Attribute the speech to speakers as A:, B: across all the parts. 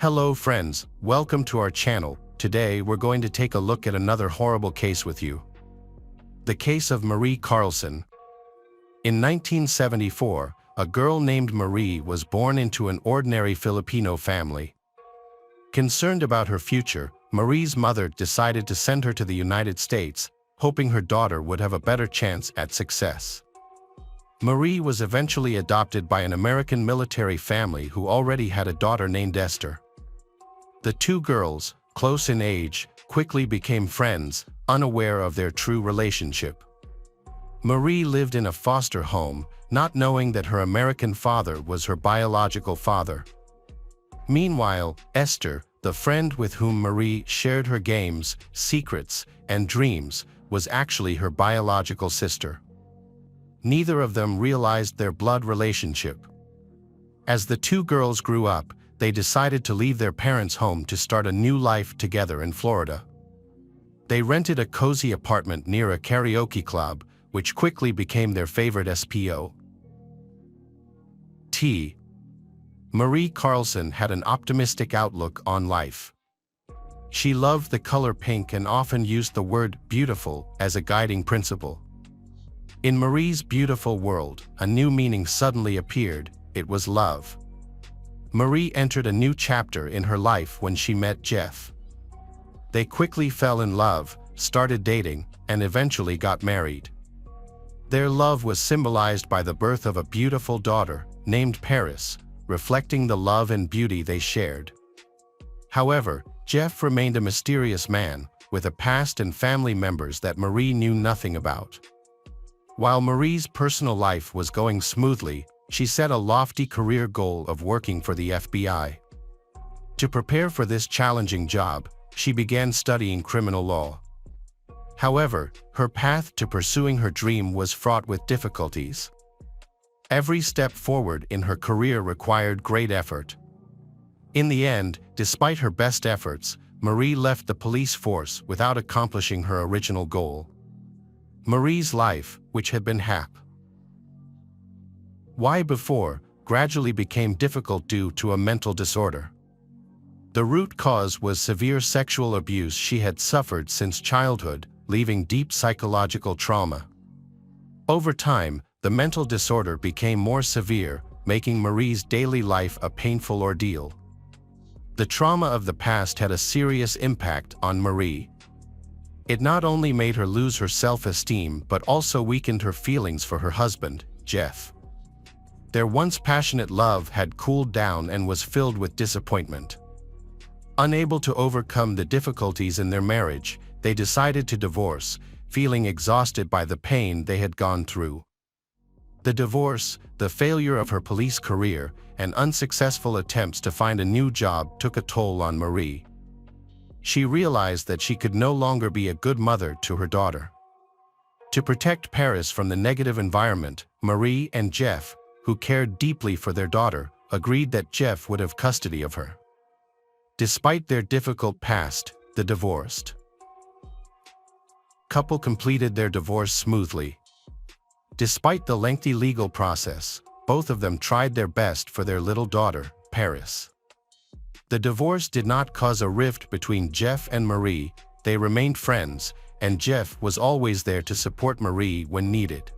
A: Hello friends, welcome to our channel. Today we're going to take a look at another horrible case with you. The case of Marie Carlson. In 1974, a girl named Marie was born into an ordinary Filipino family. Concerned about her future, Marie's mother decided to send her to the United States, hoping her daughter would have a better chance at success. Marie was eventually adopted by an American military family who already had a daughter named Esther. The two girls, close in age, quickly became friends, unaware of their true relationship. Marie lived in a foster home, not knowing that her American father was her biological father. Meanwhile, Esther, the friend with whom Marie shared her games, secrets, and dreams, was actually her biological sister. Neither of them realized their blood relationship. As the two girls grew up, they decided to leave their parents' home to start a new life together in Florida. They rented a cozy apartment near a karaoke club, which quickly became their favorite spot. Marie Carlson had an optimistic outlook on life. She loved the color pink and often used the word beautiful as a guiding principle. In Marie's beautiful world, a new meaning suddenly appeared. It was love. Marie entered a new chapter in her life when she met Jeff. They quickly fell in love, started dating, and eventually got married. Their love was symbolized by the birth of a beautiful daughter, named Paris, reflecting the love and beauty they shared. However, Jeff remained a mysterious man, with a past and family members that Marie knew nothing about. While Marie's personal life was going smoothly, she set a lofty career goal of working for the FBI. To prepare for this challenging job, she began studying criminal law. However, her path to pursuing her dream was fraught with difficulties. Every step forward in her career required great effort. In the end, despite her best efforts, Marie left the police force without accomplishing her original goal. Marie's life, which had been happy before, gradually became difficult due to a mental disorder. The root cause was severe sexual abuse she had suffered since childhood, leaving deep psychological trauma. Over time, the mental disorder became more severe, making Marie's daily life a painful ordeal. The trauma of the past had a serious impact on Marie. It not only made her lose her self-esteem but also weakened her feelings for her husband, Jeff. Their once passionate love had cooled down and was filled with disappointment. Unable to overcome the difficulties in their marriage, they decided to divorce, feeling exhausted by the pain they had gone through. The divorce, the failure of her police career, and unsuccessful attempts to find a new job took a toll on Marie. She realized that she could no longer be a good mother to her daughter. To protect Paris from the negative environment, Marie and Jeff, who cared deeply for their daughter, agreed that Jeff would have custody of her. Despite their difficult past, the divorced couple completed their divorce smoothly. Despite the lengthy legal process, both of them tried their best for their little daughter, Paris. The divorce did not cause a rift between Jeff and Marie. They remained friends, and Jeff was always there to support Marie when needed.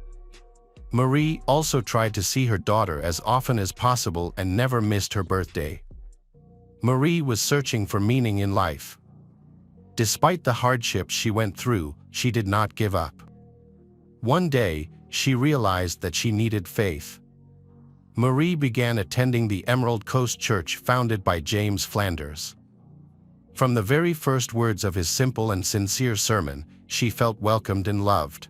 A: Marie also tried to see her daughter as often as possible and never missed her birthday. Marie was searching for meaning in life. Despite the hardships she went through, she did not give up. One day, she realized that she needed faith. Marie began attending the Emerald Coast Church founded by James Flanders. From the very first words of his simple and sincere sermon, she felt welcomed and loved.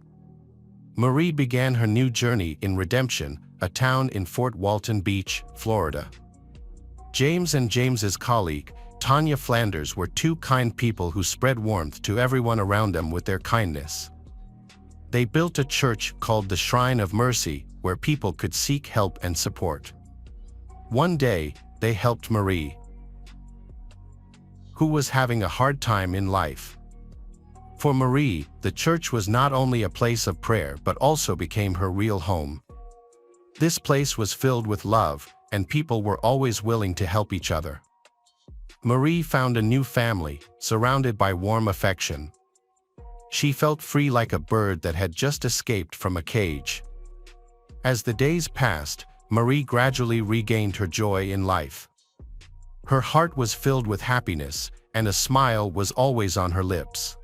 A: Marie began her new journey in Redemption, a town in Fort Walton Beach, Florida. James and James's colleague, Tanya Flanders, were two kind people who spread warmth to everyone around them with their kindness. They built a church called the Shrine of Mercy, where people could seek help and support. One day, they helped Marie, who was having a hard time in life. For Marie, the church was not only a place of prayer but also became her real home. This place was filled with love, and people were always willing to help each other. Marie found a new family, surrounded by warm affection. She felt free like a bird that had just escaped from a cage. As the days passed, Marie gradually regained her joy in life. Her heart was filled with happiness, and a smile was always on her lips.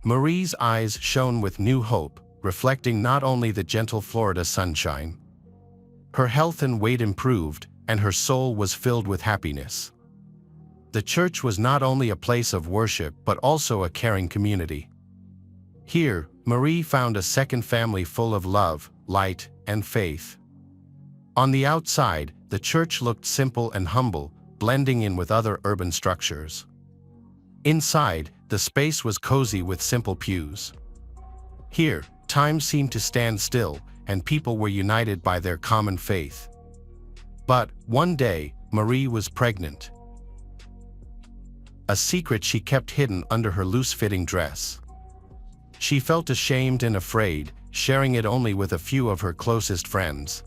A: Marie's eyes shone with new hope, reflecting not only the gentle Florida sunshine. Her health and weight improved, and her soul was filled with happiness. The church was not only a place of worship but also a caring community. Here, Marie found a second family full of love, light, and faith. On the outside, the church looked simple and humble, blending in with other urban structures. Inside, the space was cozy with simple pews. Here, time seemed to stand still, and people were united by their common faith. But, one day, Marie was pregnant. A secret she kept hidden under her loose-fitting dress. She felt ashamed and afraid, sharing it only with a few of her closest friends.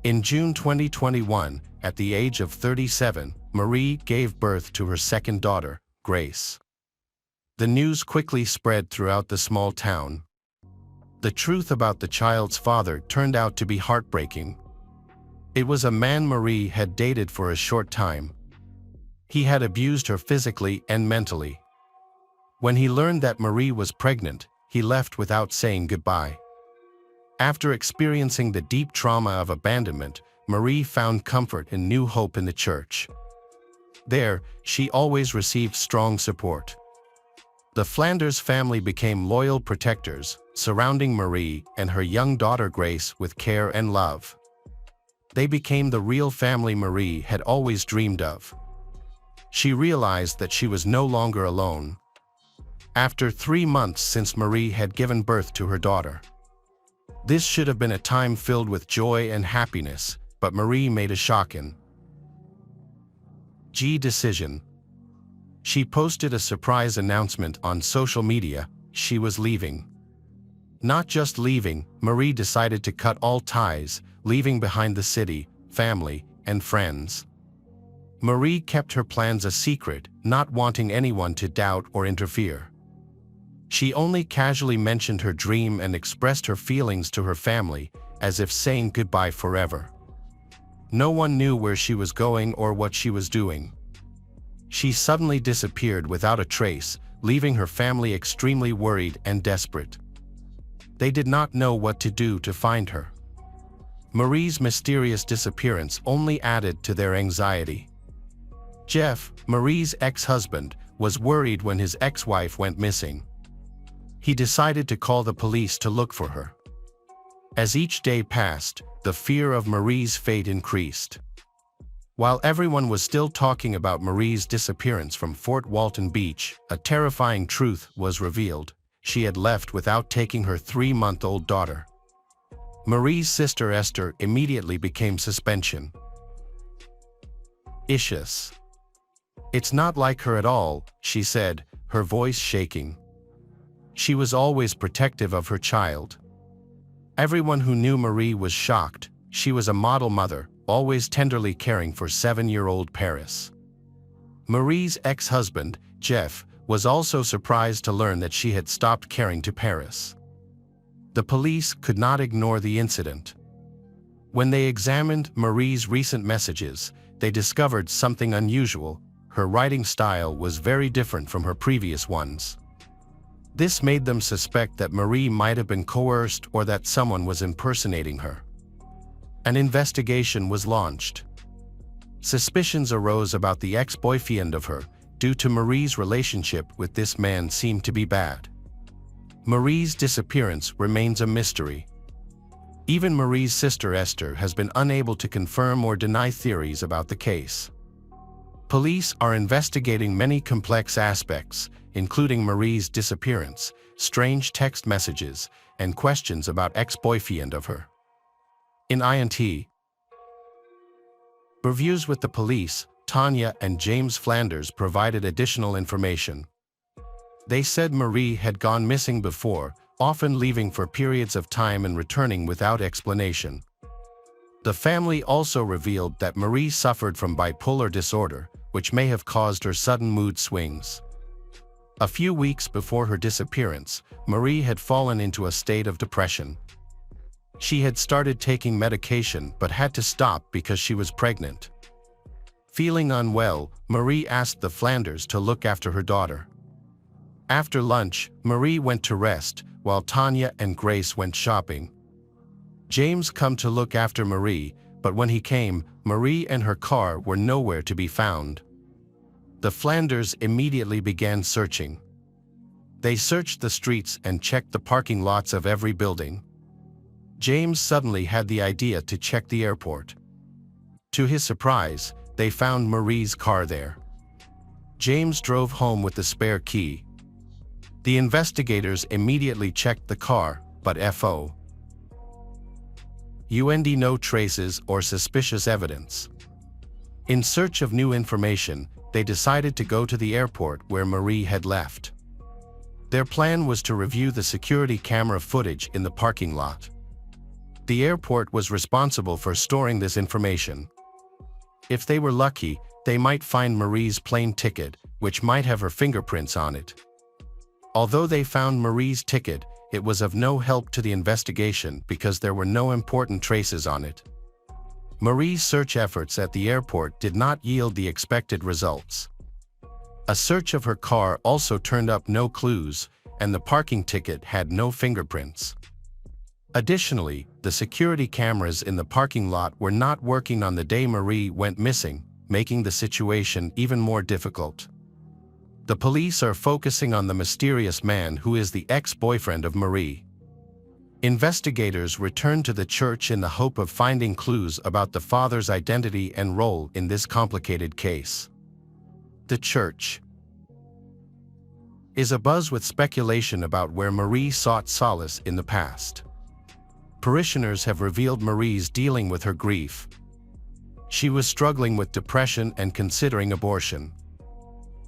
A: In June 2021, at the age of 37, Marie gave birth to her second daughter, Grace. The news quickly spread throughout the small town. The truth about the child's father turned out to be heartbreaking. It was a man Marie had dated for a short time. He had abused her physically and mentally. When he learned that Marie was pregnant, he left without saying goodbye. After experiencing the deep trauma of abandonment, Marie found comfort and new hope in the church. There, she always received strong support. The Flanders family became loyal protectors, surrounding Marie and her young daughter Grace with care and love. They became the real family Marie had always dreamed of. She realized that she was no longer alone. After 3 months since Marie had given birth to her daughter. This should have been a time filled with joy and happiness, but Marie made a shocking decision. She posted a surprise announcement on social media. She was leaving. Not just leaving, Marie decided to cut all ties, leaving behind the city, family, and friends. Marie kept her plans a secret, not wanting anyone to doubt or interfere. She only casually mentioned her dream and expressed her feelings to her family, as if saying goodbye forever. No one knew where she was going or what she was doing. She suddenly disappeared without a trace, leaving her family extremely worried and desperate. They did not know what to do to find her. Marie's mysterious disappearance only added to their anxiety. Jeff, Marie's ex-husband, was worried when his ex-wife went missing. He decided to call the police to look for her. As each day passed, the fear of Marie's fate increased. While everyone was still talking about Marie's disappearance from Fort Walton Beach, a terrifying truth was revealed. She had left without taking her 3-month-old daughter. Marie's sister Esther immediately became suspicious. "It's not like her at all," she said, her voice shaking. She was always protective of her child. Everyone who knew Marie was shocked. She was a model mother, always tenderly caring for 7-year-old Paris. Marie's ex-husband, Jeff, was also surprised to learn that she had stopped caring to Paris. The police could not ignore the incident. When they examined Marie's recent messages, they discovered something unusual. Her writing style was very different from her previous ones. This made them suspect that Marie might have been coerced or that someone was impersonating her. An investigation was launched. Suspicions arose about the ex-boyfriend of her, due to Marie's relationship with this man seemed to be bad. Marie's disappearance remains a mystery. Even Marie's sister Esther has been unable to confirm or deny theories about the case. Police are investigating many complex aspects, including Marie's disappearance, strange text messages, and questions about ex-boyfriend of her. In INT reviews with the police, Tanya and James Flanders provided additional information. They said Marie had gone missing before, often leaving for periods of time and returning without explanation. The family also revealed that Marie suffered from bipolar disorder, which may have caused her sudden mood swings. A few weeks before her disappearance, Marie had fallen into a state of depression. She had started taking medication but had to stop because she was pregnant. Feeling unwell, Marie asked the Flanders to look after her daughter. After lunch, Marie went to rest, while Tanya and Grace went shopping. James came to look after Marie, but when he came, Marie and her car were nowhere to be found. The Flanders immediately began searching. They searched the streets and checked the parking lots of every building. James suddenly had the idea to check the airport. To his surprise, they found Marie's car there. James drove home with the spare key. The investigators immediately checked the car, but found no traces or suspicious evidence. In search of new information, they decided to go to the airport where Marie had left. Their plan was to review the security camera footage in the parking lot. The airport was responsible for storing this information. If they were lucky, they might find Marie's plane ticket, which might have her fingerprints on it. Although they found Marie's ticket, it was of no help to the investigation because there were no important traces on it. Marie's search efforts at the airport did not yield the expected results. A search of her car also turned up no clues, and the parking ticket had no fingerprints. Additionally, the security cameras in the parking lot were not working on the day Marie went missing, making the situation even more difficult. The police are focusing on the mysterious man who is the ex-boyfriend of Marie. Investigators returned to the church in the hope of finding clues about the father's identity and role in this complicated case. The church is abuzz with speculation about where Marie sought solace in the past. Parishioners have revealed Marie's dealing with her grief. She was struggling with depression and considering abortion.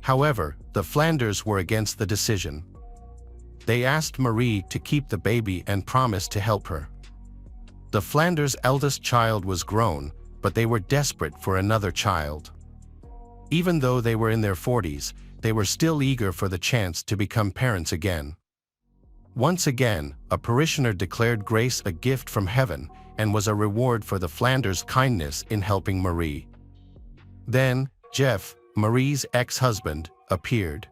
A: However, the Flanders were against the decision. They asked Marie to keep the baby and promised to help her. The Flanders' eldest child was grown, but they were desperate for another child. Even though they were in their 40s, they were still eager for the chance to become parents again. Once again, a parishioner declared Grace a gift from heaven and was a reward for the Flanders' kindness in helping Marie. Then, Jeff, Marie's ex-husband, appeared.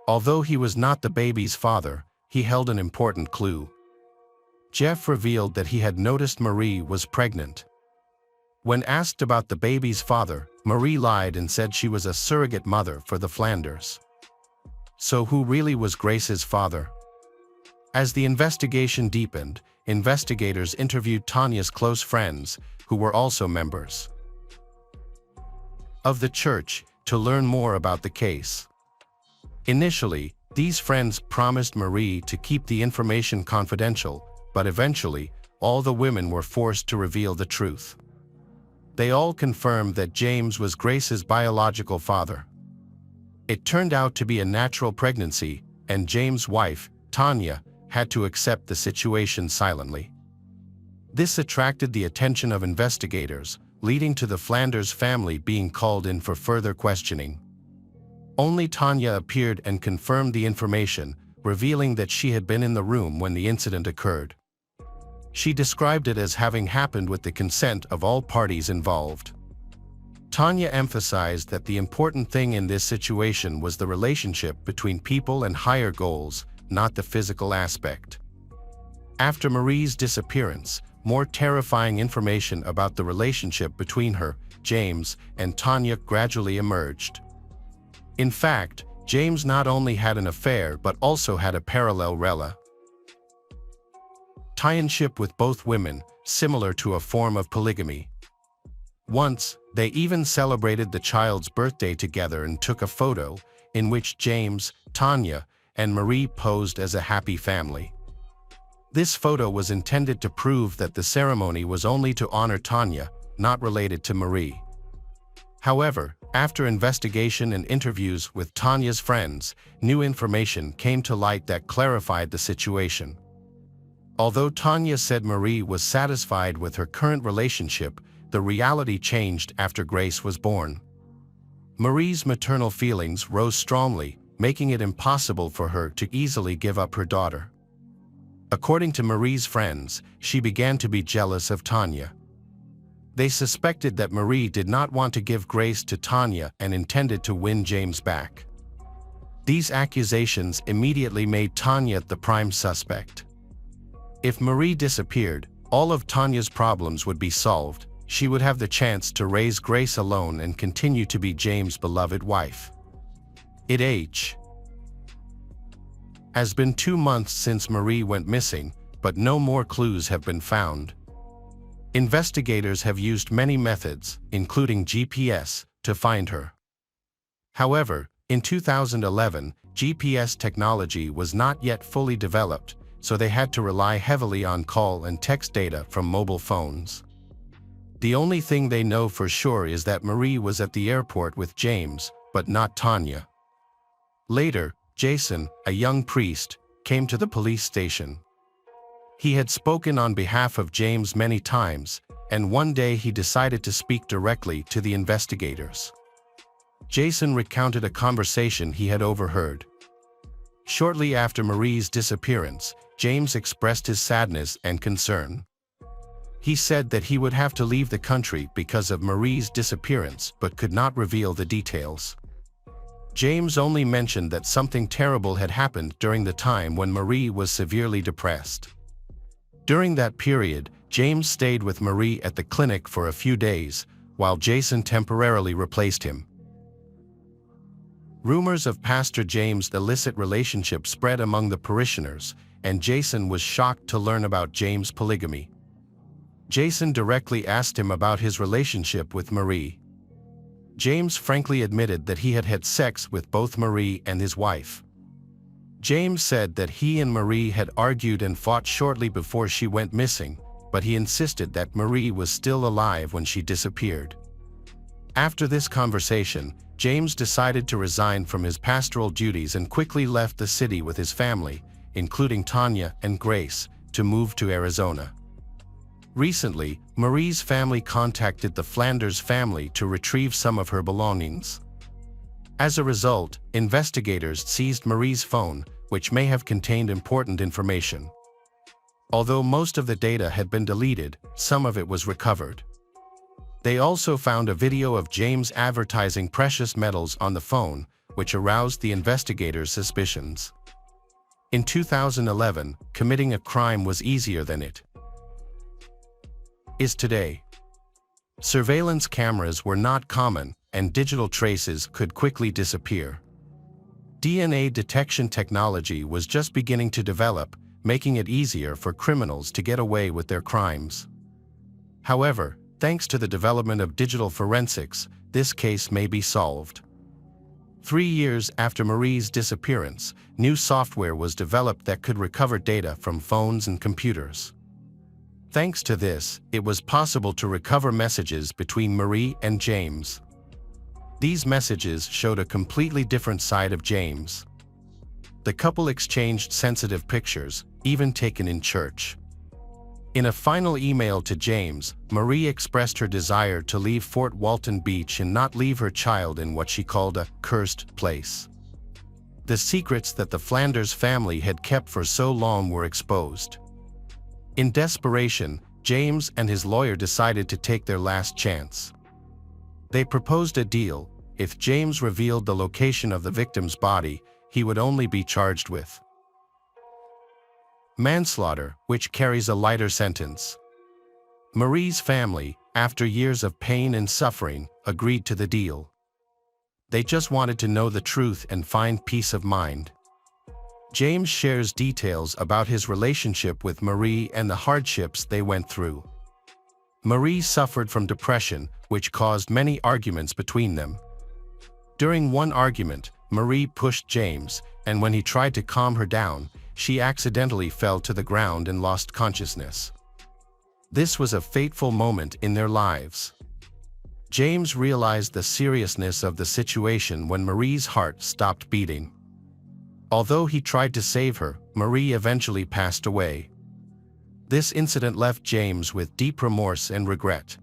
A: Although he was not the baby's father, he held an important clue. Jeff revealed that he had noticed Marie was pregnant. When asked about the baby's father, Marie lied and said she was a surrogate mother for the Flanders. So who really was Grace's father? As the investigation deepened, investigators interviewed Tanya's close friends, who were also members of the church, to learn more about the case. Initially, these friends promised Marie to keep the information confidential, but eventually, all the women were forced to reveal the truth. They all confirmed that James was Grace's biological father. It turned out to be a natural pregnancy, and James' wife, Tanya, had to accept the situation silently. This attracted the attention of investigators, leading to the Flanders family being called in for further questioning. Only Tanya appeared and confirmed the information, revealing that she had been in the room when the incident occurred. She described it as having happened with the consent of all parties involved. Tanya emphasized that the important thing in this situation was the relationship between people and higher goals, not the physical aspect. After Marie's disappearance, more terrifying information about the relationship between her, James, and Tanya gradually emerged. In fact, James not only had an affair but also had a parallel relationship with both women, similar to a form of polygamy. Once, they even celebrated the child's birthday together and took a photo, in which James, Tanya, and Marie posed as a happy family. This photo was intended to prove that the ceremony was only to honor Tanya, not related to Marie. However, after investigation and interviews with Tanya's friends, new information came to light that clarified the situation. Although Tanya said Marie was satisfied with her current relationship, the reality changed after Grace was born. Marie's maternal feelings rose strongly, making it impossible for her to easily give up her daughter. According to Marie's friends, she began to be jealous of Tanya. They suspected that Marie did not want to give Grace to Tanya and intended to win James back. These accusations immediately made Tanya the prime suspect. If Marie disappeared, all of Tanya's problems would be solved. She would have the chance to raise Grace alone and continue to be James' beloved wife. It has been 2 months since Marie went missing, but no more clues have been found. Investigators have used many methods, including GPS, to find her. However, in 2011, GPS technology was not yet fully developed, so they had to rely heavily on call and text data from mobile phones. The only thing they know for sure is that Marie was at the airport with James, but not Tanya. Later, Jason, a young priest, came to the police station. He had spoken on behalf of James many times, and one day he decided to speak directly to the investigators. Jason recounted a conversation he had overheard. Shortly after Marie's disappearance, James expressed his sadness and concern. He said that he would have to leave the country because of Marie's disappearance but could not reveal the details. James only mentioned that something terrible had happened during the time when Marie was severely depressed. During that period, James stayed with Marie at the clinic for a few days, while Jason temporarily replaced him. Rumors of Pastor James' illicit relationship spread among the parishioners, and Jason was shocked to learn about James' polygamy. Jason directly asked him about his relationship with Marie. James frankly admitted that he had had sex with both Marie and his wife. James said that he and Marie had argued and fought shortly before she went missing, but he insisted that Marie was still alive when she disappeared. After this conversation, James decided to resign from his pastoral duties and quickly left the city with his family, including Tanya and Grace, to move to Arizona. Recently, Marie's family contacted the Flanders family to retrieve some of her belongings. As a result, investigators seized Marie's phone, which may have contained important information. Although most of the data had been deleted, some of it was recovered. They also found a video of James advertising precious metals on the phone, which aroused the investigators' suspicions. In 2011, committing a crime was easier than it is today. Surveillance cameras were not common, and digital traces could quickly disappear. DNA detection technology was just beginning to develop, making it easier for criminals to get away with their crimes. However, thanks to the development of digital forensics, this case may be solved. 3 years after Marie's disappearance, new software was developed that could recover data from phones and computers. Thanks to this, it was possible to recover messages between Marie and James. These messages showed a completely different side of James. The couple exchanged sensitive pictures, even taken in church. In a final email to James, Marie expressed her desire to leave Fort Walton Beach and not leave her child in what she called a cursed place. The secrets that the Flanders family had kept for so long were exposed. In desperation, James and his lawyer decided to take their last chance. They proposed a deal. If James revealed the location of the victim's body, he would only be charged with manslaughter, which carries a lighter sentence. Marie's family, after years of pain and suffering, agreed to the deal. They just wanted to know the truth and find peace of mind. James shares details about his relationship with Marie and the hardships they went through. Marie suffered from depression, which caused many arguments between them. During one argument, Marie pushed James, and when he tried to calm her down, she accidentally fell to the ground and lost consciousness. This was a fateful moment in their lives. James realized the seriousness of the situation when Marie's heart stopped beating. Although he tried to save her, Marie eventually passed away. This incident left James with deep remorse and regret.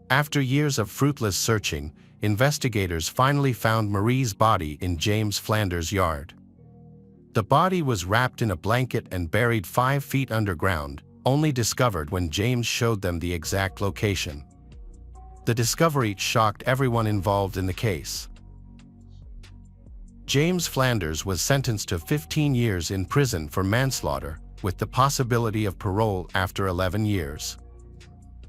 A: After years of fruitless searching, investigators finally found Marie's body in James Flanders' yard. The body was wrapped in a blanket and buried 5 feet underground, only discovered when James showed them the exact location. The discovery shocked everyone involved in the case. James Flanders was sentenced to 15 years in prison for manslaughter, with the possibility of parole after 11 years.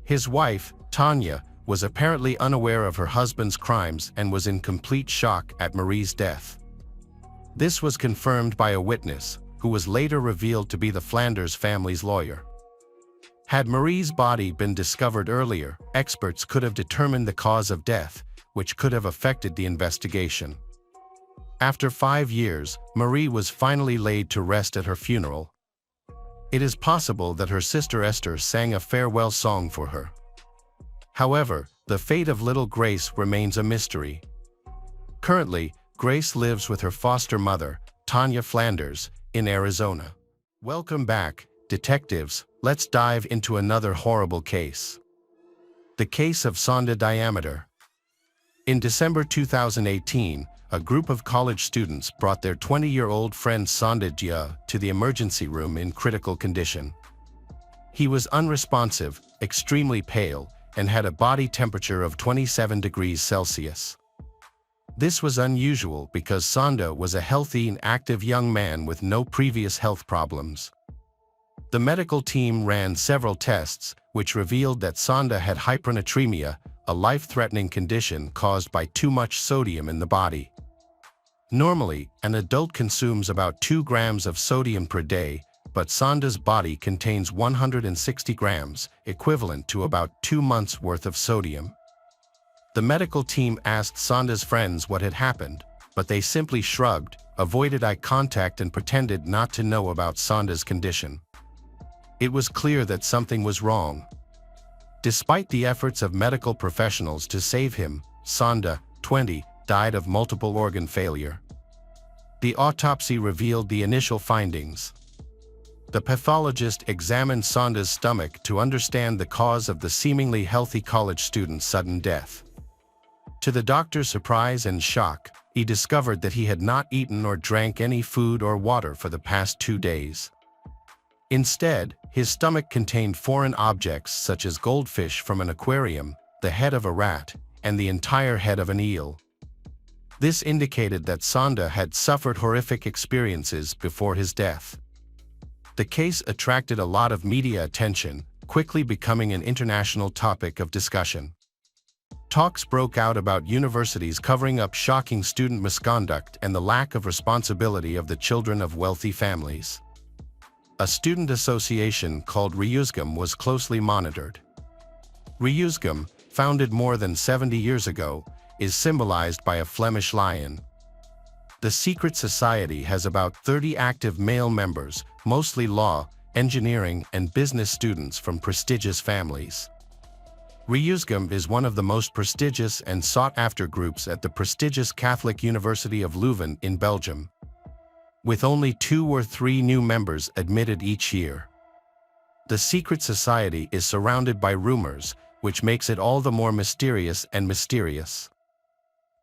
A: His wife, Tanya, was apparently unaware of her husband's crimes and was in complete shock at Marie's death. This was confirmed by a witness, who was later revealed to be the Flanders family's lawyer. Had Marie's body been discovered earlier, experts could have determined the cause of death, which could have affected the investigation. After 5 years, Marie was finally laid to rest at her funeral. It is possible that her sister Esther sang a farewell song for her. However, the fate of little Grace remains a mystery. Currently, Grace lives with her foster mother, Tanya Flanders, in Arizona. Welcome back, detectives. Let's dive into another horrible case. The case of Sonda Diameter. In December 2018, a group of college students brought their 20-year-old friend Sonda Dia to the emergency room in critical condition. He was unresponsive, extremely pale, and had a body temperature of 27 degrees Celsius. This was unusual because Sonda was a healthy and active young man with no previous health problems. The medical team ran several tests, which revealed that Sonda had hypernatremia, a life-threatening condition caused by too much sodium in the body. Normally, an adult consumes about 2 grams of sodium per day, but Sonda's body contains 160 grams, equivalent to about 2 months' worth of sodium. The medical team asked Sonda's friends what had happened, but they simply shrugged, avoided eye contact and pretended not to know about Sonda's condition. It was clear that something was wrong. Despite the efforts of medical professionals to save him, Sonda, 20, died of multiple organ failure. The autopsy revealed the initial findings. The pathologist examined Sonda's stomach to understand the cause of the seemingly healthy college student's sudden death. To the doctor's surprise and shock, he discovered that he had not eaten or drank any food or water for the past 2 days. Instead, his stomach contained foreign objects such as goldfish from an aquarium, the head of a rat, and the entire head of an eel. This indicated that Sonda had suffered horrific experiences before his death. The case attracted a lot of media attention, quickly becoming an international topic of discussion. Talks broke out about universities covering up shocking student misconduct and the lack of responsibility of the children of wealthy families. A student association called Reusgum was closely monitored. Reusgum, founded more than 70 years ago, is symbolized by a Flemish lion. The secret society has about 30 active male members, mostly law, engineering, and business students from prestigious families. Reusgum is one of the most prestigious and sought-after groups at the prestigious Catholic University of Leuven in Belgium, with only 2 or 3 new members admitted each year. The secret society is surrounded by rumors, which makes it all the more mysterious and mysterious.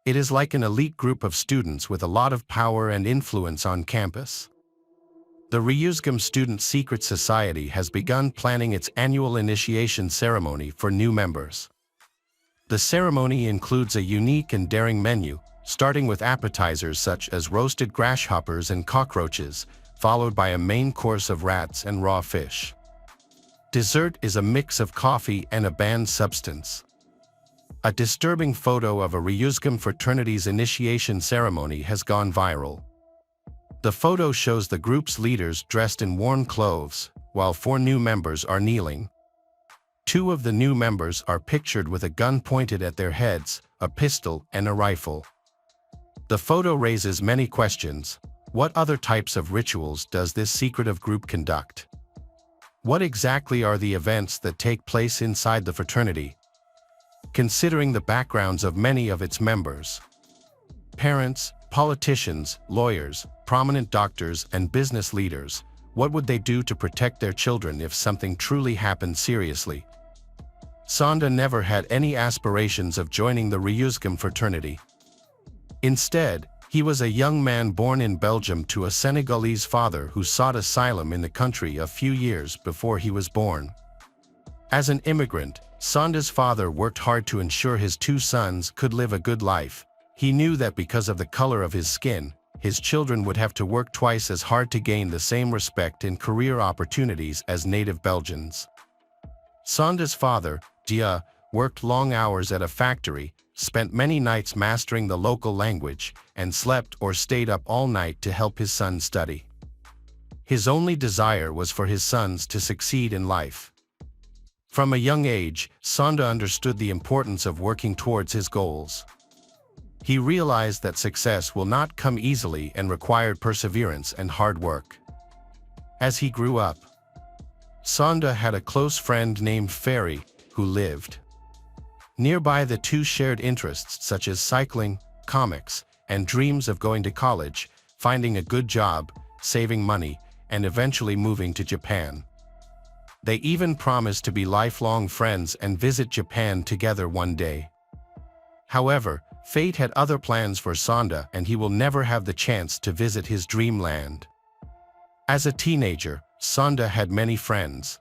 A: It is like an elite group of students with a lot of power and influence on campus. The Reusgum Student Secret Society has begun planning its annual initiation ceremony for new members. The ceremony includes a unique and daring menu, starting with appetizers such as roasted grasshoppers and cockroaches, followed by a main course of rats and raw fish. Dessert is a mix of coffee and a banned substance. A disturbing photo of a Reusgum fraternity's initiation ceremony has gone viral. The photo shows the group's leaders dressed in worn clothes, while 4 new members are kneeling. 2 of the new members are pictured with a gun pointed at their heads, a pistol, and a rifle. The photo raises many questions. What other types of rituals does this secretive group conduct? What exactly are the events that take place inside the fraternity? Considering the backgrounds of many of its members, parents, politicians, lawyers, prominent doctors, and business leaders, what would they do to protect their children if something truly happened seriously? Sonda never had any aspirations of joining the Ryuzgam fraternity. Instead, he was a young man born in Belgium to a Senegalese father who sought asylum in the country a few years before he was born. As an immigrant, Sonda's father worked hard to ensure his two sons could live a good life. He knew that because of the color of his skin, his children would have to work twice as hard to gain the same respect and career opportunities as native Belgians. Sonda's father, Dia, worked long hours at a factory, spent many nights mastering the local language, and slept or stayed up all night to help his son study. His only desire was for his sons to succeed in life. From a young age, Sonda understood the importance of working towards his goals. He realized that success will not come easily and required perseverance and hard work. As he grew up, Sonda had a close friend named Ferry, who lived nearby. The two shared interests such as cycling, comics, and dreams of going to college, finding a good job, saving money, and eventually moving to Japan. They even promised to be lifelong friends and visit Japan together one day. However, fate had other plans for Sonda, and he will never have the chance to visit his dreamland. As a teenager, Sonda had many friends.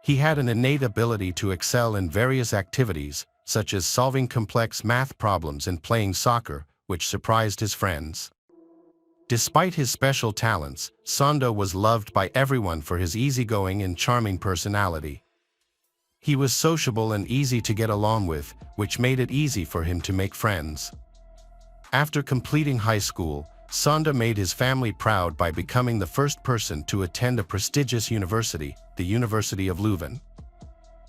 A: He had an innate ability to excel in various activities, such as solving complex math problems and playing soccer, which surprised his friends. Despite his special talents, Sonda was loved by everyone for his easygoing and charming personality. He was sociable and easy to get along with, which made it easy for him to make friends. After completing high school, Sonda made his family proud by becoming the first person to attend a prestigious university, the University of Leuven.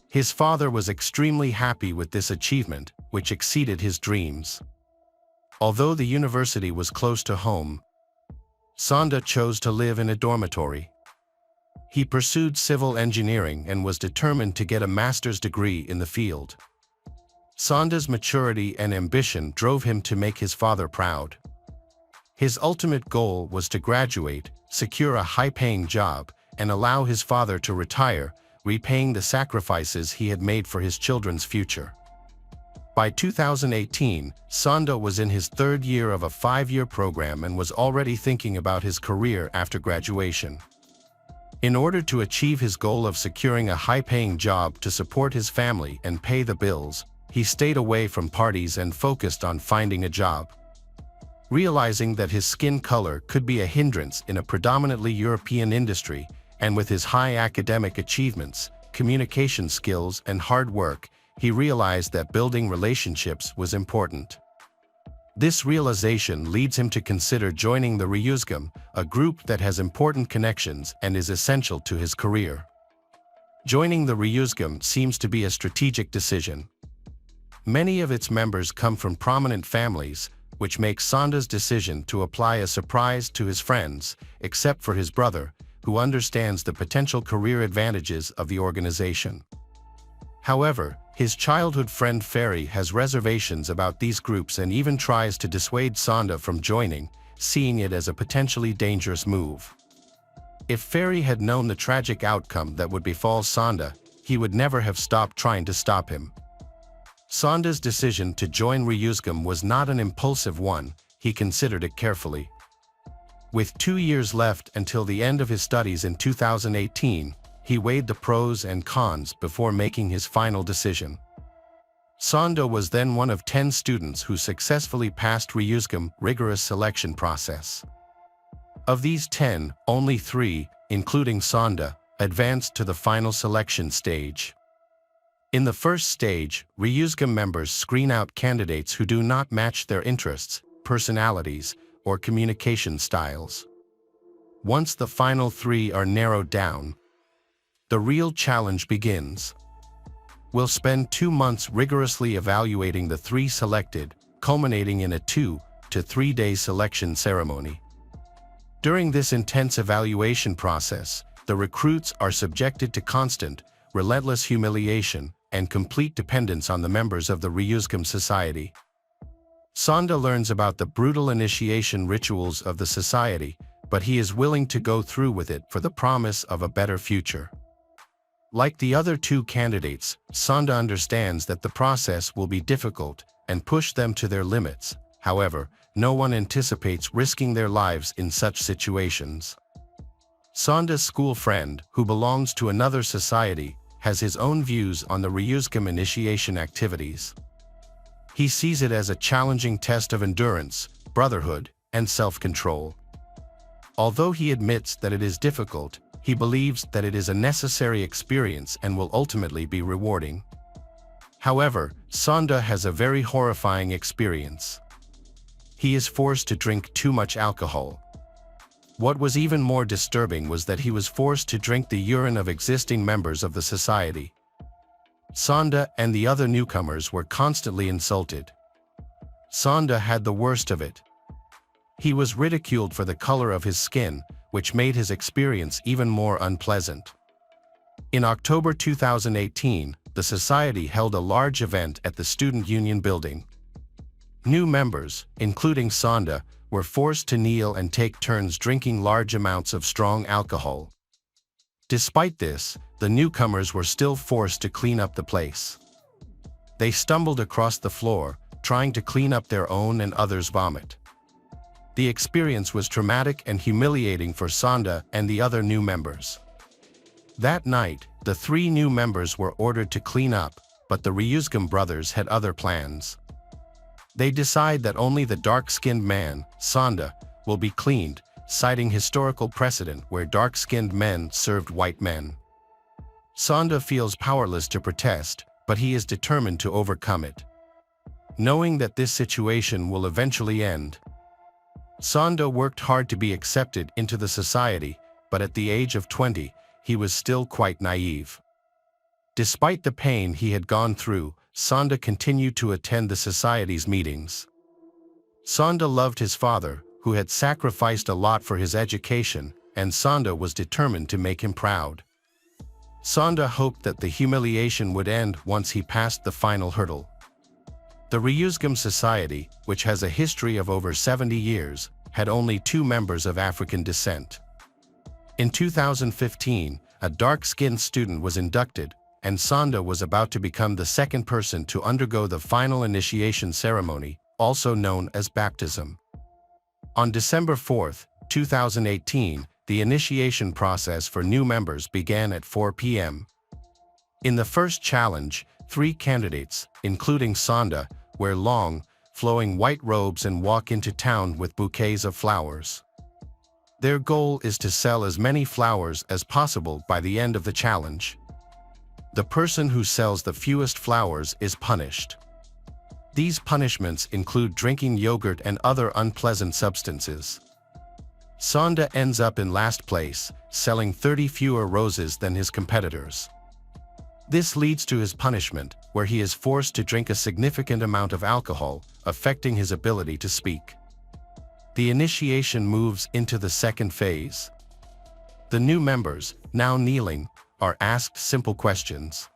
A: His father was extremely happy with this achievement, which exceeded his dreams. Although the university was close to home, Sonda chose to live in a dormitory. He pursued civil engineering and was determined to get a master's degree in the field. Sonda's maturity and ambition drove him to make his father proud. His ultimate goal was to graduate, secure a high-paying job, and allow his father to retire, repaying the sacrifices he had made for his children's future. By 2018, Sonda was in his third year of a 5-year program and was already thinking about his career after graduation. In order to achieve his goal of securing a high-paying job to support his family and pay the bills, he stayed away from parties and focused on finding a job. Realizing that his skin color could be a hindrance in a predominantly European industry, and with his high academic achievements, communication skills, and hard work, he realized that building relationships was important. This realization leads him to consider joining the Ryuzgam, a group that has important connections and is essential to his career. Joining the Ryuzgam seems to be a strategic decision. Many of its members come from prominent families, which makes Sonda's decision to apply a surprise to his friends, except for his brother, who understands the potential career advantages of the organization. However, his childhood friend Ferry has reservations about these groups and even tries to dissuade Sonda from joining, seeing it as a potentially dangerous move. If Ferry had known the tragic outcome that would befall Sonda, he would never have stopped trying to stop him. Sonda's decision to join Ryuzgam was not an impulsive one, he considered it carefully. With 2 years left until the end of his studies in 2018, he weighed the pros and cons before making his final decision. Sonda was then one of 10 students who successfully passed Ryuzgam's rigorous selection process. Of these 10, only 3, including Sonda, advanced to the final selection stage. In the first stage, Ryuzgam members screen out candidates who do not match their interests, personalities, or communication styles. Once the final 3 are narrowed down, the real challenge begins. We'll spend 2 months rigorously evaluating the 3 selected, culminating in a 2 to 3 day selection ceremony. During this intense evaluation process, the recruits are subjected to constant, relentless humiliation and complete dependence on the members of the Ryuzgam society. Sonda learns about the brutal initiation rituals of the society, but he is willing to go through with it for the promise of a better future. Like the other two candidates, Sonda understands that the process will be difficult and push them to their limits. However, no one anticipates risking their lives in such situations. Sonda's school friend, who belongs to another society, has his own views on the Ryuzgam initiation activities. He sees it as a challenging test of endurance, brotherhood, and self-control. Although he admits that it is difficult, he believes that it is a necessary experience and will ultimately be rewarding. However, Sonda has a very horrifying experience. He is forced to drink too much alcohol. What was even more disturbing was that he was forced to drink the urine of existing members of the society. Sonda and the other newcomers were constantly insulted. Sonda had the worst of it. He was ridiculed for the color of his skin, which made his experience even more unpleasant. In October 2018, the society held a large event at the Student Union building. New members, including Sonda, were forced to kneel and take turns drinking large amounts of strong alcohol. Despite this, the newcomers were still forced to clean up the place. They stumbled across the floor, trying to clean up their own and others' vomit. The experience was traumatic and humiliating for Sonda and the other new members. That night, the 3 new members were ordered to clean up, but the Ryuzgam brothers had other plans. They decide that only the dark-skinned man, Sonda, will be cleaned, citing historical precedent where dark-skinned men served white men. Sonda feels powerless to protest, but he is determined to overcome it. Knowing that this situation will eventually end, Sonda worked hard to be accepted into the society, but at the age of 20, he was still quite naive. Despite the pain he had gone through, Sonda continued to attend the society's meetings. Sonda loved his father, who had sacrificed a lot for his education, and Sonda was determined to make him proud. Sonda hoped that the humiliation would end once he passed the final hurdle. The Ryuzgam Society, which has a history of over 70 years, had only 2 members of African descent. In 2015, a dark-skinned student was inducted, and Sonda was about to become the second person to undergo the final initiation ceremony, also known as baptism. On December 4, 2018, the initiation process for new members began at 4 p.m. In the first challenge, 3 candidates, including Sonda, wear long, flowing white robes and walk into town with bouquets of flowers. Their goal is to sell as many flowers as possible by the end of the challenge. The person who sells the fewest flowers is punished. These punishments include drinking yogurt and other unpleasant substances. Sonda ends up in last place, selling 30 fewer roses than his competitors. This leads to his punishment, where he is forced to drink a significant amount of alcohol, affecting his ability to speak. The initiation moves into the second phase. The new members, now kneeling, are asked simple questions.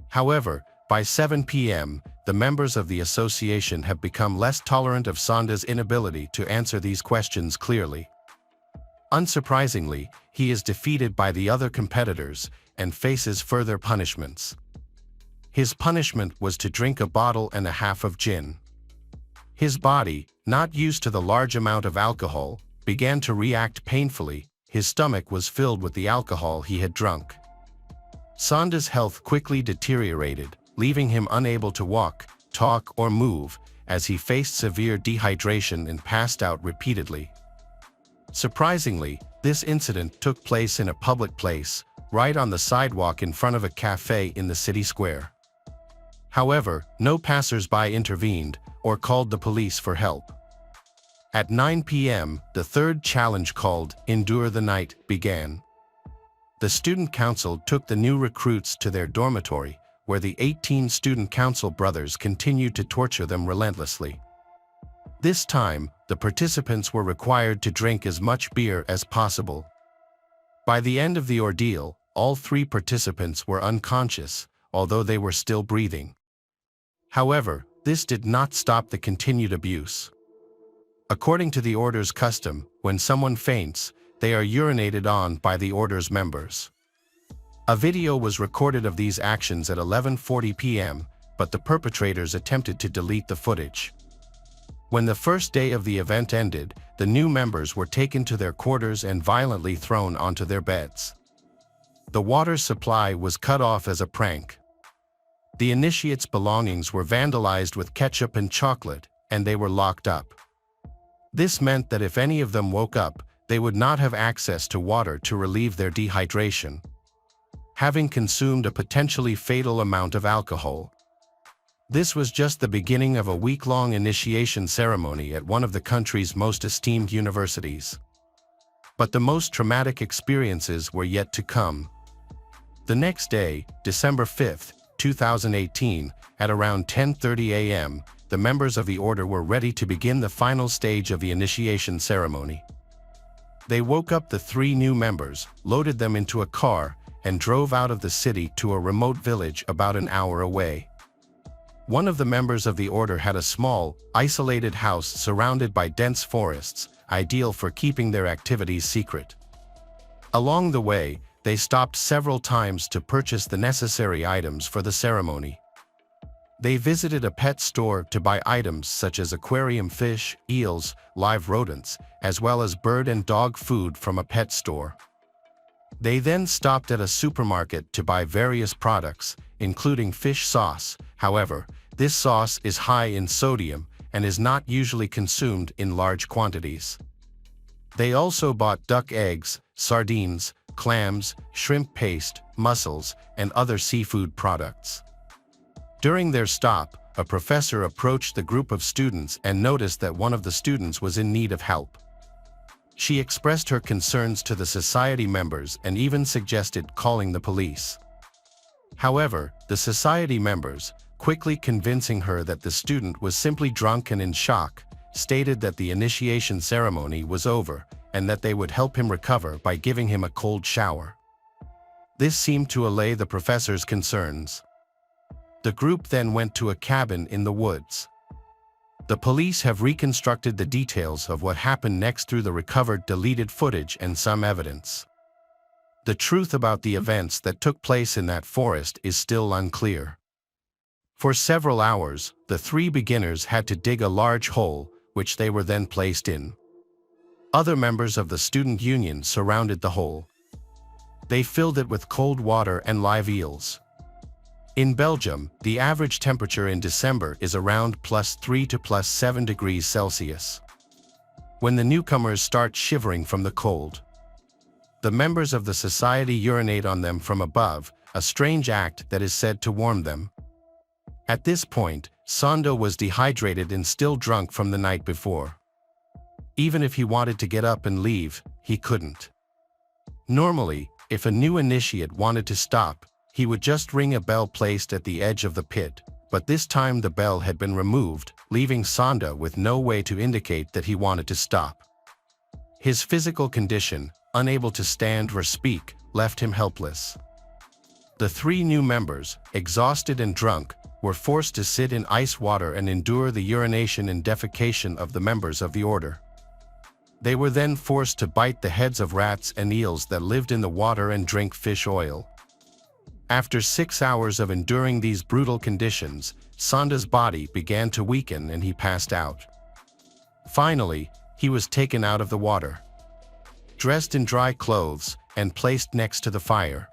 A: However, by 7 p.m., the members of the association have become less tolerant of Sonda's inability to answer these questions clearly. Unsurprisingly, he is defeated by the other competitors and faces further punishments. His punishment was to drink 1.5 bottles of gin. His body, not used to the large amount of alcohol, began to react painfully. His stomach was filled with the alcohol he had drunk. Sonda's health quickly deteriorated, leaving him unable to walk, talk, or move, as he faced severe dehydration and passed out repeatedly. Surprisingly, this incident took place in a public place, right on the sidewalk in front of a cafe in the city square. However, no passers-by intervened or called the police for help. At 9 p.m., the third challenge, called Endure the Night, began. The student council took the new recruits to their dormitory, where the 18 student council brothers continued to torture them relentlessly. This time, the participants were required to drink as much beer as possible. By the end of the ordeal, all 3 participants were unconscious, although they were still breathing. However, this did not stop the continued abuse. According to the order's custom, when someone faints, they are urinated on by the order's members. A video was recorded of these actions at 11:40 p.m., but the perpetrators attempted to delete the footage. When the first day of the event ended, the new members were taken to their quarters and violently thrown onto their beds. The water supply was cut off as a prank. The initiates' belongings were vandalized with ketchup and chocolate, and they were locked up. This meant that if any of them woke up, they would not have access to water to relieve their dehydration, having consumed a potentially fatal amount of alcohol. This was just the beginning of a week-long initiation ceremony at one of the country's most esteemed universities. But the most traumatic experiences were yet to come. The next day, December 5, 2018, at around 10:30 a.m., the members of the order were ready to begin the final stage of the initiation ceremony. They woke up the 3 new members, loaded them into a car, and drove out of the city to a remote village about an hour away. One of the members of the order had a small, isolated house surrounded by dense forests, ideal for keeping their activities secret. Along the way, they stopped several times to purchase the necessary items for the ceremony. They visited a pet store to buy items such as aquarium fish, eels, live rodents, as well as bird and dog food from a pet store. They then stopped at a supermarket to buy various products, including fish sauce. However, this sauce is high in sodium and is not usually consumed in large quantities. They also bought duck eggs, sardines, clams, shrimp paste, mussels, and other seafood products. During their stop, a professor approached the group of students and noticed that one of the students was in need of help. She expressed her concerns to the society members and even suggested calling the police. However, the society members, quickly convincing her that the student was simply drunk and in shock, stated that the initiation ceremony was over and that they would help him recover by giving him a cold shower. This seemed to allay the professor's concerns. The group then went to a cabin in the woods. The police have reconstructed the details of what happened next through the recovered deleted footage and some evidence. The truth about the events that took place in that forest is still unclear. For several hours, the 3 beginners had to dig a large hole, which they were then placed in. Other members of the student union surrounded the hole. They filled it with cold water and live eels. In Belgium, the average temperature in December is around +3 to +7 degrees Celsius. When the newcomers start shivering from the cold, the members of the society urinate on them from above, a strange act that is said to warm them. At this point, Sando was dehydrated and still drunk from the night before. Even if he wanted to get up and leave, he couldn't. Normally, if a new initiate wanted to stop, he would just ring a bell placed at the edge of the pit, but this time the bell had been removed, leaving Sanda with no way to indicate that he wanted to stop. His physical condition, unable to stand or speak, left him helpless. The 3 new members, exhausted and drunk, were forced to sit in ice water and endure the urination and defecation of the members of the order. They were then forced to bite the heads of rats and eels that lived in the water and drink fish oil. After 6 hours of enduring these brutal conditions, Sanda's body began to weaken and he passed out. Finally, he was taken out of the water, dressed in dry clothes, and placed next to the fire.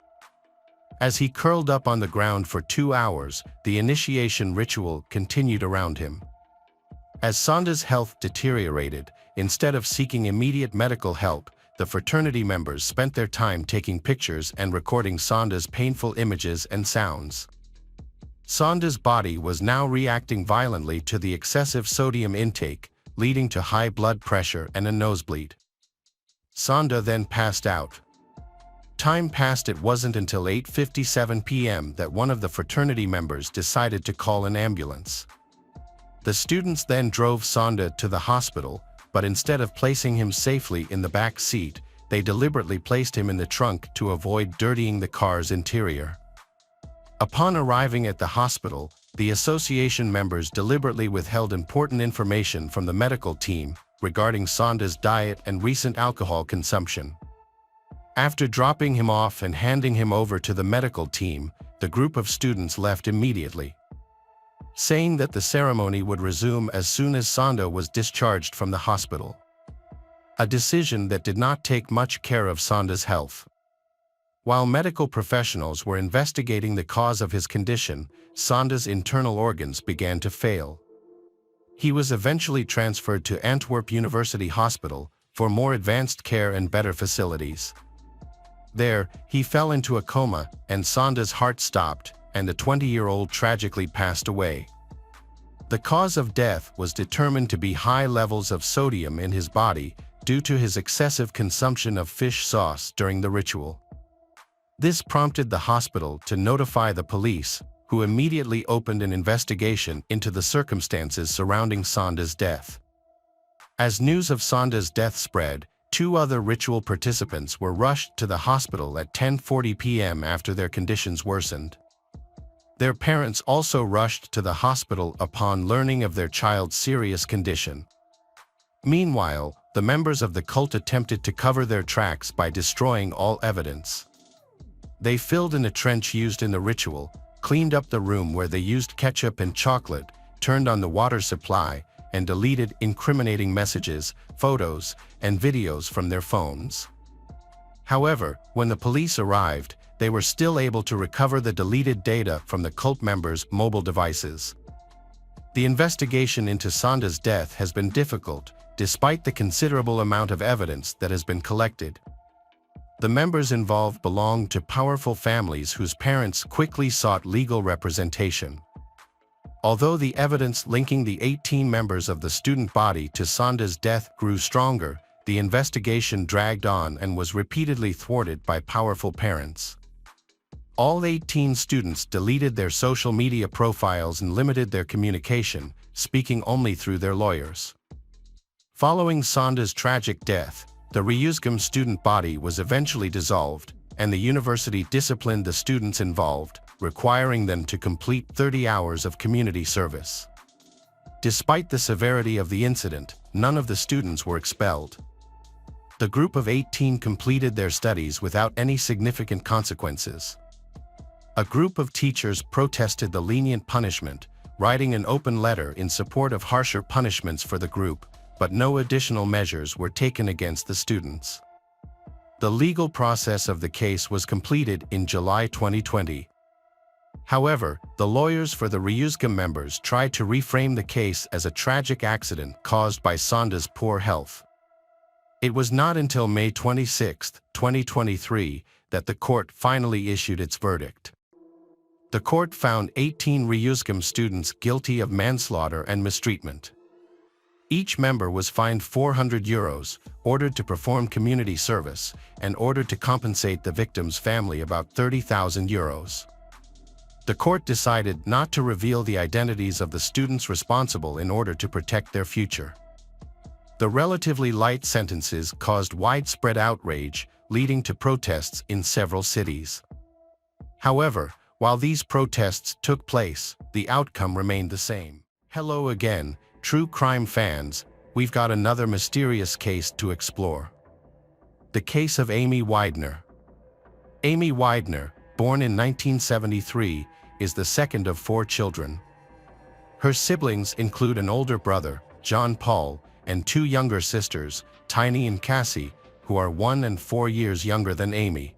A: As he curled up on the ground for 2 hours, the initiation ritual continued around him. As Sanda's health deteriorated, instead of seeking immediate medical help, the fraternity members spent their time taking pictures and recording Sanda's painful images and sounds. Sanda's body was now reacting violently to the excessive sodium intake, leading to high blood pressure and a nosebleed. Sanda then passed out. Time passed. It wasn't until 8:57 p.m. that one of the fraternity members decided to call an ambulance. The students then drove Sanda to the hospital, but instead of placing him safely in the back seat, they deliberately placed him in the trunk to avoid dirtying the car's interior. Upon arriving at the hospital, the association members deliberately withheld important information from the medical team regarding Sanda's diet and recent alcohol consumption. After dropping him off and handing him over to the medical team, the group of students left immediately, saying that the ceremony would resume as soon as Sonda was discharged from the hospital. A decision that did not take much care of Sonda's health. While medical professionals were investigating the cause of his condition, Sonda's internal organs began to fail. He was eventually transferred to Antwerp University Hospital for more advanced care and better facilities. There, he fell into a coma, and Sonda's heart stopped, and the 20-year-old tragically passed away. The cause of death was determined to be high levels of sodium in his body due to his excessive consumption of fish sauce during the ritual. This prompted the hospital to notify the police, who immediately opened an investigation into the circumstances surrounding Sonda's death. As news of Sonda's death spread, 2 other ritual participants were rushed to the hospital at 10:40 p.m. after their conditions worsened. Their parents also rushed to the hospital upon learning of their child's serious condition. Meanwhile, the members of the cult attempted to cover their tracks by destroying all evidence. They filled in a trench used in the ritual, cleaned up the room where they used ketchup and chocolate, turned on the water supply, and deleted incriminating messages, photos, and videos from their phones. However, when the police arrived, they were still able to recover the deleted data from the cult members' mobile devices. The investigation into Sonda's death has been difficult, despite the considerable amount of evidence that has been collected. The members involved belonged to powerful families whose parents quickly sought legal representation. Although the evidence linking the 18 members of the student body to Sonda's death grew stronger, the investigation dragged on and was repeatedly thwarted by powerful parents. All 18 students deleted their social media profiles and limited their communication, speaking only through their lawyers. Following Sonda's tragic death, the Ryuzgam student body was eventually dissolved, and the university disciplined the students involved, requiring them to complete 30 hours of community service. Despite the severity of the incident, none of the students were expelled. The group of 18 completed their studies without any significant consequences. A group of teachers protested the lenient punishment, writing an open letter in support of harsher punishments for the group, but no additional measures were taken against the students. The legal process of the case was completed in July 2020. However, the lawyers for the Ryuzgam members tried to reframe the case as a tragic accident caused by Sonda's poor health. It was not until May 26, 2023, that the court finally issued its verdict. The court found 18 Ryuzgam students guilty of manslaughter and mistreatment. Each member was fined €400, ordered to perform community service, and ordered to compensate the victim's family about €30,000. The court decided not to reveal the identities of the students responsible in order to protect their future. The relatively light sentences caused widespread outrage, leading to protests in several cities. However, while these protests took place, the outcome remained the same. Hello again, true crime fans, we've got another mysterious case to explore. The case of Amy Widener. Amy Widener, born in 1973, is the second of 4 children. Her siblings include an older brother, John Paul, and 2 younger sisters, Tiny and Cassie, who are 1 and 4 years younger than Amy.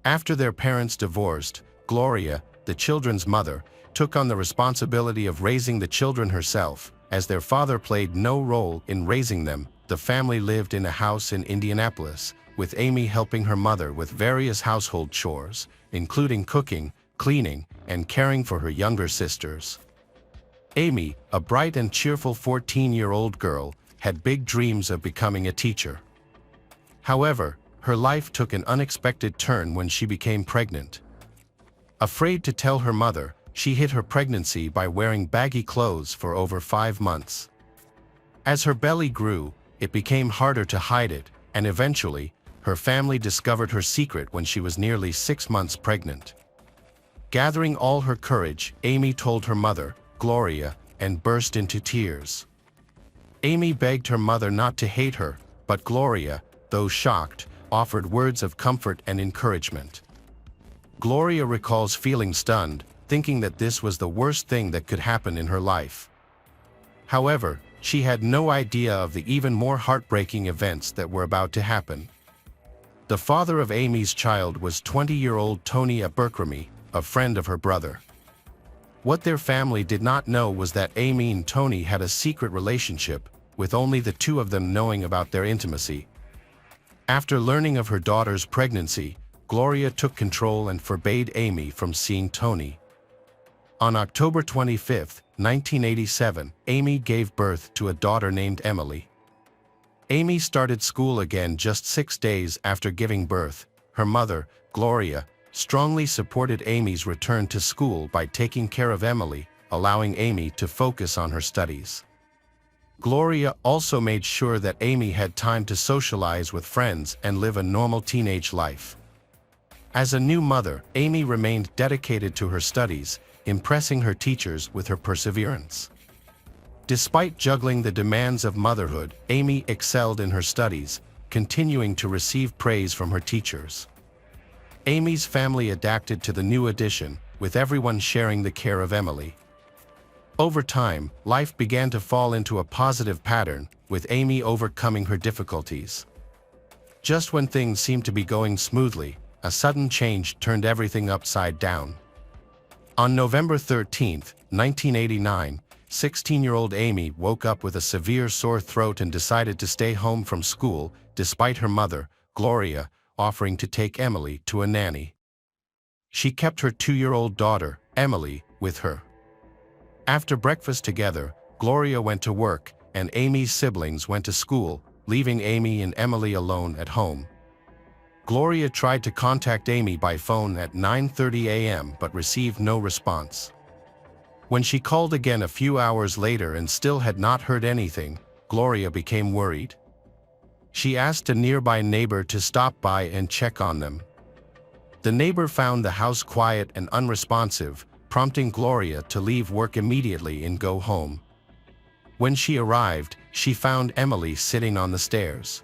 A: After their parents divorced, Gloria, the children's mother, took on the responsibility of raising the children herself. As their father played no role in raising them, the family lived in a house in Indianapolis, with Amy helping her mother with various household chores, including cooking, cleaning, and caring for her younger sisters. Amy, a bright and cheerful 14-year-old girl, had big dreams of becoming a teacher. However, her life took an unexpected turn when she became pregnant. Afraid to tell her mother, she hid her pregnancy by wearing baggy clothes for over 5 months. As her belly grew, it became harder to hide it, and eventually, her family discovered her secret when she was nearly 6 months pregnant. Gathering all her courage, Amy told her mother, Gloria, and burst into tears. Amy begged her mother not to hate her, but Gloria, though shocked, offered words of comfort and encouragement. Gloria recalls feeling stunned, thinking that this was the worst thing that could happen in her life. However, she had no idea of the even more heartbreaking events that were about to happen. The father of Amy's child was 20-year-old Tony Abercrombie, a friend of her brother. What their family did not know was that Amy and Tony had a secret relationship, with only the two of them knowing about their intimacy. After learning of her daughter's pregnancy, Gloria took control and forbade Amy from seeing Tony. On October 25, 1987, Amy gave birth to a daughter named Emily. Amy started school again just 6 days after giving birth. Her mother, Gloria, strongly supported Amy's return to school by taking care of Emily, allowing Amy to focus on her studies. Gloria also made sure that Amy had time to socialize with friends and live a normal teenage life. As a new mother, Amy remained dedicated to her studies, impressing her teachers with her perseverance. Despite juggling the demands of motherhood, Amy excelled in her studies, continuing to receive praise from her teachers. Amy's family adapted to the new addition, with everyone sharing the care of Emily. Over time, life began to fall into a positive pattern, with Amy overcoming her difficulties. Just when things seemed to be going smoothly, a sudden change turned everything upside down. On November 13, 1989, 16-year-old Amy woke up with a severe sore throat and decided to stay home from school, despite her mother, Gloria, offering to take Emily to a nanny. She kept her 2-year-old daughter, Emily, with her. After breakfast together, Gloria went to work, and Amy's siblings went to school, leaving Amy and Emily alone at home. Gloria tried to contact Amy by phone at 9:30 a.m. but received no response. When she called again a few hours later and still had not heard anything, Gloria became worried. She asked a nearby neighbor to stop by and check on them. The neighbor found the house quiet and unresponsive, prompting Gloria to leave work immediately and go home. When she arrived, she found Emily sitting on the stairs.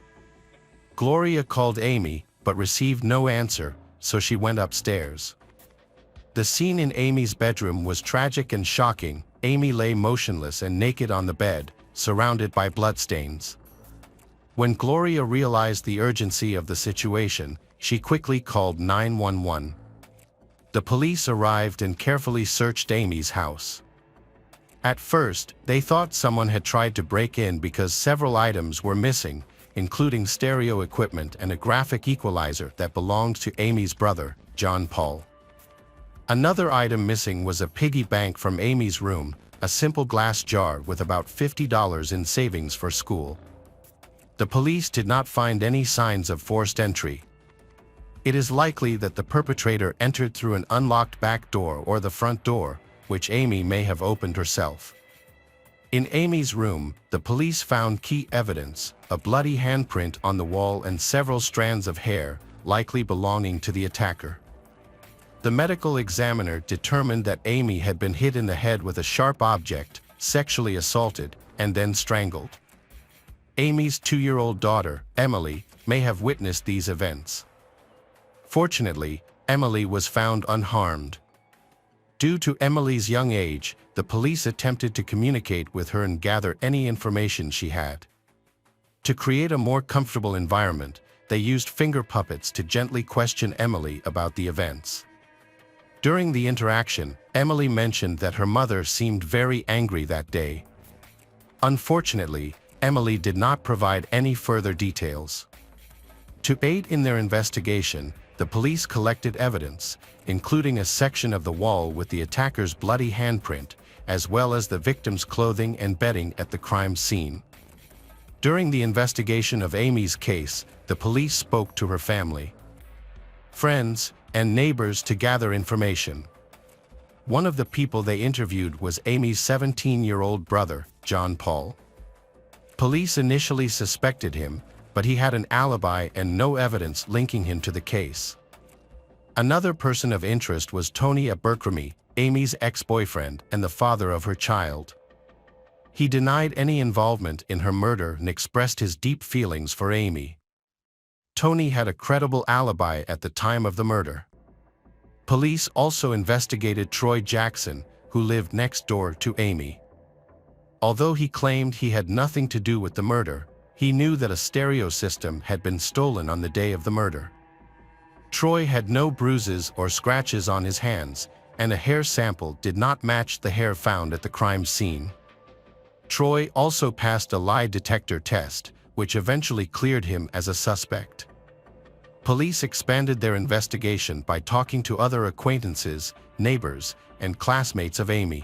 A: Gloria called Amy, but received no answer, so she went upstairs. The scene in Amy's bedroom was tragic and shocking. Amy lay motionless and naked on the bed, surrounded by bloodstains. When Gloria realized the urgency of the situation, she quickly called 911. The police arrived and carefully searched Amy's house. At first, they thought someone had tried to break in because several items were missing, including stereo equipment and a graphic equalizer that belonged to Amy's brother, John Paul. Another item missing was a piggy bank from Amy's room, a simple glass jar with about $50 in savings for school. The police did not find any signs of forced entry. It is likely that the perpetrator entered through an unlocked back door or the front door, which Amy may have opened herself. In Amy's room, the police found key evidence, a bloody handprint on the wall and several strands of hair, likely belonging to the attacker. The medical examiner determined that Amy had been hit in the head with a sharp object, sexually assaulted, and then strangled. Amy's 2-year-old daughter, Emily, may have witnessed these events. Fortunately, Emily was found unharmed. Due to Emily's young age, the police attempted to communicate with her and gather any information she had. To create a more comfortable environment, they used finger puppets to gently question Emily about the events. During the interaction, Emily mentioned that her mother seemed very angry that day. Unfortunately, Emily did not provide any further details. To aid in their investigation, the police collected evidence, including a section of the wall with the attacker's bloody handprint, as well as the victim's clothing and bedding at the crime scene. During the investigation of Amy's case, the police spoke to her family, friends, and neighbors to gather information. One of the people they interviewed was Amy's 17-year-old brother, John Paul. Police initially suspected him, but he had an alibi and no evidence linking him to the case. Another person of interest was Tony Abercrombie, Amy's ex-boyfriend and the father of her child. He denied any involvement in her murder and expressed his deep feelings for Amy. Tony had a credible alibi at the time of the murder. Police also investigated Troy Jackson, who lived next door to Amy. Although he claimed he had nothing to do with the murder, he knew that a stereo system had been stolen on the day of the murder. Troy had no bruises or scratches on his hands, and a hair sample did not match the hair found at the crime scene. Troy also passed a lie detector test, which eventually cleared him as a suspect. Police expanded their investigation by talking to other acquaintances, neighbors, and classmates of Amy.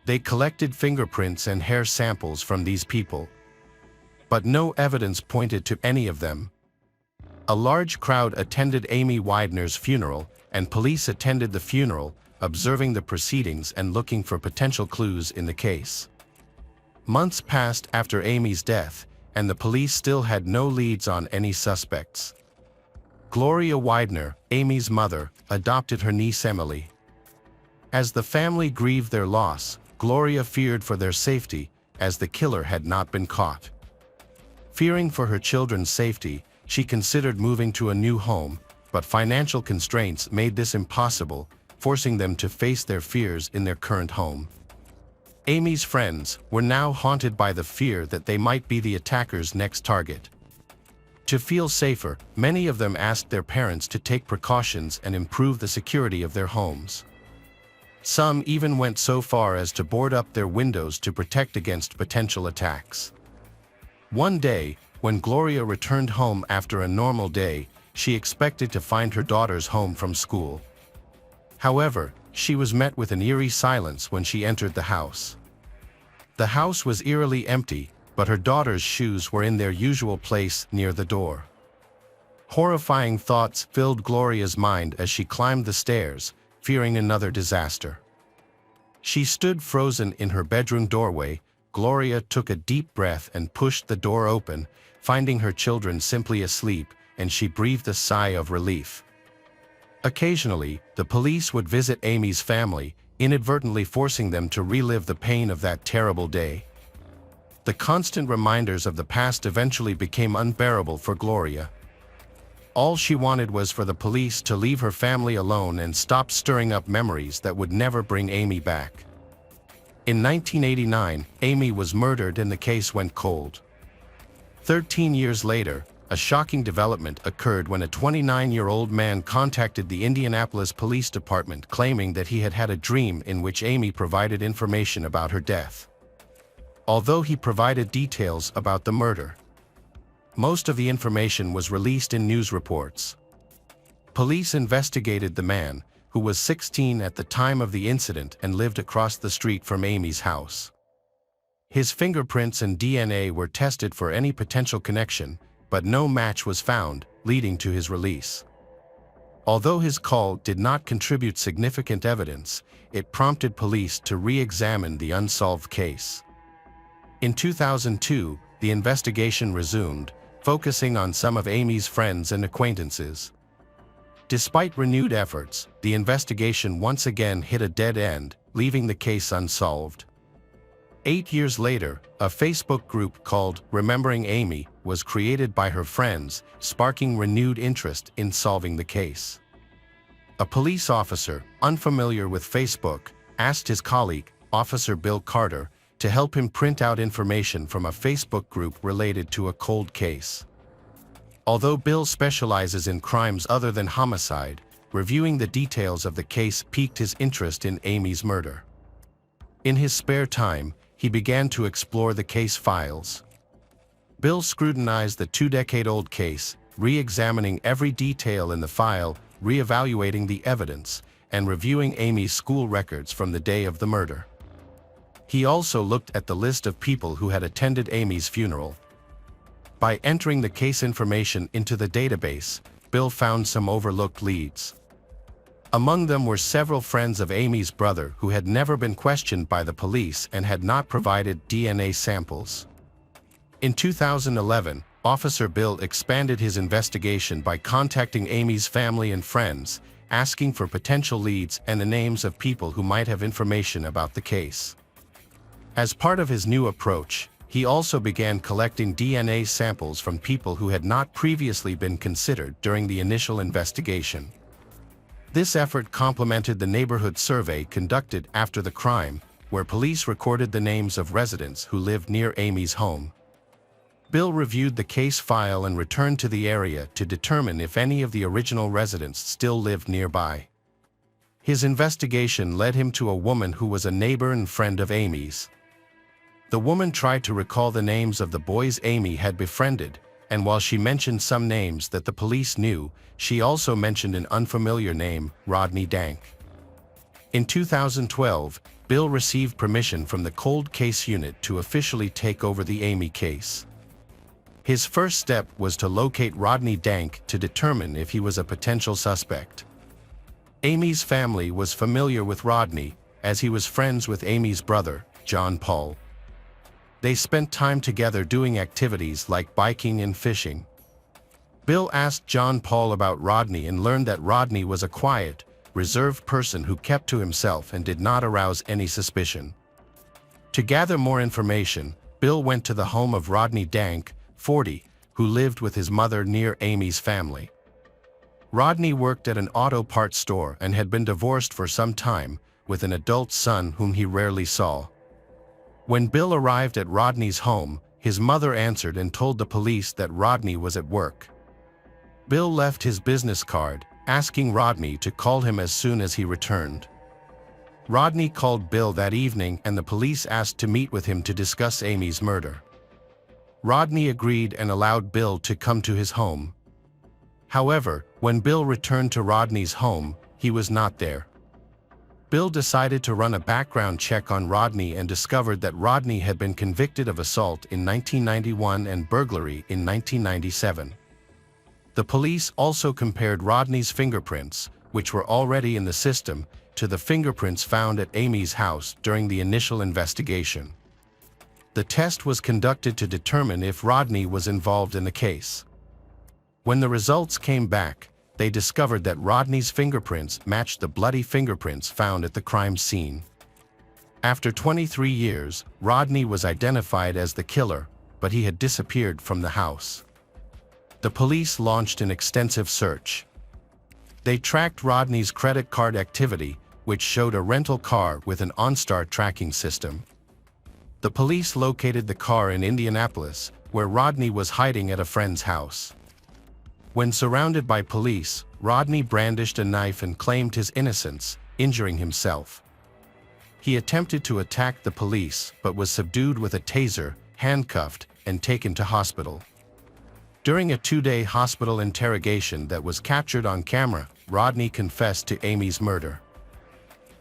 A: They collected fingerprints and hair samples from these people, but no evidence pointed to any of them. A large crowd attended Amy Widener's funeral, and police attended the funeral, observing the proceedings and looking for potential clues in the case. Months passed after Amy's death, and the police still had no leads on any suspects. Gloria Widener, Amy's mother, adopted her niece Emily. As the family grieved their loss, Gloria feared for their safety, as the killer had not been caught. Fearing for her children's safety, she considered moving to a new home, but financial constraints made this impossible, forcing them to face their fears in their current home. Amy's friends were now haunted by the fear that they might be the attacker's next target. To feel safer, many of them asked their parents to take precautions and improve the security of their homes. Some even went so far as to board up their windows to protect against potential attacks. One day, when Gloria returned home after a normal day, she expected to find her daughters home from school. However, she was met with an eerie silence when she entered the house. The house was eerily empty, but her daughters' shoes were in their usual place near the door. Horrifying thoughts filled Gloria's mind as she climbed the stairs, fearing another disaster. She stood frozen in her bedroom doorway. Gloria took a deep breath and pushed the door open, finding her children simply asleep, and she breathed a sigh of relief. Occasionally, the police would visit Amy's family, inadvertently forcing them to relive the pain of that terrible day. The constant reminders of the past eventually became unbearable for Gloria. All she wanted was for the police to leave her family alone and stop stirring up memories that would never bring Amy back. In 1989, Amy was murdered and the case went cold. 13 years later, a shocking development occurred when a 29-year-old man contacted the Indianapolis Police Department claiming that he had had a dream in which Amy provided information about her death. Although he provided details about the murder, most of the information was released in news reports. Police investigated the man, who was 16 at the time of the incident and lived across the street from Amy's house. His fingerprints and DNA were tested for any potential connection, but no match was found, leading to his release. Although his call did not contribute significant evidence, it prompted police to re-examine the unsolved case. In 2002, the investigation resumed, focusing on some of Amy's friends and acquaintances. Despite renewed efforts, the investigation once again hit a dead end, leaving the case unsolved. 8 years later, a Facebook group called Remembering Amy was created by her friends, sparking renewed interest in solving the case. A police officer, unfamiliar with Facebook, asked his colleague, Officer Bill Carter, to help him print out information from a Facebook group related to a cold case. Although Bill specializes in crimes other than homicide, reviewing the details of the case piqued his interest in Amy's murder. In his spare time, he began to explore the case files. Bill scrutinized the 2-decade-old case, re-examining every detail in the file, re-evaluating the evidence, and reviewing Amy's school records from the day of the murder. He also looked at the list of people who had attended Amy's funeral. By entering the case information into the database, Bill found some overlooked leads. Among them were several friends of Amy's brother who had never been questioned by the police and had not provided DNA samples. In 2011, Officer Bill expanded his investigation by contacting Amy's family and friends, asking for potential leads and the names of people who might have information about the case. As part of his new approach, He also began collecting DNA samples from people who had not previously been considered during the initial investigation. This effort complemented the neighborhood survey conducted after the crime, where police recorded the names of residents who lived near Amy's home. Bill reviewed the case file and returned to the area to determine if any of the original residents still lived nearby. His investigation led him to a woman who was a neighbor and friend of Amy's. The woman tried to recall the names of the boys Amy had befriended, and while she mentioned some names that the police knew, she also mentioned an unfamiliar name, Rodney Dank. In 2012, Bill received permission from the Cold Case Unit to officially take over the Amy case. His first step was to locate Rodney Dank to determine if he was a potential suspect. Amy's family was familiar with Rodney, as he was friends with Amy's brother, John Paul. They spent time together doing activities like biking and fishing. Bill asked John Paul about Rodney and learned that Rodney was a quiet, reserved person who kept to himself and did not arouse any suspicion. To gather more information, Bill went to the home of Rodney Dank, 40, who lived with his mother near Amy's family. Rodney worked at an auto parts store and had been divorced for some time, with an adult son whom he rarely saw. When Bill arrived at Rodney's home, his mother answered and told the police that Rodney was at work. Bill left his business card, asking Rodney to call him as soon as he returned. Rodney called Bill that evening and the police asked to meet with him to discuss Amy's murder. Rodney agreed and allowed Bill to come to his home. However, when Bill returned to Rodney's home, he was not there. Bill decided to run a background check on Rodney and discovered that Rodney had been convicted of assault in 1991 and burglary in 1997. The police also compared Rodney's fingerprints, which were already in the system, to the fingerprints found at Amy's house during the initial investigation. The test was conducted to determine if Rodney was involved in the case. When the results came back, they discovered that Rodney's fingerprints matched the bloody fingerprints found at the crime scene. After 23 years, Rodney was identified as the killer, but he had disappeared from the house. The police launched an extensive search. They tracked Rodney's credit card activity, which showed a rental car with an OnStar tracking system. The police located the car in Indianapolis, where Rodney was hiding at a friend's house. When surrounded by police, Rodney brandished a knife and claimed his innocence, injuring himself. He attempted to attack the police but was subdued with a taser, handcuffed, and taken to hospital. During a 2-day hospital interrogation that was captured on camera, Rodney confessed to Amy's murder.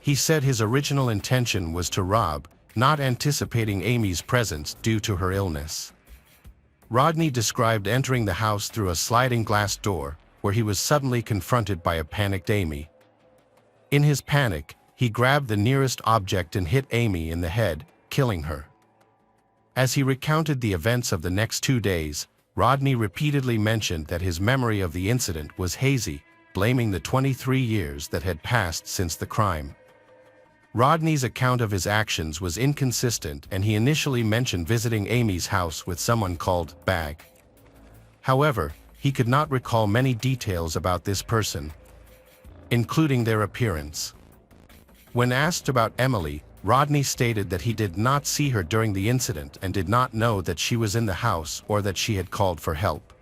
A: He said his original intention was to rob, not anticipating Amy's presence due to her illness. Rodney described entering the house through a sliding glass door, where he was suddenly confronted by a panicked Amy. In his panic, he grabbed the nearest object and hit Amy in the head, killing her. As he recounted the events of the next 2 days, Rodney repeatedly mentioned that his memory of the incident was hazy, blaming the 23 years that had passed since the crime. Rodney's account of his actions was inconsistent and he initially mentioned visiting Amy's house with someone called Bag. However, he could not recall many details about this person, including their appearance. When asked about Emily, Rodney stated that he did not see her during the incident and did not know that she was in the house or that she had called for help.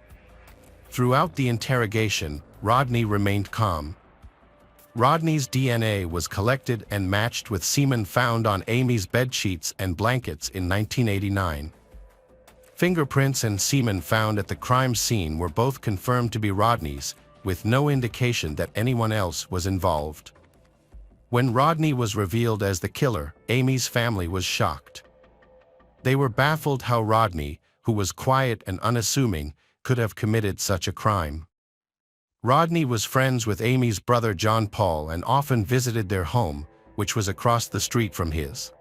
A: Throughout the interrogation, Rodney remained calm. Rodney's DNA was collected and matched with semen found on Amy's bedsheets and blankets in 1989. Fingerprints and semen found at the crime scene were both confirmed to be Rodney's, with no indication that anyone else was involved. When Rodney was revealed as the killer, Amy's family was shocked. They were baffled how Rodney, who was quiet and unassuming, could have committed such a crime. Rodney was friends with Amy's brother John Paul and often visited their home, which was across the street from his.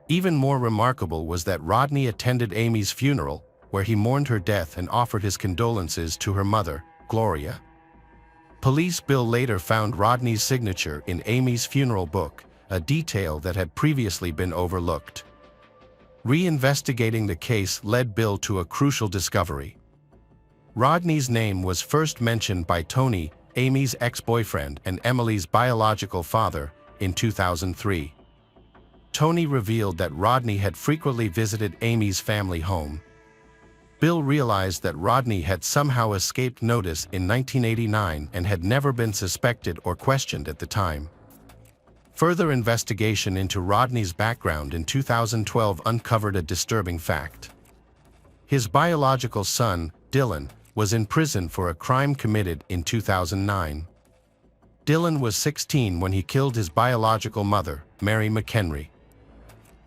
A: Even more remarkable was that Rodney attended Amy's funeral, where he mourned her death and offered his condolences to her mother, Gloria. Police Bill later found Rodney's signature in Amy's funeral book, a detail that had previously been overlooked. Reinvestigating the case led Bill to a crucial discovery. Rodney's name was first mentioned by Tony, Amy's ex-boyfriend and Emily's biological father, in 2003. Tony revealed that Rodney had frequently visited Amy's family home. Bill realized that Rodney had somehow escaped notice in 1989 and had never been suspected or questioned at the time. Further investigation into Rodney's background in 2012 uncovered a disturbing fact. His biological son, Dylan, was in prison for a crime committed in 2009. Dylan was 16 when he killed his biological mother, Mary McHenry.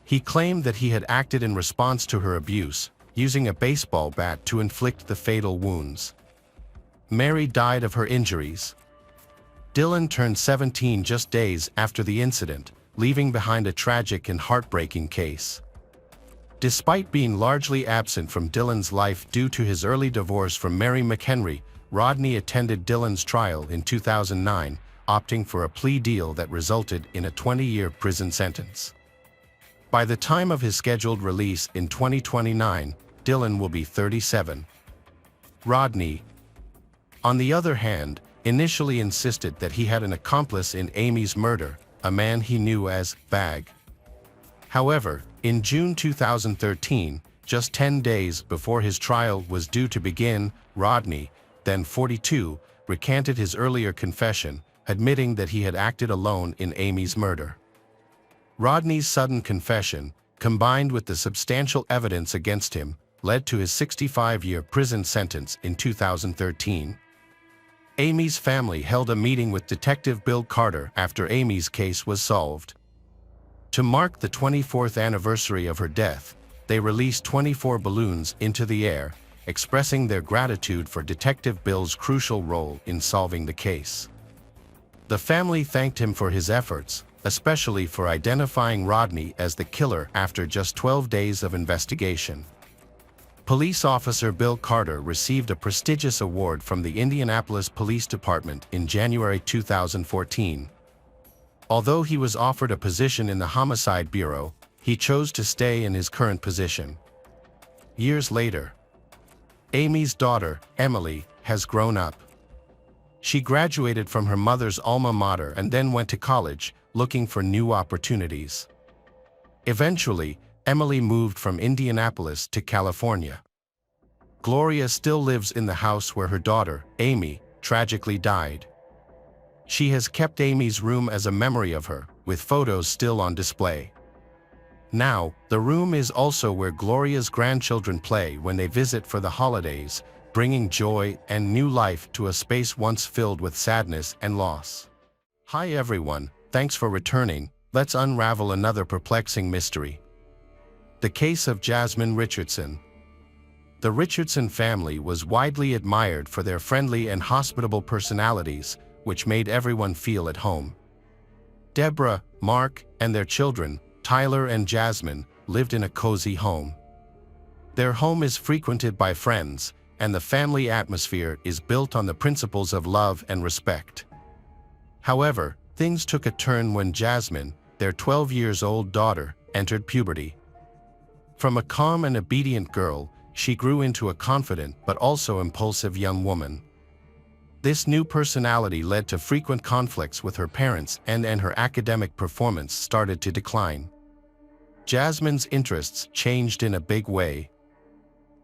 A: He claimed that he had acted in response to her abuse, using a baseball bat to inflict the fatal wounds. Mary died of her injuries. Dylan turned 17 just days after the incident, leaving behind a tragic and heartbreaking case. Despite being largely absent from Dylan's life due to his early divorce from Mary McHenry, Rodney attended Dylan's trial in 2009, opting for a plea deal that resulted in a 20-year prison sentence. By the time of his scheduled release in 2029, Dylan will be 37. Rodney, on the other hand, initially insisted that he had an accomplice in Amy's murder, a man he knew as Bag. However, in June 2013, just 10 days before his trial was due to begin, Rodney, then 42, recanted his earlier confession, admitting that he had acted alone in Amy's murder. Rodney's sudden confession, combined with the substantial evidence against him, led to his 65-year prison sentence in 2013. Amy's family held a meeting with Detective Bill Carter after Amy's case was solved. To mark the 24th anniversary of her death, they released 24 balloons into the air, expressing their gratitude for Detective Bill's crucial role in solving the case. The family thanked him for his efforts, especially for identifying Rodney as the killer after just 12 days of investigation. Police officer Bill Carter received a prestigious award from the Indianapolis Police Department in January 2014. Although he was offered a position in the Homicide Bureau, he chose to stay in his current position. Years later, Amy's daughter, Emily, has grown up. She graduated from her mother's alma mater and then went to college, looking for new opportunities. Eventually, Emily moved from Indianapolis to California. Gloria still lives in the house where her daughter, Amy, tragically died. She has kept Amy's room as a memory of her, with photos still on display. Now, the room is also where Gloria's grandchildren play when they visit for the holidays, bringing joy and new life to a space once filled with sadness and loss. Hi everyone, thanks for returning. Let's unravel another perplexing mystery. The case of Jasmine Richardson. The Richardson family was widely admired for their friendly and hospitable personalities, which made everyone feel at home. Deborah, Mark, and their children, Tyler and Jasmine, lived in a cozy home. Their home is frequented by friends, and the family atmosphere is built on the principles of love and respect. However, things took a turn when Jasmine, their 12-year-old daughter, entered puberty. From a calm and obedient girl, she grew into a confident but also impulsive young woman. This new personality led to frequent conflicts with her parents, and her academic performance started to decline. Jasmine's interests changed in a big way.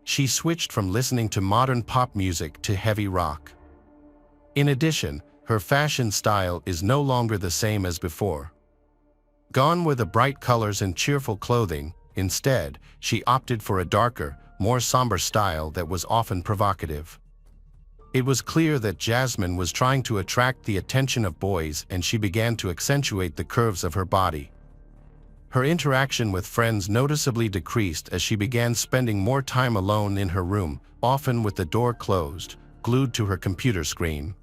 A: She switched from listening to modern pop music to heavy rock. In addition, her fashion style is no longer the same as before. Gone were the bright colors and cheerful clothing. Instead, she opted for a darker, more somber style that was often provocative. It was clear that Jasmine was trying to attract the attention of boys, and she began to accentuate the curves of her body. Her interaction with friends noticeably decreased as she began spending more time alone in her room, often with the door closed, glued to her computer screen.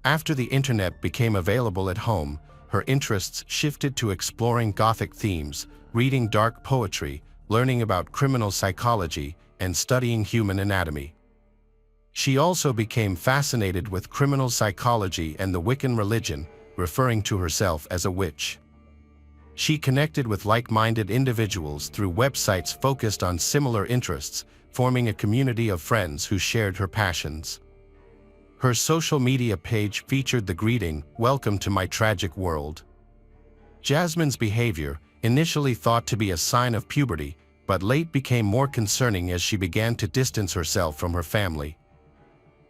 A: After the internet became available at home, her interests shifted to exploring Gothic themes, reading dark poetry, learning about criminal psychology, and studying human anatomy. She also became fascinated with criminal psychology and the Wiccan religion, referring to herself as a witch. She connected with like-minded individuals through websites focused on similar interests, forming a community of friends who shared her passions. Her social media page featured the greeting, "Welcome to my tragic world." Jasmine's behavior, initially thought to be a sign of puberty, but late became more concerning as she began to distance herself from her family.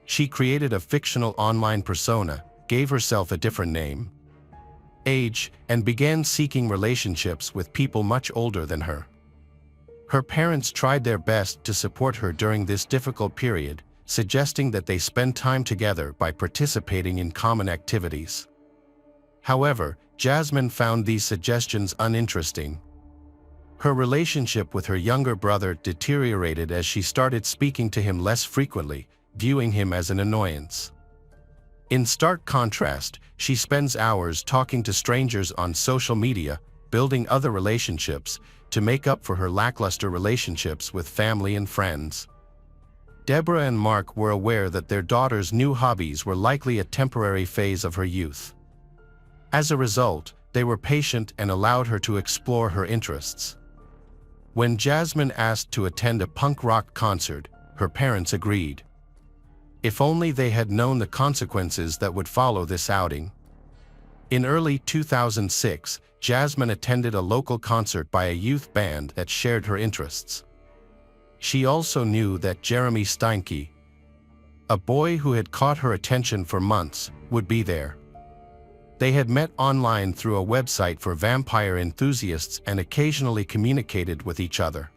A: She created a fictional online persona, gave herself a different name, age, and began seeking relationships with people much older than her. Her parents tried their best to support her during this difficult period, suggesting that they spend time together by participating in common activities. However, Jasmine found these suggestions uninteresting. Her relationship with her younger brother deteriorated as she started speaking to him less frequently, viewing him as an annoyance. In stark contrast, she spends hours talking to strangers on social media, building other relationships, to make up for her lackluster relationships with family and friends. Deborah and Mark were aware that their daughter's new hobbies were likely a temporary phase of her youth. As a result, they were patient and allowed her to explore her interests. When Jasmine asked to attend a punk rock concert, her parents agreed. If only they had known the consequences that would follow this outing. In early 2006, Jasmine attended a local concert by a youth band that shared her interests. She also knew that Jeremy Steinke, a boy who had caught her attention for months, would be there. They had met online through a website for vampire enthusiasts and occasionally communicated with each other.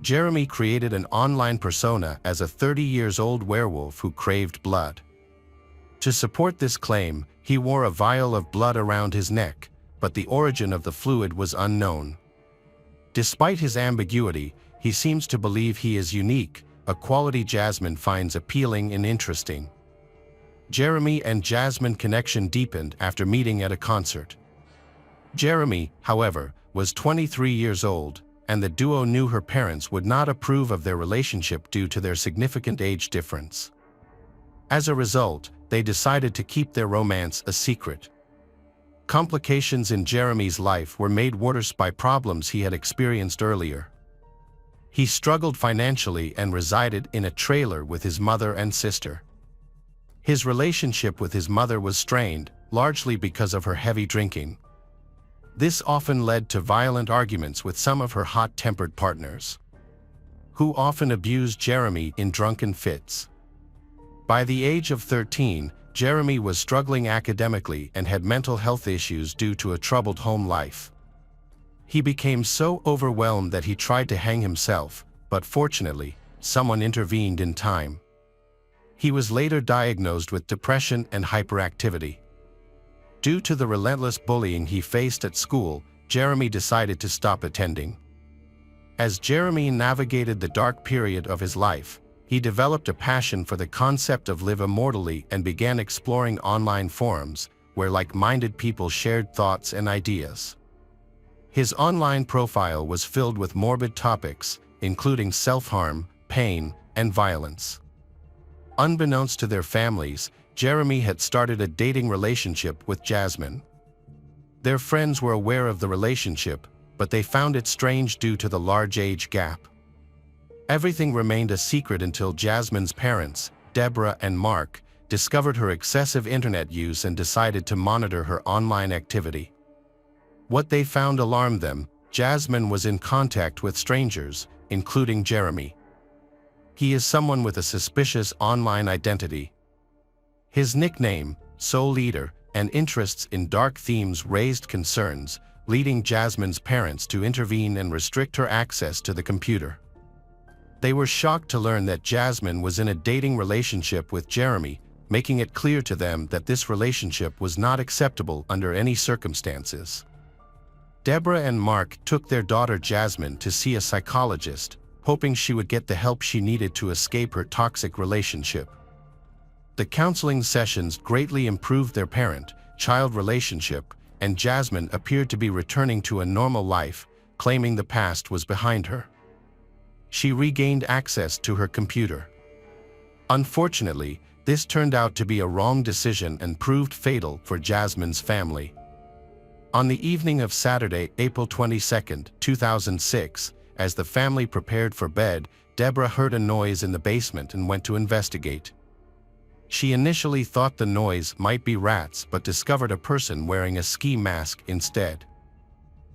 A: Jeremy created an online persona as a 30-year-old werewolf who craved blood. To support this claim, he wore a vial of blood around his neck, but the origin of the fluid was unknown. Despite his ambiguity, he seems to believe he is unique, a quality Jasmine finds appealing and interesting. Jeremy and Jasmine connection deepened after meeting at a concert. Jeremy, however, was 23 years old, and the duo knew her parents would not approve of their relationship due to their significant age difference. As a result, they decided to keep their romance a secret. Complications in Jeremy's life were made worse by problems he had experienced earlier. He struggled financially and resided in a trailer with his mother and sister. His relationship with his mother was strained, largely because of her heavy drinking. This often led to violent arguments with some of her hot-tempered partners, who often abused Jeremy in drunken fits. By the age of 13, Jeremy was struggling academically and had mental health issues due to a troubled home life. He became so overwhelmed that he tried to hang himself, but fortunately, someone intervened in time. He was later diagnosed with depression and hyperactivity. Due to the relentless bullying he faced at school, Jeremy decided to stop attending. As Jeremy navigated the dark period of his life, he developed a passion for the concept of live immortally and began exploring online forums, where like-minded people shared thoughts and ideas. His online profile was filled with morbid topics, including self-harm, pain, and violence. Unbeknownst to their families, Jeremy had started a dating relationship with Jasmine. Their friends were aware of the relationship, but they found it strange due to the large age gap. Everything remained a secret until Jasmine's parents, Deborah and Mark, discovered her excessive internet use and decided to monitor her online activity. What they found alarmed them. Jasmine was in contact with strangers, including Jeremy. He is someone with a suspicious online identity. His nickname, Soul Eater, and interests in dark themes raised concerns, leading Jasmine's parents to intervene and restrict her access to the computer. They were shocked to learn that Jasmine was in a dating relationship with Jeremy, making it clear to them that this relationship was not acceptable under any circumstances. Deborah and Mark took their daughter Jasmine to see a psychologist, hoping she would get the help she needed to escape her toxic relationship. The counseling sessions greatly improved their parent-child relationship, and Jasmine appeared to be returning to a normal life, claiming the past was behind her. She regained access to her computer. Unfortunately, this turned out to be a wrong decision and proved fatal for Jasmine's family. On the evening of Saturday, April 22, 2006, as the family prepared for bed, Deborah heard a noise in the basement and went to investigate. She initially thought the noise might be rats but discovered a person wearing a ski mask instead.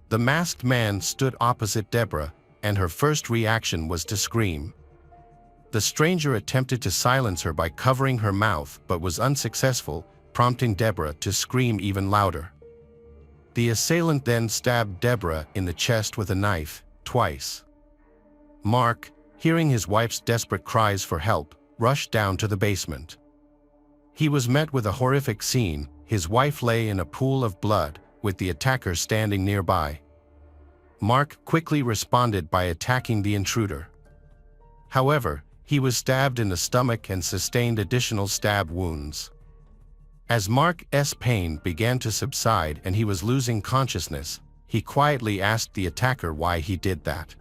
A: The masked man stood opposite Deborah, and her first reaction was to scream. The stranger attempted to silence her by covering her mouth but was unsuccessful, prompting Deborah to scream even louder. The assailant then stabbed Deborah in the chest with a knife, twice. Mark, hearing his wife's desperate cries for help, rushed down to the basement. He was met with a horrific scene. His wife lay in a pool of blood, with the attacker standing nearby. Mark quickly responded by attacking the intruder. However, he was stabbed in the stomach and sustained additional stab wounds. As Mark's pain began to subside and he was losing consciousness, he quietly asked the attacker why he did that.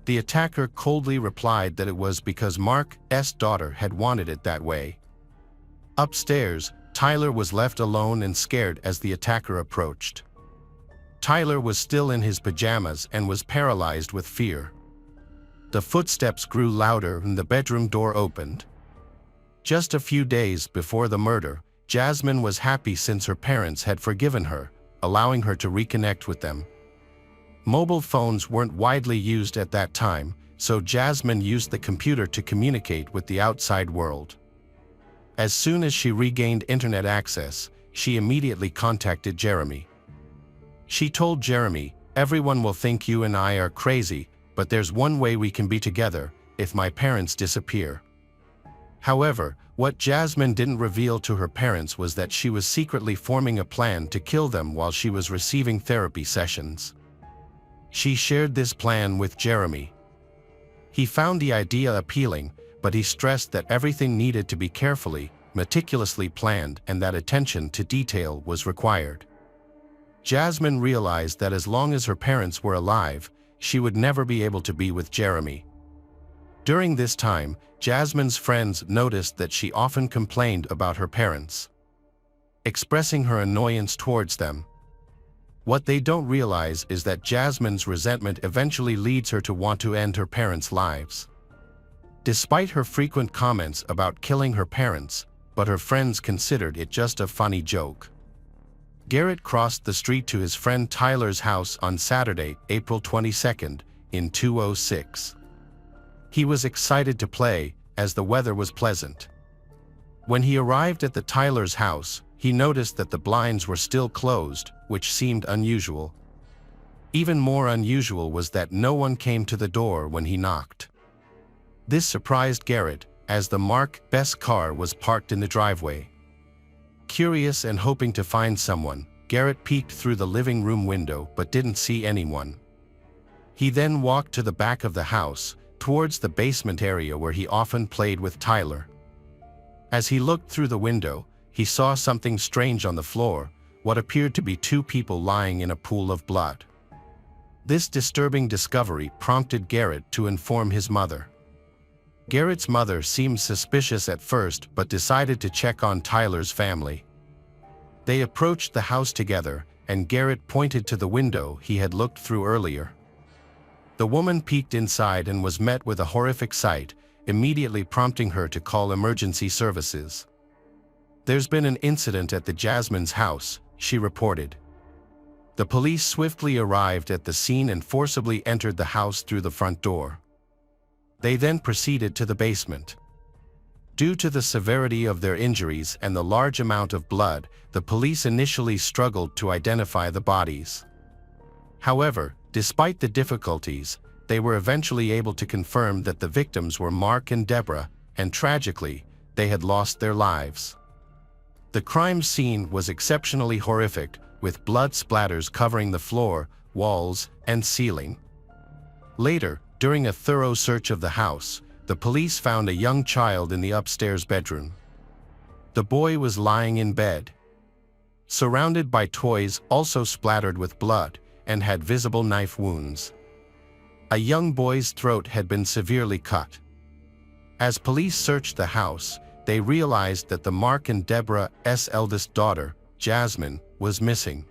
A: The attacker coldly replied that it was because Mark's daughter had wanted it that way. Upstairs, Tyler was left alone and scared as the attacker approached. Tyler was still in his pajamas and was paralyzed with fear. The footsteps grew louder and the bedroom door opened. Just a few days before the murder, Jasmine was happy since her parents had forgiven her, allowing her to reconnect with them. Mobile phones weren't widely used at that time, so Jasmine used the computer to communicate with the outside world. As soon as she regained internet access, she immediately contacted Jeremy. She told Jeremy, "Everyone will think you and I are crazy, but there's one way we can be together, if my parents disappear." However, what Jasmine didn't reveal to her parents was that she was secretly forming a plan to kill them while she was receiving therapy sessions. She shared this plan with Jeremy. He found the idea appealing, but he stressed that everything needed to be carefully, meticulously planned and that attention to detail was required. Jasmine realized that as long as her parents were alive, she would never be able to be with Jeremy. During this time, Jasmine's friends noticed that she often complained about her parents, expressing her annoyance towards them. What they don't realize is that Jasmine's resentment eventually leads her to want to end her parents' lives. Despite her frequent comments about killing her parents, but her friends considered it just a funny joke. Garrett crossed the street to his friend Tyler's house on Saturday, April 22, in 2006. He was excited to play, as the weather was pleasant. When he arrived at the Tyler's house, he noticed that the blinds were still closed, which seemed unusual. Even more unusual was that no one came to the door when he knocked. This surprised Garrett, as the Mark's car was parked in the driveway. Curious and hoping to find someone, Garrett peeked through the living room window but didn't see anyone. He then walked to the back of the house, towards the basement area where he often played with Tyler. As he looked through the window, he saw something strange on the floor, what appeared to be two people lying in a pool of blood. This disturbing discovery prompted Garrett to inform his mother. Garrett's mother seemed suspicious at first but decided to check on Tyler's family. They approached the house together, and Garrett pointed to the window he had looked through earlier. The woman peeked inside and was met with a horrific sight, immediately prompting her to call emergency services. "There's been an incident at the Jasmine's house," she reported. The police swiftly arrived at the scene and forcibly entered the house through the front door. They then proceeded to the basement. Due to the severity of their injuries and the large amount of blood, the police initially struggled to identify the bodies. However, despite the difficulties, they were eventually able to confirm that the victims were Mark and Deborah, and tragically, they had lost their lives. The crime scene was exceptionally horrific, with blood splatters covering the floor, walls, and ceiling. Later, during a thorough search of the house, the police found a young child in the upstairs bedroom. The boy was lying in bed, surrounded by toys also splattered with blood, and had visible knife wounds. A young boy's throat had been severely cut. As police searched the house, they realized that the Mark and Deborah's eldest daughter, Jasmine, was missing.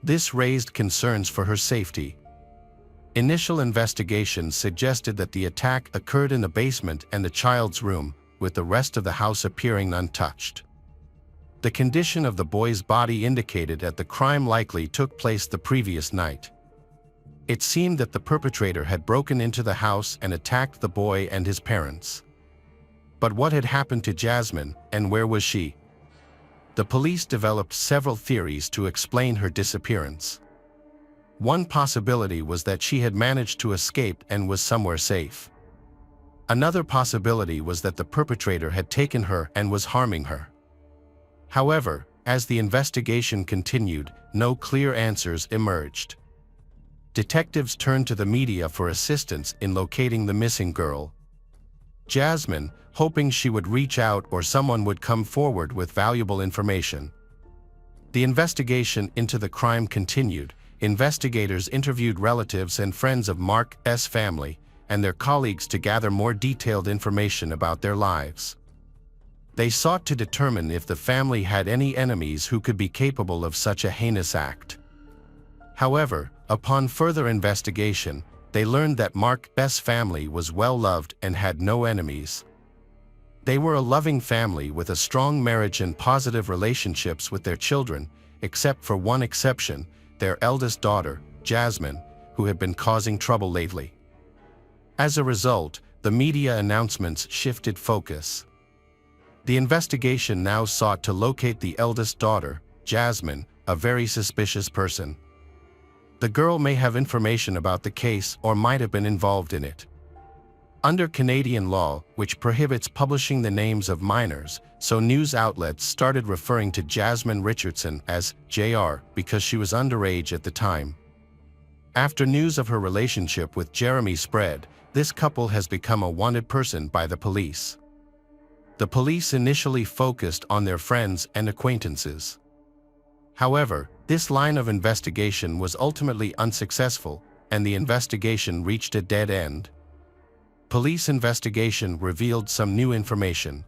A: This raised concerns for her safety. Initial investigations suggested that the attack occurred in the basement and the child's room, with the rest of the house appearing untouched. The condition of the boy's body indicated that the crime likely took place the previous night. It seemed that the perpetrator had broken into the house and attacked the boy and his parents. But what had happened to Jasmine, and where was she? The police developed several theories to explain her disappearance. One possibility was that she had managed to escape and was somewhere safe. Another possibility was that the perpetrator had taken her and was harming her. However, as the investigation continued, no clear answers emerged. Detectives turned to the media for assistance in locating the missing girl. Jasmine, hoping she would reach out or someone would come forward with valuable information. The investigation into the crime continued. Investigators interviewed relatives and friends of Mark's family and their colleagues to gather more detailed information about their lives. They sought to determine if the family had any enemies who could be capable of such a heinous act. However, upon further investigation, they learned that Mark's family was well loved and had no enemies. They were a loving family with a strong marriage and positive relationships with their children, except for one exception, their eldest daughter, Jasmine, who had been causing trouble lately. As a result, the media announcements shifted focus. The investigation now sought to locate the eldest daughter, Jasmine, a very suspicious person. The girl may have information about the case or might have been involved in it. Under Canadian law, which prohibits publishing the names of minors, so news outlets started referring to Jasmine Richardson as JR because she was underage at the time. After news of her relationship with Jeremy spread, this couple has become a wanted person by the police. The police initially focused on their friends and acquaintances. However, this line of investigation was ultimately unsuccessful, and the investigation reached a dead end. Police investigation revealed some new information.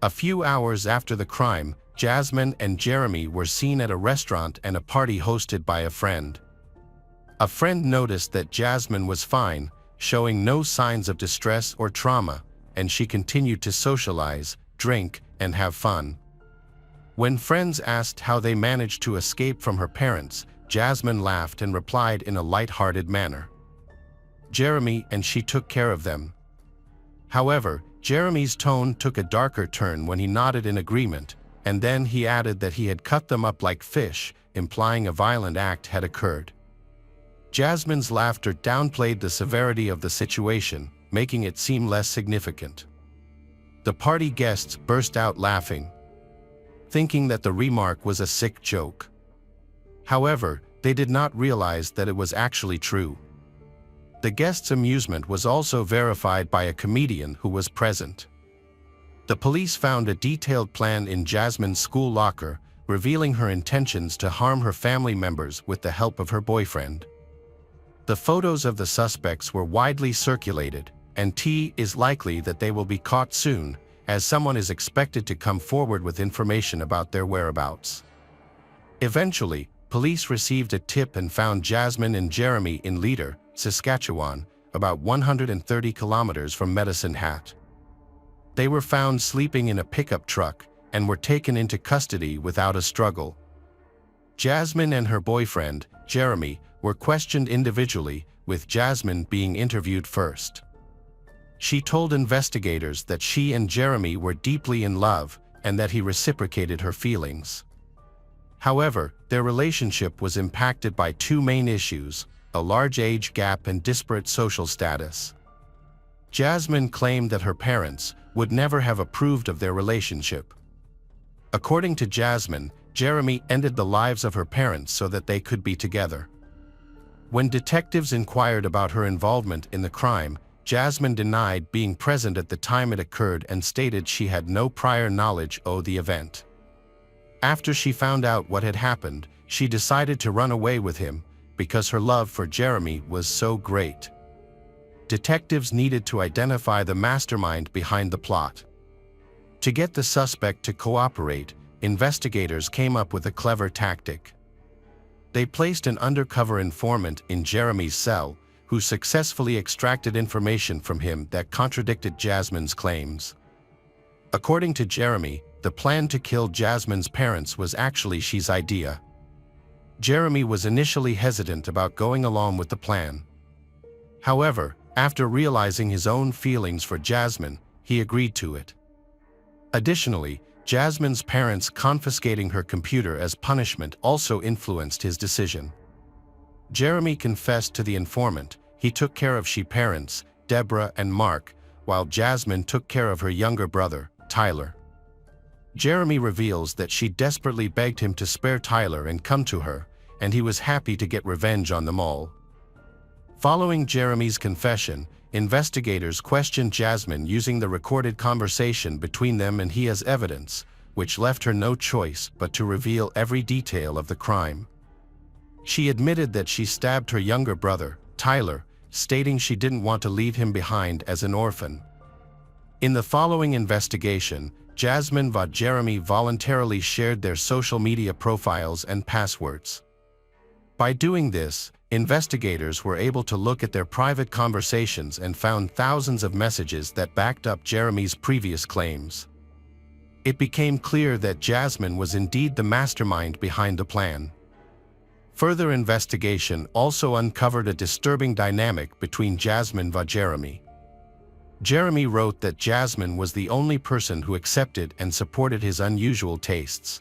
A: A few hours after the crime, Jasmine and Jeremy were seen at a restaurant and a party hosted by a friend. A friend noticed that Jasmine was fine, showing no signs of distress or trauma, and she continued to socialize, drink, and have fun. When friends asked how they managed to escape from her parents, Jasmine laughed and replied in a light-hearted manner. Jeremy and she took care of them. However, Jeremy's tone took a darker turn when he nodded in agreement, and then he added that he had cut them up like fish, implying a violent act had occurred. Jasmine's laughter downplayed the severity of the situation, making it seem less significant. The party guests burst out laughing, thinking that the remark was a sick joke. However, they did not realize that it was actually true. The guests' amusement was also verified by a comedian who was present. The police found a detailed plan in Jasmine's school locker, revealing her intentions to harm her family members with the help of her boyfriend. The photos of the suspects were widely circulated, and it is likely that they will be caught soon, as someone is expected to come forward with information about their whereabouts. Eventually, police received a tip and found Jasmine and Jeremy in Leader, Saskatchewan, about 130 kilometers from Medicine Hat. They were found sleeping in a pickup truck and were taken into custody without a struggle. Jasmine and her boyfriend, Jeremy, were questioned individually, with Jasmine being interviewed first. She told investigators that she and Jeremy were deeply in love and that he reciprocated her feelings. However, their relationship was impacted by two main issues: a large age gap and disparate social status. Jasmine claimed that her parents would never have approved of their relationship. According to Jasmine, Jeremy ended the lives of her parents so that they could be together. When detectives inquired about her involvement in the crime, Jasmine denied being present at the time it occurred and stated she had no prior knowledge of the event. After she found out what had happened, she decided to run away with him because her love for Jeremy was so great. Detectives needed to identify the mastermind behind the plot. To get the suspect to cooperate, investigators came up with a clever tactic. They placed an undercover informant in Jeremy's cell, who successfully extracted information from him that contradicted Jasmine's claims. According to Jeremy, the plan to kill Jasmine's parents was actually Shi's idea. Jeremy was initially hesitant about going along with the plan. However, after realizing his own feelings for Jasmine, he agreed to it. Additionally, Jasmine's parents confiscating her computer as punishment also influenced his decision. Jeremy confessed to the informant. He took care of Shi's parents, Deborah and Mark, while Jasmine took care of her younger brother, Tyler. Jeremy reveals that she desperately begged him to spare Tyler and come to her, and he was happy to get revenge on them all. Following Jeremy's confession, investigators questioned Jasmine using the recorded conversation between them and he as evidence, which left her no choice but to reveal every detail of the crime. She admitted that she stabbed her younger brother, Tyler, stating she didn't want to leave him behind as an orphan. In the following investigation, Jasmine and Jeremy voluntarily shared their social media profiles and passwords. By doing this, investigators were able to look at their private conversations and found thousands of messages that backed up Jeremy's previous claims. It became clear that Jasmine was indeed the mastermind behind the plan. Further investigation also uncovered a disturbing dynamic between Jasmine and Jeremy. Jeremy wrote that Jasmine was the only person who accepted and supported his unusual tastes,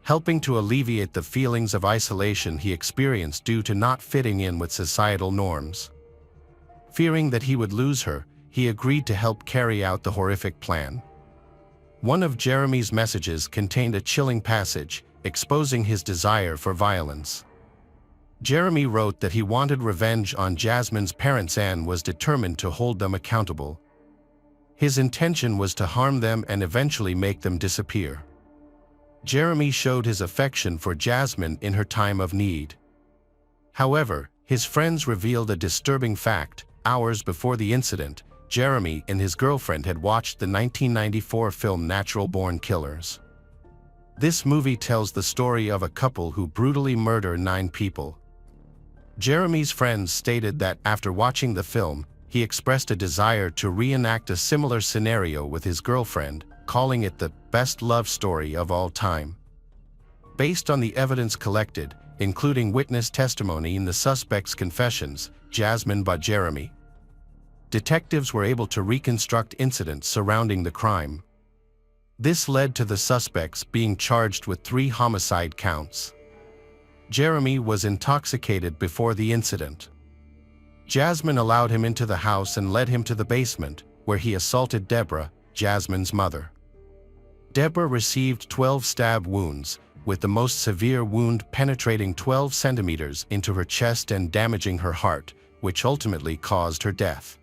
A: helping to alleviate the feelings of isolation he experienced due to not fitting in with societal norms. Fearing that he would lose her, he agreed to help carry out the horrific plan. One of Jeremy's messages contained a chilling passage, exposing his desire for violence. Jeremy wrote that he wanted revenge on Jasmine's parents and was determined to hold them accountable. His intention was to harm them and eventually make them disappear. Jeremy showed his affection for Jasmine in her time of need. However, his friends revealed a disturbing fact. Hours before the incident, Jeremy and his girlfriend had watched the 1994 film Natural Born Killers. This movie tells the story of a couple who brutally murder 9 people. Jeremy's friends stated that after watching the film, he expressed a desire to reenact a similar scenario with his girlfriend, calling it the best love story of all time. Based on the evidence collected, including witness testimony and the suspect's confessions, Jasmine and Jeremy, detectives were able to reconstruct incidents surrounding the crime. This led to the suspects being charged with 3 homicide counts. Jeremy was intoxicated before the incident. Jasmine allowed him into the house and led him to the basement, where he assaulted Deborah, Jasmine's mother. Deborah received 12 stab wounds, with the most severe wound penetrating 12 centimeters into her chest and damaging her heart, which ultimately caused her death.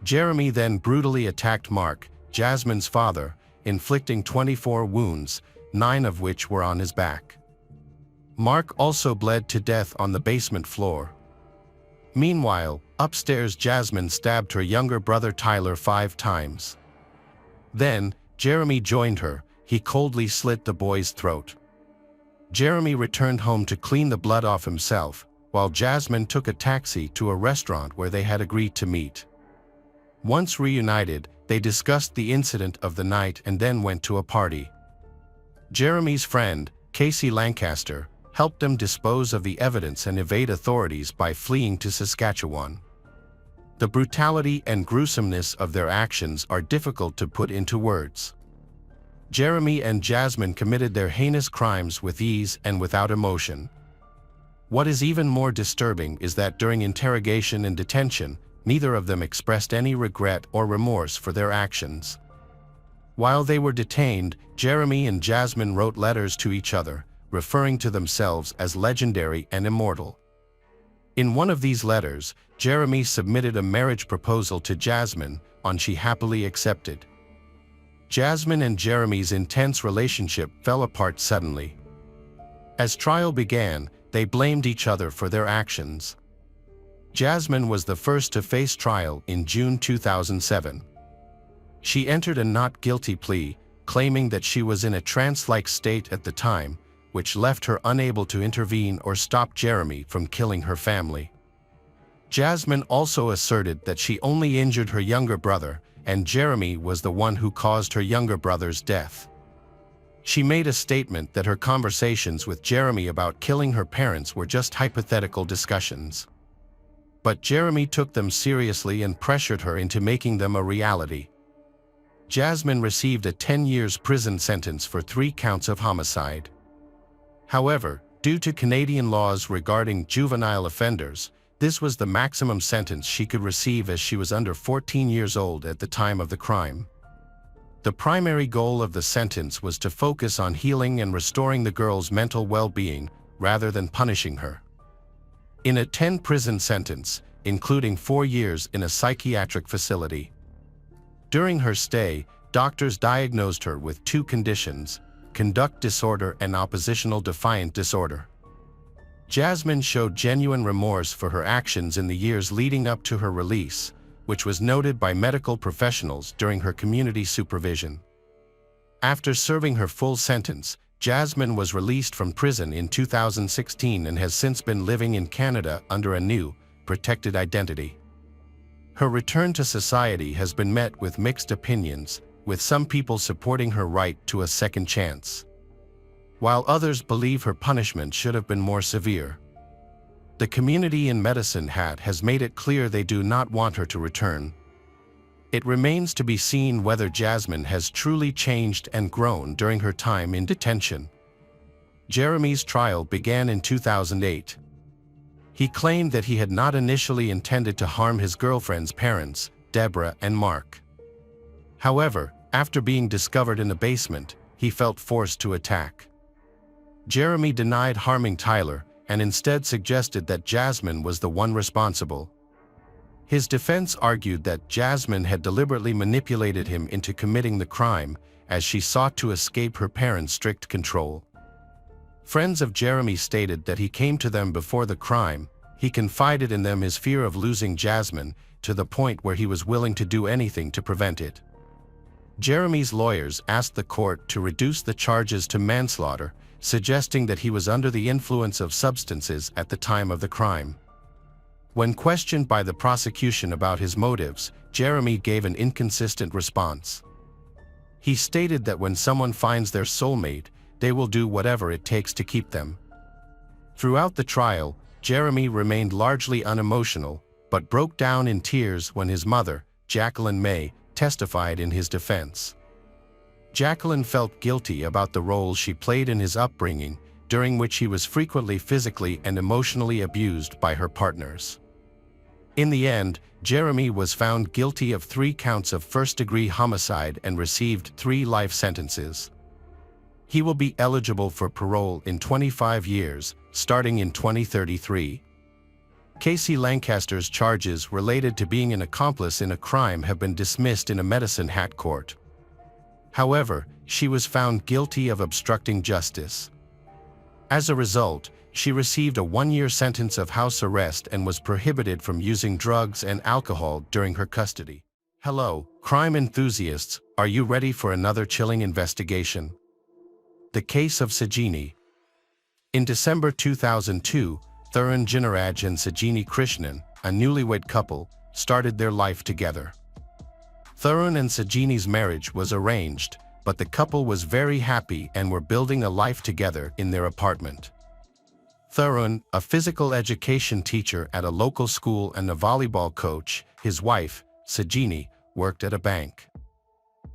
A: Jeremy then brutally attacked Mark, Jasmine's father, inflicting 24 wounds, 9 of which were on his back. Mark also bled to death on the basement floor. Meanwhile, upstairs Jasmine stabbed her younger brother Tyler 5 times. Then, Jeremy joined her. He coldly slit the boy's throat. Jeremy returned home to clean the blood off himself, while Jasmine took a taxi to a restaurant where they had agreed to meet. Once reunited, they discussed the incident of the night and then went to a party. Jeremy's friend, Casey Lancaster, helped them dispose of the evidence and evade authorities by fleeing to Saskatchewan. The brutality and gruesomeness of their actions are difficult to put into words. Jeremy and Jasmine committed their heinous crimes with ease and without emotion. What is even more disturbing is that during interrogation and detention, neither of them expressed any regret or remorse for their actions. While they were detained, Jeremy and Jasmine wrote letters to each other, referring to themselves as legendary and immortal. In one of these letters, Jeremy submitted a marriage proposal to Jasmine, and she happily accepted. Jasmine and Jeremy's intense relationship fell apart suddenly. As trial began, they blamed each other for their actions. Jasmine was the first to face trial in June 2007. She entered a not guilty plea, claiming that she was in a trance-like state at the time, which left her unable to intervene or stop Jeremy from killing her family. Jasmine also asserted that she only injured her younger brother, and Jeremy was the one who caused her younger brother's death. She made a statement that her conversations with Jeremy about killing her parents were just hypothetical discussions. But Jeremy took them seriously and pressured her into making them a reality. Jasmine received a 10 years prison sentence for 3 counts of homicide. However, due to Canadian laws regarding juvenile offenders, this was the maximum sentence she could receive as she was under 14 years old at the time of the crime. The primary goal of the sentence was to focus on healing and restoring the girl's mental well-being rather than punishing her. In a 10-prison sentence, including 4 years in a psychiatric facility. During her stay, doctors diagnosed her with 2 conditions: conduct disorder and oppositional defiant disorder. Jasmine showed genuine remorse for her actions in the years leading up to her release, which was noted by medical professionals during her community supervision. After serving her full sentence, Jasmine was released from prison in 2016 and has since been living in Canada under a new, protected identity. Her return to society has been met with mixed opinions, with some people supporting her right to a second chance, while others believe her punishment should have been more severe. The community in Medicine Hat has made it clear they do not want her to return. It remains to be seen whether Jasmine has truly changed and grown during her time in detention. Jeremy's trial began in 2008. He claimed that he had not initially intended to harm his girlfriend's parents, Deborah and Mark. However, after being discovered in a basement, he felt forced to attack. Jeremy denied harming Tyler and instead suggested that Jasmine was the one responsible. His defense argued that Jasmine had deliberately manipulated him into committing the crime, as she sought to escape her parents' strict control. Friends of Jeremy stated that he came to them before the crime. He confided in them his fear of losing Jasmine, to the point where he was willing to do anything to prevent it. Jeremy's lawyers asked the court to reduce the charges to manslaughter, suggesting that he was under the influence of substances at the time of the crime. When questioned by the prosecution about his motives, Jeremy gave an inconsistent response. He stated that when someone finds their soulmate, they will do whatever it takes to keep them. Throughout the trial, Jeremy remained largely unemotional, but broke down in tears when his mother, Jacqueline May, testified in his defense. Jacqueline felt guilty about the role she played in his upbringing, during which he was frequently physically and emotionally abused by her partners. In the end, Jeremy was found guilty of 3 counts of first-degree homicide and received 3 life sentences. He will be eligible for parole in 25 years, starting in 2033. Casey Lancaster's charges related to being an accomplice in a crime have been dismissed in a Medicine Hat court. However, she was found guilty of obstructing justice. As a result, she received a 1-year sentence of house arrest and was prohibited from using drugs and alcohol during her custody. Hello, crime enthusiasts, are you ready for another chilling investigation? The case of Sajini. In December 2002, Thurun Jinaraj and Sajini Krishnan, a newlywed couple, started their life together. Thurun and Sajini's marriage was arranged, but the couple was very happy and were building a life together in their apartment. Thurun, a physical education teacher at a local school and a volleyball coach, his wife, Sajini, worked at a bank.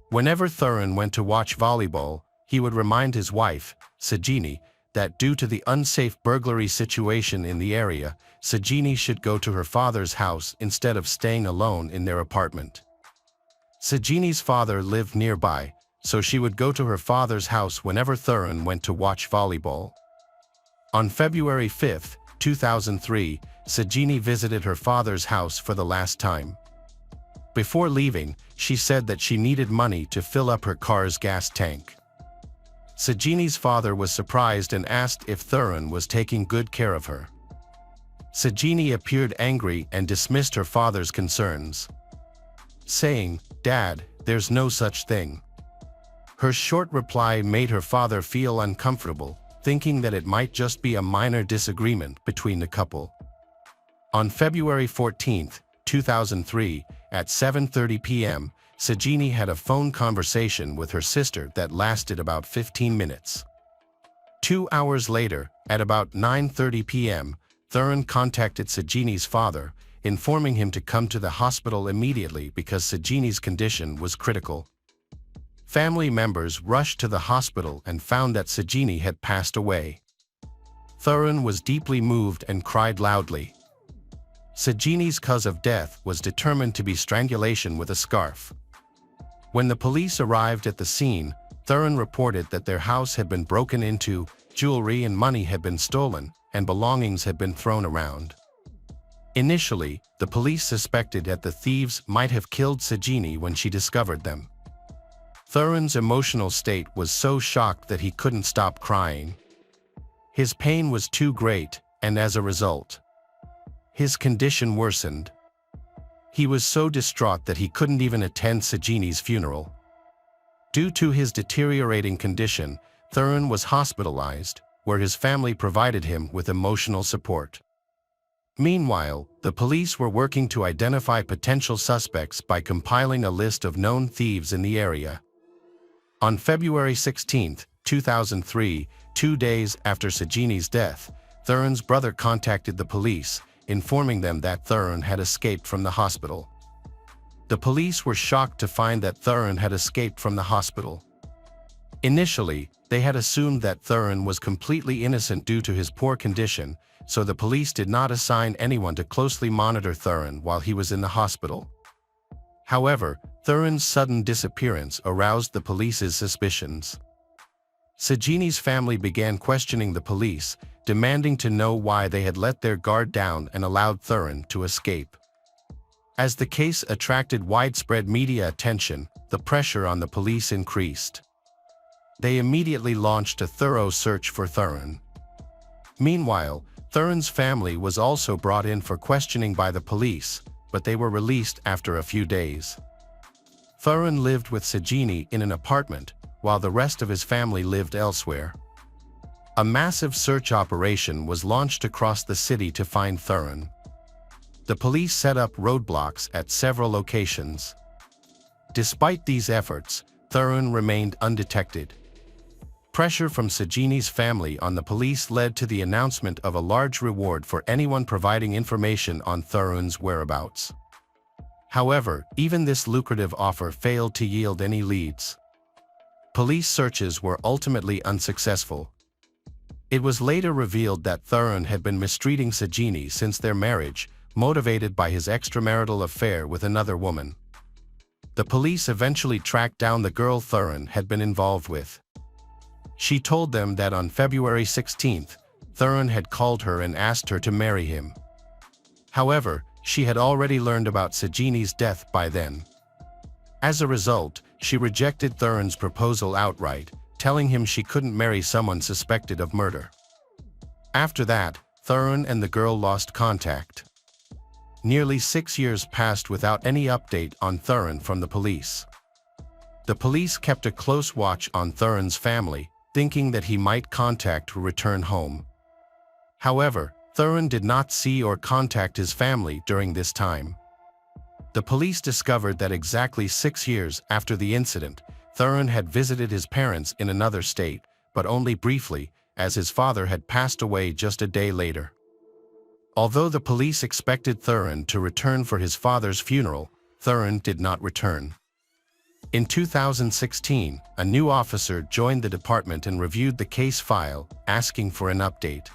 A: Whenever Thurun went to watch volleyball, he would remind his wife, Sajini, that due to the unsafe burglary situation in the area, Sajini should go to her father's house instead of staying alone in their apartment. Sajini's father lived nearby, so she would go to her father's house whenever Thurun went to watch volleyball. On February 5, 2003, Sajini visited her father's house for the last time. Before leaving, she said that she needed money to fill up her car's gas tank. Sajini's father was surprised and asked if Thurun was taking good care of her. Sajini appeared angry and dismissed her father's concerns, saying, "Dad, there's no such thing." Her short reply made her father feel uncomfortable, thinking that it might just be a minor disagreement between the couple. On February 14, 2003, at 7:30 p.m., Sajini had a phone conversation with her sister that lasted about 15 minutes. 2 hours later, at about 9:30 p.m., Thuran contacted Sajini's father, informing him to come to the hospital immediately because Sajini's condition was critical. Family members rushed to the hospital and found that Sajini had passed away. Thuran was deeply moved and cried loudly. Sajini's cause of death was determined to be strangulation with a scarf. When the police arrived at the scene, Thuran reported that their house had been broken into, jewelry and money had been stolen, and belongings had been thrown around. Initially, the police suspected that the thieves might have killed Sajini when she discovered them. Thuran's emotional state was so shocked that he couldn't stop crying. His pain was too great, and as a result, his condition worsened. He was so distraught that he couldn't even attend Sajini's funeral. Due to his deteriorating condition, Thuran was hospitalized, where his family provided him with emotional support. Meanwhile, the police were working to identify potential suspects by compiling a list of known thieves in the area. On February 16, 2003, 2 days after Sajini's death, Thuran's brother contacted the police, informing them that Thuran had escaped from the hospital. The police were shocked to find that Thuran had escaped from the hospital. Initially, they had assumed that Thuran was completely innocent due to his poor condition, so the police did not assign anyone to closely monitor Thuran while he was in the hospital. However, Thuran's sudden disappearance aroused the police's suspicions. Sajini's family began questioning the police, demanding to know why they had let their guard down and allowed Thuran to escape. As the case attracted widespread media attention, the pressure on the police increased. They immediately launched a thorough search for Thuran. Meanwhile, Thuran's family was also brought in for questioning by the police, but they were released after a few days. Thuran lived with Sajini in an apartment, while the rest of his family lived elsewhere. A massive search operation was launched across the city to find Thuran. The police set up roadblocks at several locations. Despite these efforts, Thuran remained undetected. Pressure from Sajini's family on the police led to the announcement of a large reward for anyone providing information on Thuran's whereabouts. However, even this lucrative offer failed to yield any leads. Police searches were ultimately unsuccessful. It was later revealed that Thuran had been mistreating Sajini since their marriage, motivated by his extramarital affair with another woman. The police eventually tracked down the girl Thuran had been involved with. She told them that on February 16, Thuran had called her and asked her to marry him. However, she had already learned about Sajini's death by then. As a result, she rejected Thuran's proposal outright, telling him she couldn't marry someone suspected of murder. After that, Thuran and the girl lost contact. Nearly 6 years passed without any update on Thuran from the police. The police kept a close watch on Thuran's family, thinking that he might contact or return home. However, Thuran did not see or contact his family during this time. The police discovered that exactly 6 years after the incident, Thuran had visited his parents in another state, but only briefly, as his father had passed away just a day later. Although the police expected Thuran to return for his father's funeral, Thuran did not return. In 2016, a new officer joined the department and reviewed the case file, asking for an update.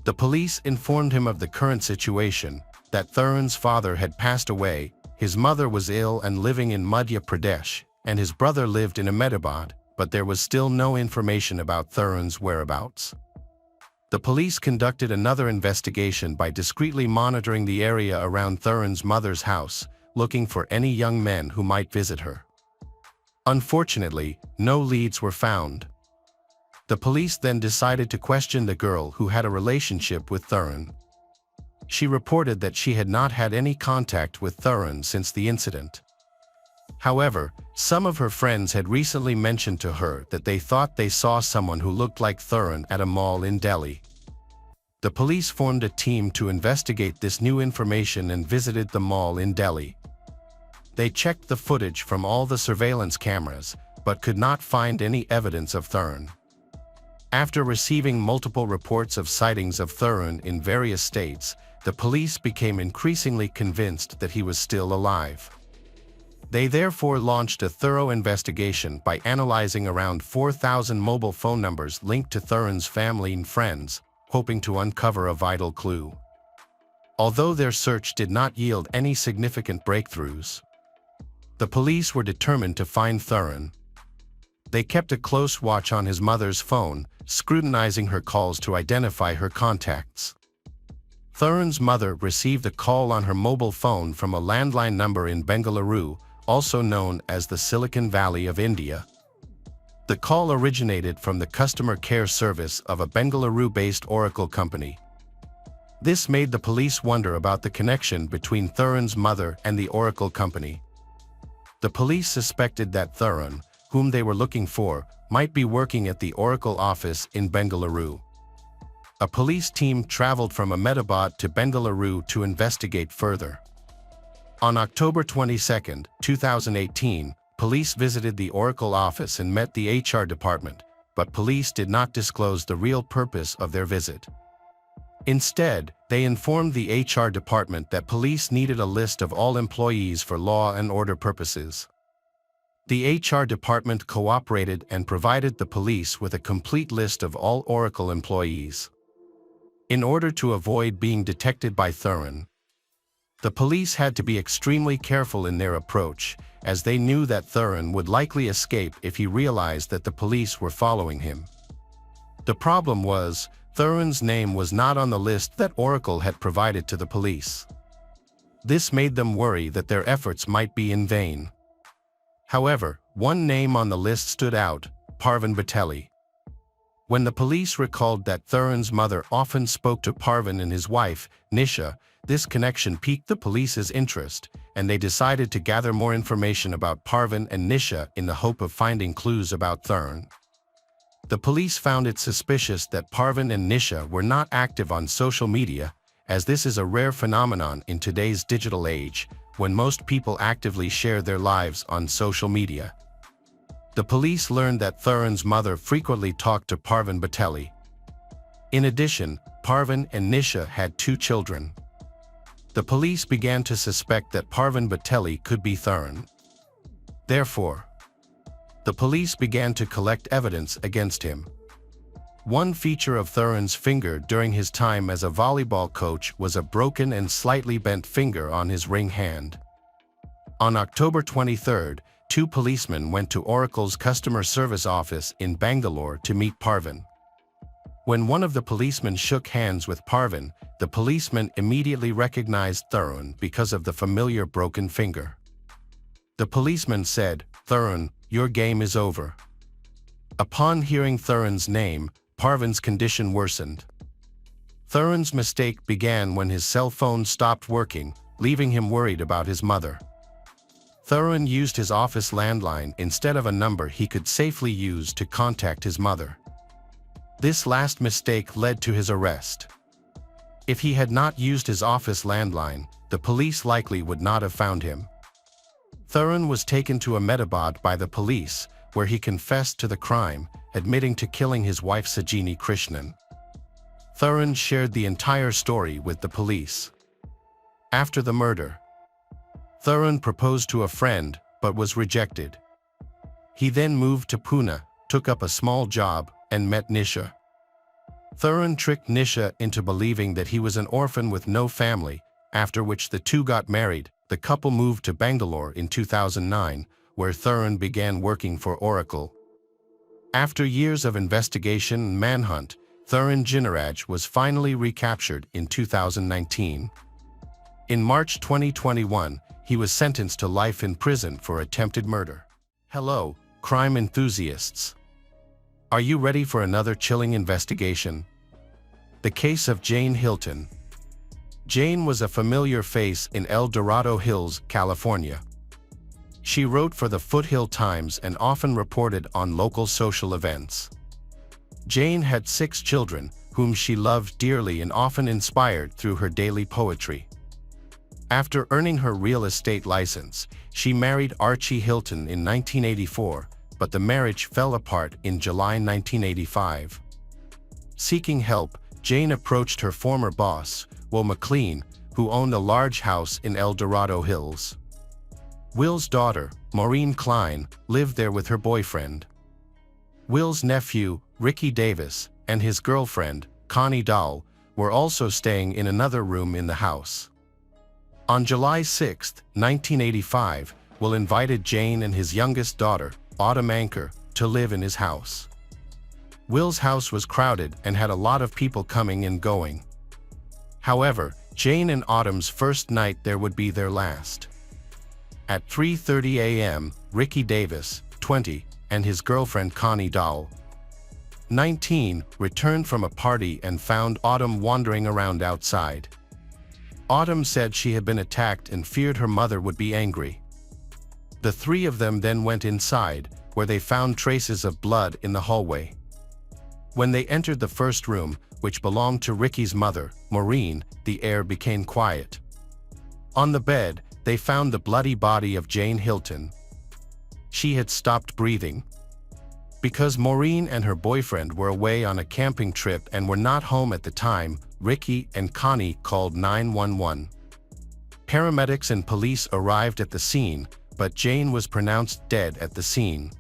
A: The police informed him of the current situation, that Thuran's father had passed away, his mother was ill and living in Madhya Pradesh, and his brother lived in Ahmedabad, but there was still no information about Thuran's whereabouts. The police conducted another investigation by discreetly monitoring the area around Thuran's mother's house, looking for any young men who might visit her. Unfortunately, no leads were found. The police then decided to question the girl who had a relationship with Thuran. She reported that she had not had any contact with Thuran since the incident. However, some of her friends had recently mentioned to her that they thought they saw someone who looked like Thuran at a mall in Delhi. The police formed a team to investigate this new information and visited the mall in Delhi. They checked the footage from all the surveillance cameras, but could not find any evidence of Thuran. After receiving multiple reports of sightings of Thuran in various states, the police became increasingly convinced that he was still alive. They therefore launched a thorough investigation by analyzing around 4,000 mobile phone numbers linked to Thuran's family and friends, hoping to uncover a vital clue. Although their search did not yield any significant breakthroughs, the police were determined to find Thuran. They kept a close watch on his mother's phone, scrutinizing her calls to identify her contacts. Thuran's mother received a call on her mobile phone from a landline number in Bengaluru, also known as the Silicon Valley of India. The call originated from the customer care service of a Bengaluru-based Oracle company. This made the police wonder about the connection between Thuran's mother and the Oracle company. The police suspected that Thuran, whom they were looking for, might be working at the Oracle office in Bengaluru. A police team traveled from Ahmedabad to Bengaluru to investigate further. On October 22, 2018, police visited the Oracle office and met the HR department, but police did not disclose the real purpose of their visit. Instead, they informed the HR department that police needed a list of all employees for law and order purposes. The HR department cooperated and provided the police with a complete list of all Oracle employees. In order to avoid being detected by Thuran, the police had to be extremely careful in their approach, as they knew that Thuran would likely escape if he realized that the police were following him. The problem was, Thuran's name was not on the list that Oracle had provided to the police. This made them worry that their efforts might be in vain. However, one name on the list stood out: Parvin Batelli. When the police recalled that Thuran's mother often spoke to Parvin and his wife, Nisha, this connection piqued the police's interest, and they decided to gather more information about Parvin and Nisha in the hope of finding clues about Thuran. The police found it suspicious that Parvin and Nisha were not active on social media, as this is a rare phenomenon in today's digital age, when most people actively share their lives on social media. The police learned that Thuran's mother frequently talked to Parvin Batelli. In addition, Parvin and Nisha had 2 children. The police began to suspect that Parvin Batelli could be Thuran. Therefore, the police began to collect evidence against him. One feature of Thuran's finger during his time as a volleyball coach was a broken and slightly bent finger on his ring hand. On October 23, 2 policemen went to Oracle's customer service office in Bangalore to meet Parvin. When one of the policemen shook hands with Parvin, the policeman immediately recognized Thuran because of the familiar broken finger. The policeman said, "Thuran, your game is over." Upon hearing Thuran's name, Parvin's condition worsened. Thuran's mistake began when his cell phone stopped working, leaving him worried about his mother. Thuran used his office landline instead of a number he could safely use to contact his mother. This last mistake led to his arrest. If he had not used his office landline, the police likely would not have found him. Thuran was taken to Ahmedabad by the police, where he confessed to the crime, admitting to killing his wife Sajini Krishnan. Thuran shared the entire story with the police. After the murder, Thuran proposed to a friend, but was rejected. He then moved to Pune, took up a small job, and met Nisha. Thuran tricked Nisha into believing that he was an orphan with no family, after which the two got married. The couple moved to Bangalore in 2009, where Thuran began working for Oracle. After years of investigation and manhunt, Thuran Jinaraj was finally recaptured in 2019. In March 2021, he was sentenced to life in prison for attempted murder. Hello, crime enthusiasts. Are you ready for another chilling investigation? The case of Jane Hilton. Jane was a familiar face in El Dorado Hills, California. She wrote for the Foothill Times and often reported on local social events. Jane had 6 children, whom she loved dearly and often inspired through her daily poetry. After earning her real estate license, she married Archie Hilton in 1984, but the marriage fell apart in July 1985. Seeking help, Jane approached her former boss, Will McLean, who owned a large house in El Dorado Hills. Will's daughter, Maureen Klein, lived there with her boyfriend. Will's nephew, Ricky Davis, and his girlfriend, Connie Dahl, were also staying in another room in the house. On July 6, 1985, Will invited Jane and his youngest daughter, Autumn Anchor, to live in his house. Will's house was crowded and had a lot of people coming and going. However, Jane and Autumn's first night there would be their last. At 3:30 a.m., Ricky Davis, 20, and his girlfriend Connie Dahl, 19, returned from a party and found Autumn wandering around outside. Autumn said she had been attacked and feared her mother would be angry. The 3 of them then went inside, where they found traces of blood in the hallway. When they entered the first room, which belonged to Ricky's mother, Maureen, the air became quiet. On the bed, they found the bloody body of Jane Hilton. She had stopped breathing. Because Maureen and her boyfriend were away on a camping trip and were not home at the time, Ricky and Connie called 911. Paramedics and police arrived at the scene, but Jane was pronounced dead at the scene.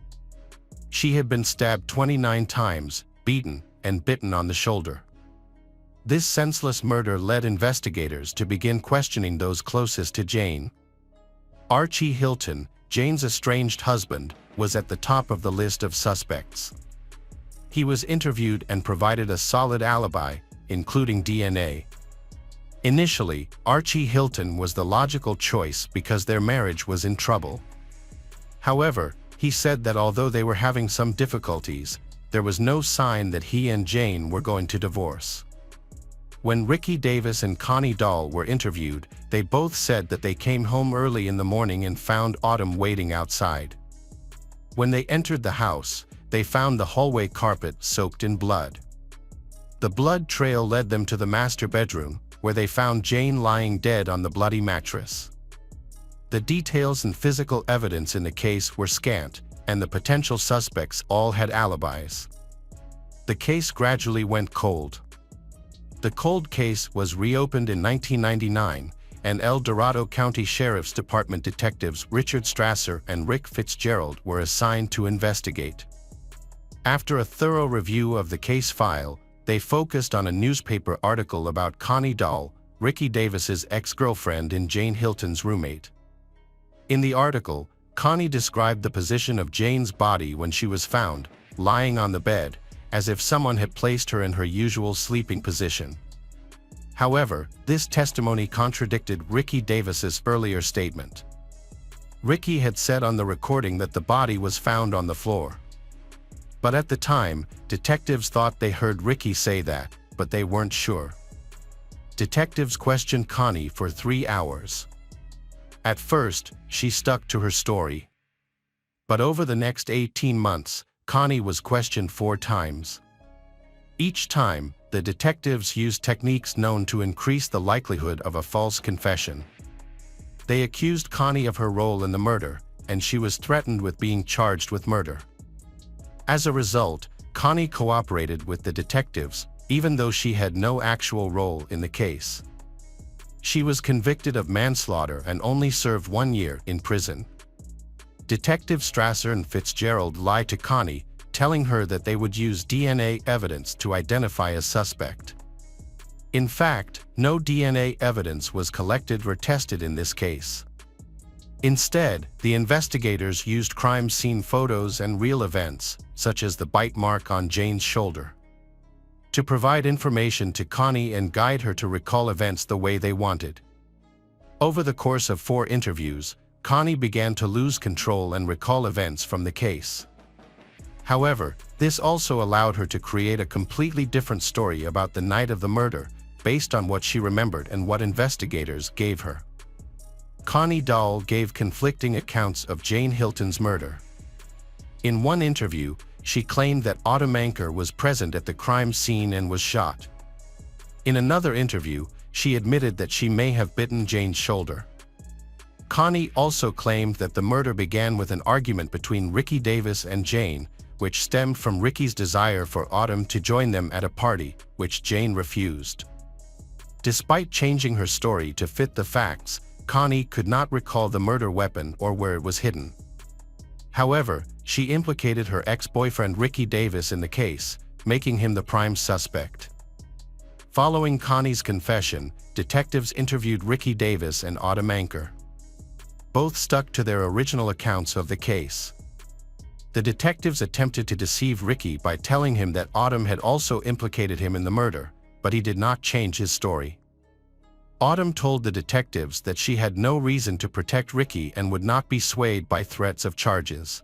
A: She had been stabbed 29 times, beaten, and bitten on the shoulder. This senseless murder led investigators to begin questioning those closest to Jane. Archie Hilton, Jane's estranged husband, was at the top of the list of suspects. He was interviewed and provided a solid alibi, including DNA. Initially, Archie Hilton was the logical choice because their marriage was in trouble. However, he said that although they were having some difficulties, there was no sign that he and Jane were going to divorce. When Ricky Davis and Connie Dahl were interviewed, they both said that they came home early in the morning and found Autumn waiting outside. When they entered the house, they found the hallway carpet soaked in blood. The blood trail led them to the master bedroom, where they found Jane lying dead on the bloody mattress. The details and physical evidence in the case were scant, and the potential suspects all had alibis. The case gradually went cold. The cold case was reopened in 1999, and El Dorado County Sheriff's Department detectives Richard Strasser and Rick Fitzgerald were assigned to investigate. After a thorough review of the case file, they focused on a newspaper article about Connie Dahl, Ricky Davis's ex-girlfriend and Jane Hilton's roommate. In the article, Connie described the position of Jane's body when she was found, lying on the bed, as if someone had placed her in her usual sleeping position. However, this testimony contradicted Ricky Davis's earlier statement. Ricky had said on the recording that the body was found on the floor. But at the time, detectives thought they heard Ricky say that, but they weren't sure. Detectives questioned Connie for 3 hours. At first, she stuck to her story. But over the next 18 months, Connie was questioned 4 times. Each time, the detectives used techniques known to increase the likelihood of a false confession. They accused Connie of her role in the murder, and she was threatened with being charged with murder. As a result, Connie cooperated with the detectives, even though she had no actual role in the case. She was convicted of manslaughter and only served 1 year in prison. Detective Strasser and Fitzgerald lied to Connie, telling her that they would use DNA evidence to identify a suspect. In fact, no DNA evidence was collected or tested in this case. Instead, the investigators used crime scene photos and real events, such as the bite mark on Jane's shoulder, to provide information to Connie and guide her to recall events the way they wanted. Over the course of 4 interviews, Connie began to lose control and recall events from the case. However, this also allowed her to create a completely different story about the night of the murder, based on what she remembered and what investigators gave her. Connie Dahl gave conflicting accounts of Jane Hilton's murder. In one interview, she claimed that Autumn Anker was present at the crime scene and was shot. In another interview, she admitted that she may have bitten Jane's shoulder. Connie also claimed that the murder began with an argument between Ricky Davis and Jane, which stemmed from Ricky's desire for Autumn to join them at a party, which Jane refused. Despite changing her story to fit the facts, Connie could not recall the murder weapon or where it was hidden. However, she implicated her ex-boyfriend Ricky Davis in the case, making him the prime suspect. Following Connie's confession, detectives interviewed Ricky Davis and Autumn Anker. Both stuck to their original accounts of the case. The detectives attempted to deceive Ricky by telling him that Autumn had also implicated him in the murder, but he did not change his story. Autumn told the detectives that she had no reason to protect Ricky and would not be swayed by threats of charges.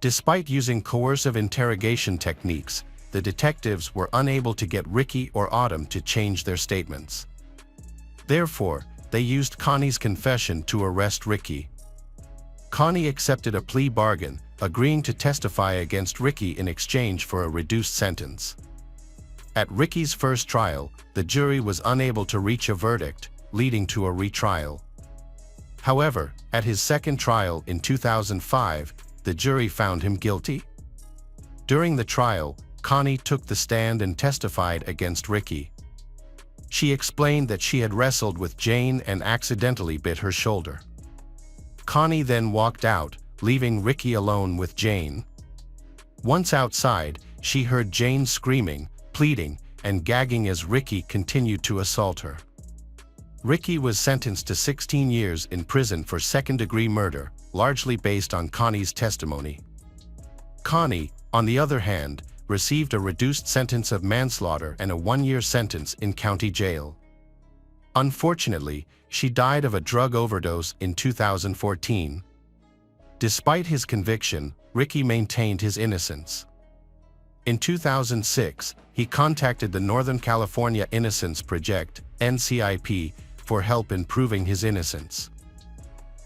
A: Despite using coercive interrogation techniques, the detectives were unable to get Ricky or Autumn to change their statements. Therefore, they used Connie's confession to arrest Ricky. Connie accepted a plea bargain, agreeing to testify against Ricky in exchange for a reduced sentence. At Ricky's first trial, the jury was unable to reach a verdict, leading to a retrial. However, at his second trial in 2005, the jury found him guilty. During the trial, Connie took the stand and testified against Ricky. She explained that she had wrestled with Jane and accidentally bit her shoulder. Connie then walked out, leaving Ricky alone with Jane. Once outside, she heard Jane screaming, pleading, and gagging as Ricky continued to assault her. Ricky was sentenced to 16 years in prison for second-degree murder, largely based on Connie's testimony. Connie, on the other hand, received a reduced sentence of manslaughter and a one-year sentence in county jail. Unfortunately, she died of a drug overdose in 2014. Despite his conviction, Ricky maintained his innocence. In 2006, he contacted the Northern California Innocence Project, NCIP, for help in proving his innocence.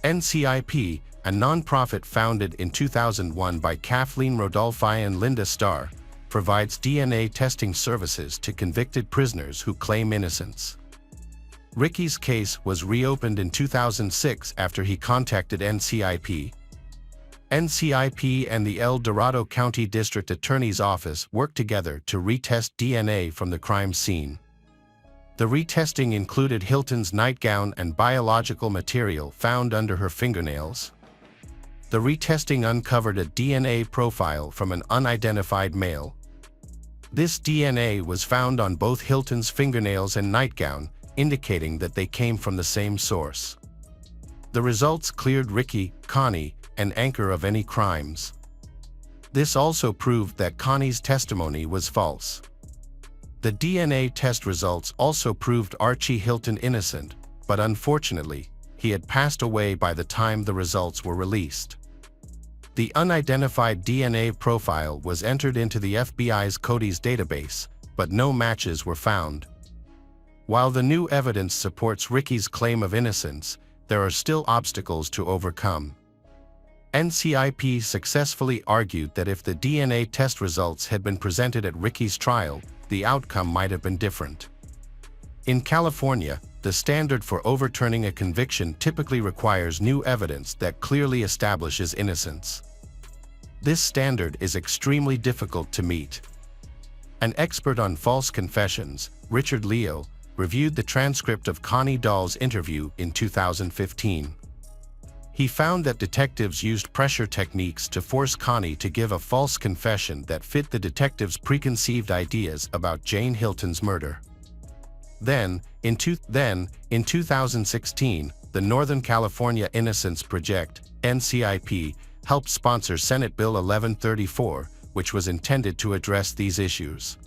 A: NCIP, a nonprofit founded in 2001 by Kathleen Rodolphi and Linda Starr, provides DNA testing services to convicted prisoners who claim innocence. Ricky's case was reopened in 2006 after he contacted NCIP. NCIP and the El Dorado County District Attorney's Office worked together to retest DNA from the crime scene. The retesting included Hilton's nightgown and biological material found under her fingernails. The retesting uncovered a DNA profile from an unidentified male. This DNA was found on both Hilton's fingernails and nightgown, indicating that they came from the same source. The results cleared Ricky, Connie, and Anker of any crimes. This also proved that Connie's testimony was false. The DNA test results also proved Archie Hilton innocent, but unfortunately, he had passed away by the time the results were released. The unidentified DNA profile was entered into the FBI's CODIS database, but no matches were found. While the new evidence supports Ricky's claim of innocence, there are still obstacles to overcome. NCIP successfully argued that if the DNA test results had been presented at Ricky's trial, the outcome might have been different. In California, the standard for overturning a conviction typically requires new evidence that clearly establishes innocence. This standard is extremely difficult to meet. An expert on false confessions, Richard Leo, reviewed the transcript of Connie Dahl's interview in 2015. He found that detectives used pressure techniques to force Connie to give a false confession that fit the detectives' preconceived ideas about Jane Hilton's murder. Then, in 2016, the Northern California Innocence Project, NCIP, helped sponsor Senate Bill 1134, which was intended to address these issues.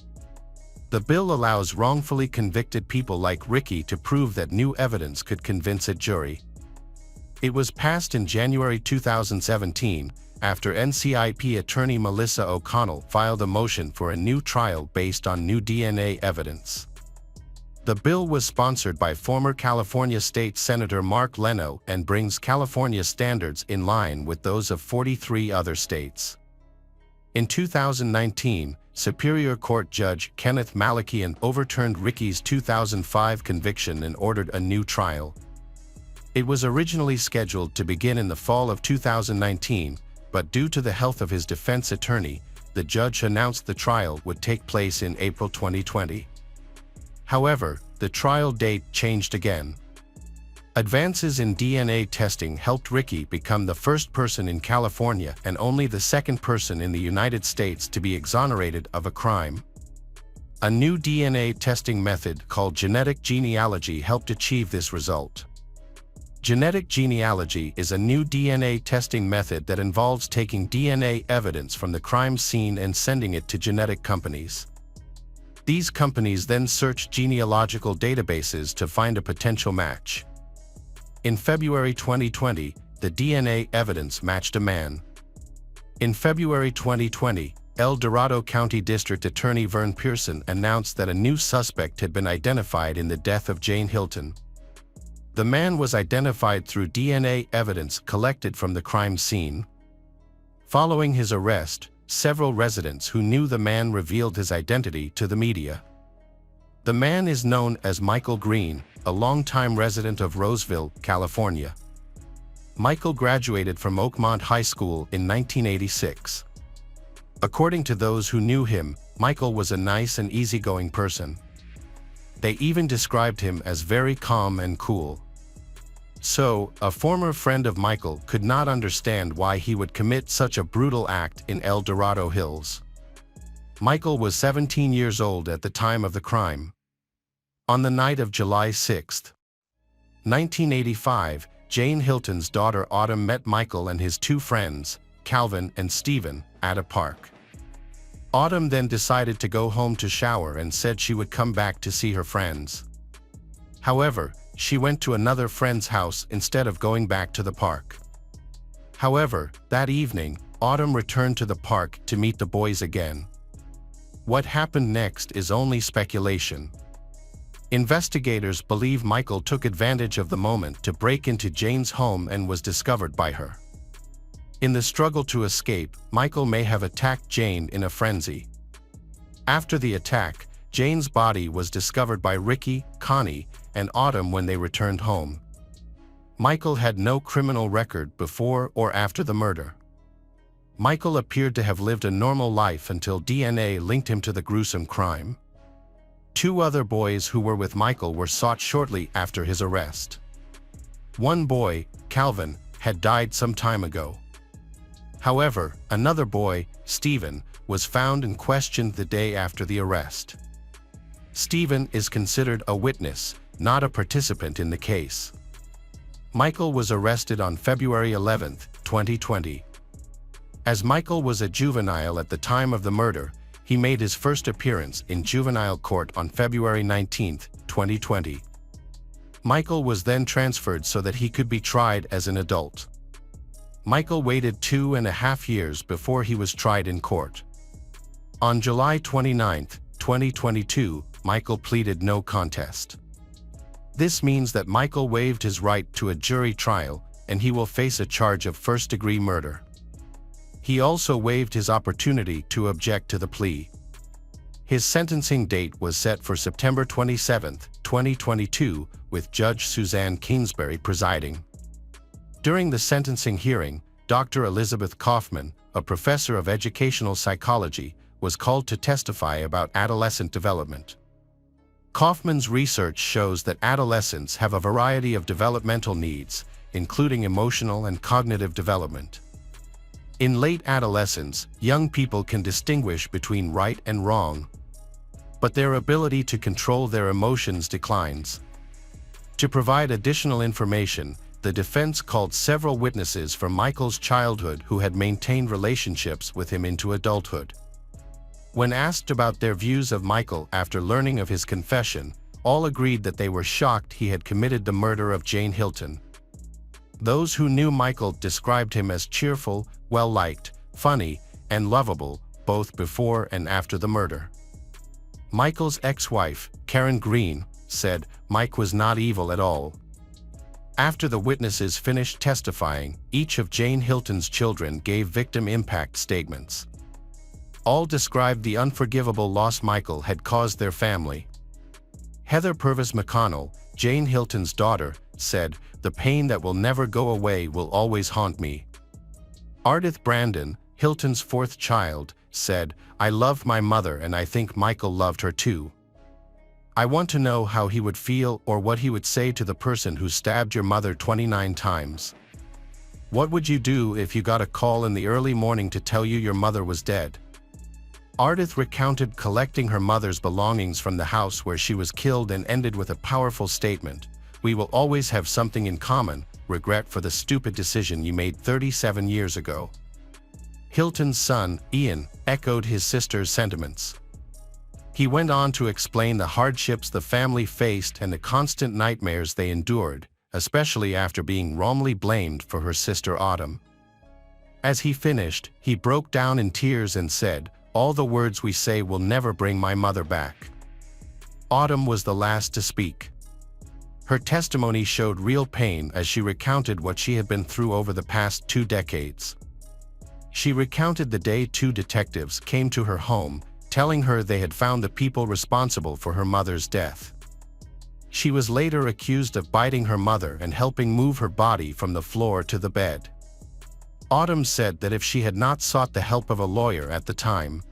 A: The bill allows wrongfully convicted people like Ricky to prove that new evidence could convince a jury. It was passed in January 2017, after NCIP attorney Melissa O'Connell filed a motion for a new trial based on new DNA evidence. The bill was sponsored by former California State Senator Mark Leno and brings California standards in line with those of 43 other states. In 2019, Superior Court Judge Kenneth Malakian overturned Ricky's 2005 conviction and ordered a new trial. It was originally scheduled to begin in the fall of 2019, but due to the health of his defense attorney, the judge announced the trial would take place in April 2020. However, the trial date changed again. Advances in DNA testing helped Ricky become the first person in California and only the second person in the United States to be exonerated of a crime. A new DNA testing method called genetic genealogy helped achieve this result. Genetic genealogy is a new DNA testing method that involves taking DNA evidence from the crime scene and sending it to genetic companies. These companies then search genealogical databases to find a potential match. In February 2020, the DNA evidence matched a man. In February 2020, El Dorado County District Attorney Vern Pearson announced that a new suspect had been identified in the death of Jane Hilton. The man was identified through DNA evidence collected from the crime scene. Following his arrest, several residents who knew the man revealed his identity to the media. The man is known as Michael Green, a longtime resident of Roseville, California. Michael graduated from Oakmont High School in 1986. According to those who knew him, Michael was a nice and easygoing person. They even described him as very calm and cool. So, a former friend of Michael could not understand why he would commit such a brutal act in El Dorado Hills. Michael was 17 years old at the time of the crime. On the night of July 6, 1985, Jane Hilton's daughter Autumn met Michael and his two friends, Calvin and Stephen, at a park. Autumn then decided to go home to shower and said she would come back to see her friends. However, she went to another friend's house instead of going back to the park. However, that evening, Autumn returned to the park to meet the boys again. What happened next is only speculation. Investigators believe Michael took advantage of the moment to break into Jane's home and was discovered by her. In the struggle to escape, Michael may have attacked Jane in a frenzy. After the attack, Jane's body was discovered by Ricky, Connie, and Autumn when they returned home. Michael had no criminal record before or after the murder. Michael appeared to have lived a normal life until DNA linked him to the gruesome crime. Two other boys who were with Michael were sought shortly after his arrest. One boy, Calvin, had died some time ago. However, another boy, Stephen, was found and questioned the day after the arrest. Stephen is considered a witness, not a participant in the case. Michael was arrested on February 11, 2020. As Michael was a juvenile at the time of the murder, he made his first appearance in juvenile court on February 19, 2020. Michael was then transferred so that he could be tried as an adult. Michael waited 2.5 years before he was tried in court. On July 29, 2022, Michael pleaded no contest. This means that Michael waived his right to a jury trial, and he will face a charge of first-degree murder. He also waived his opportunity to object to the plea. His sentencing date was set for September 27, 2022, with Judge Suzanne Kingsbury presiding. During the sentencing hearing, Dr. Elizabeth Kaufman, a professor of educational psychology, was called to testify about adolescent development. Kaufman's research shows that adolescents have a variety of developmental needs, including emotional and cognitive development. In late adolescence, young people can distinguish between right and wrong, but their ability to control their emotions declines. To provide additional information, the defense called several witnesses from Michael's childhood who had maintained relationships with him into adulthood. When asked about their views of Michael after learning of his confession, all agreed that they were shocked he had committed the murder of Jane Hilton. Those who knew Michael described him as cheerful, well-liked, funny, and lovable, both before and after the murder. Michael's ex-wife, Karen Green, said, "Mike was not evil at all." After the witnesses finished testifying, each of Jane Hilton's children gave victim impact statements. All described the unforgivable loss Michael had caused their family. Heather Purvis McConnell, Jane Hilton's daughter, said, "The pain that will never go away will always haunt me." Ardith Brandon, Hilton's fourth child, said, "I loved my mother and I think Michael loved her too. I want to know how he would feel or what he would say to the person who stabbed your mother 29 times. What would you do if you got a call in the early morning to tell you your mother was dead?" Ardith recounted collecting her mother's belongings from the house where she was killed and ended with a powerful statement, "We will always have something in common, regret for the stupid decision you made 37 years ago." Hilton's son, Ian, echoed his sister's sentiments. He went on to explain the hardships the family faced and the constant nightmares they endured, especially after being wrongly blamed for her sister Autumn. As he finished, he broke down in tears and said, "All the words we say will never bring my mother back." Autumn was the last to speak. Her testimony showed real pain as she recounted what she had been through over the past 2 decades. She recounted the day 2 detectives came to her home, telling her they had found the people responsible for her mother's death. She was later accused of biting her mother and helping move her body from the floor to the bed. Autumn said that if she had not sought the help of a lawyer at the time,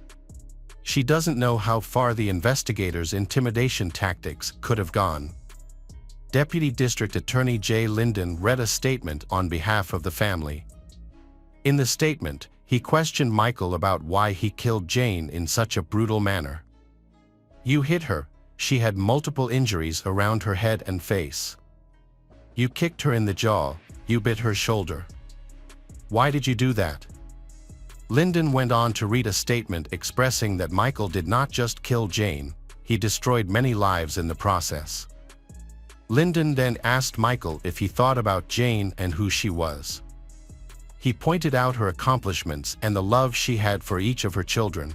A: she doesn't know how far the investigators' intimidation tactics could have gone. Deputy District Attorney Jay Linden read a statement on behalf of the family. In the statement, he questioned Michael about why he killed Jane in such a brutal manner. "You hit her. She had multiple injuries around her head and face. You kicked her in the jaw. You bit her shoulder. Why did you do that?" Linden went on to read a statement expressing that Michael did not just kill Jane, he destroyed many lives in the process. Linden then asked Michael if he thought about Jane and who she was. He pointed out her accomplishments and the love she had for each of her children.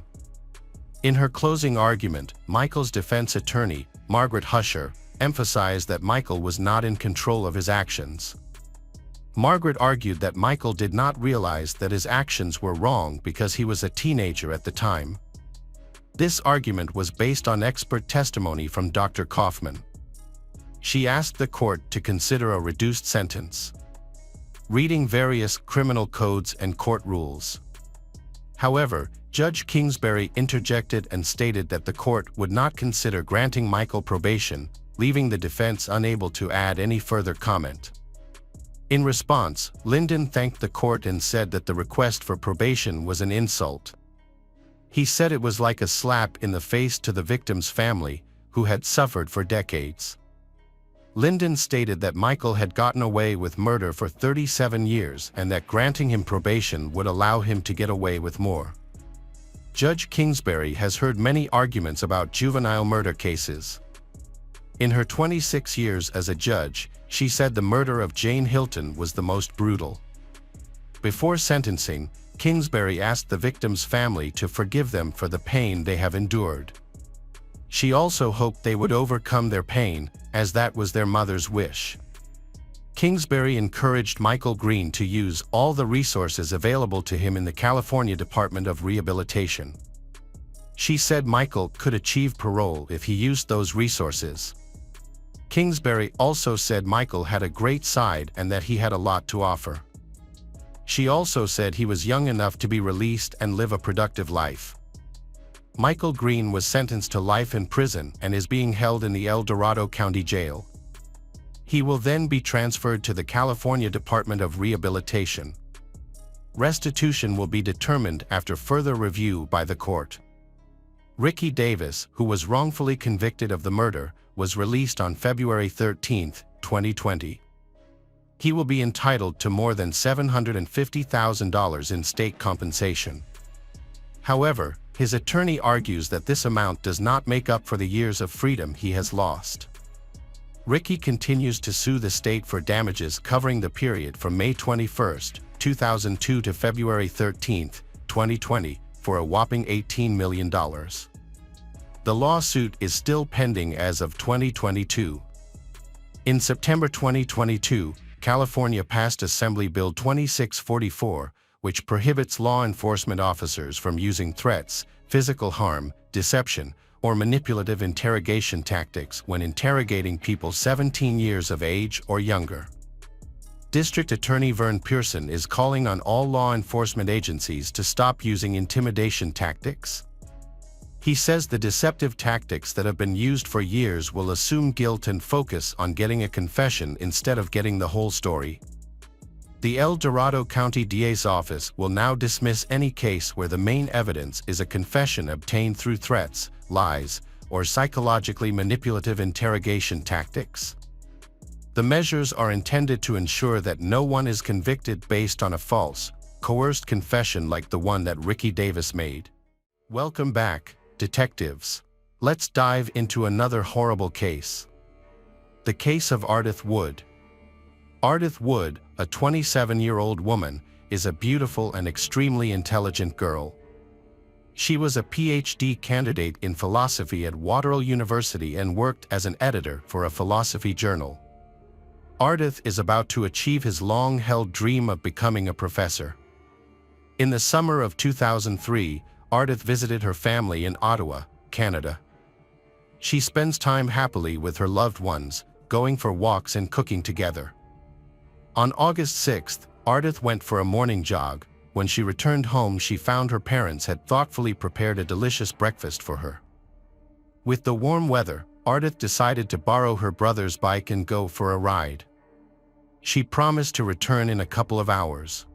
A: In her closing argument, Michael's defense attorney, Margaret Husher, emphasized that Michael was not in control of his actions. Margaret argued that Michael did not realize that his actions were wrong because he was a teenager at the time. This argument was based on expert testimony from Dr. Kaufman. She asked the court to consider a reduced sentence, reading various criminal codes and court rules. However, Judge Kingsbury interjected and stated that the court would not consider granting Michael probation, leaving the defense unable to add any further comment. In response, Linden thanked the court and said that the request for probation was an insult. He said it was like a slap in the face to the victim's family, who had suffered for decades. Linden stated that Michael had gotten away with murder for 37 years and that granting him probation would allow him to get away with more. Judge Kingsbury has heard many arguments about juvenile murder cases. In her 26 years as a judge, she said the murder of Jane Hilton was the most brutal. Before sentencing, Kingsbury asked the victim's family to forgive them for the pain they have endured. She also hoped they would overcome their pain, as that was their mother's wish. Kingsbury encouraged Michael Green to use all the resources available to him in the California Department of Rehabilitation. She said Michael could achieve parole if he used those resources. Kingsbury also said Michael had a great side and that he had a lot to offer. She also said he was young enough to be released and live a productive life. Michael Green was sentenced to life in prison and is being held in the El Dorado County Jail. He will then be transferred to the California Department of Rehabilitation. Restitution will be determined after further review by the court. Ricky Davis, who was wrongfully convicted of the murder, was released on February 13, 2020. He will be entitled to more than $750,000 in state compensation. However, his attorney argues that this amount does not make up for the years of freedom he has lost. Ricky continues to sue the state for damages covering the period from May 21, 2002 to February 13, 2020, for a whopping $18 million. The lawsuit is still pending as of 2022. In September 2022, California passed Assembly Bill 2644, which prohibits law enforcement officers from using threats, physical harm, deception, or manipulative interrogation tactics when interrogating people 17 years of age or younger. District Attorney Vern Pearson is calling on all law enforcement agencies to stop using intimidation tactics. He says the deceptive tactics that have been used for years will assume guilt and focus on getting a confession instead of getting the whole story. The El Dorado County DA's office will now dismiss any case where the main evidence is a confession obtained through threats, lies, or psychologically manipulative interrogation tactics. The measures are intended to ensure that no one is convicted based on a false, coerced confession like the one that Ricky Davis made. Welcome back, detectives. Let's dive into another horrible case. The case of Ardith Wood. Ardith Wood, a 27-year-old woman, is a beautiful and extremely intelligent girl. She was a PhD candidate in philosophy at Waterloo University and worked as an editor for a philosophy journal. Ardith is about to achieve his long-held dream of becoming a professor. In the summer of 2003, Ardith visited her family in Ottawa, Canada. She spends time happily with her loved ones, going for walks and cooking together. On August 6th, Ardith went for a morning jog. When she returned home, she found her parents had thoughtfully prepared a delicious breakfast for her. With the warm weather, Ardith decided to borrow her brother's bike and go for a ride. She promised to return in a couple of hours.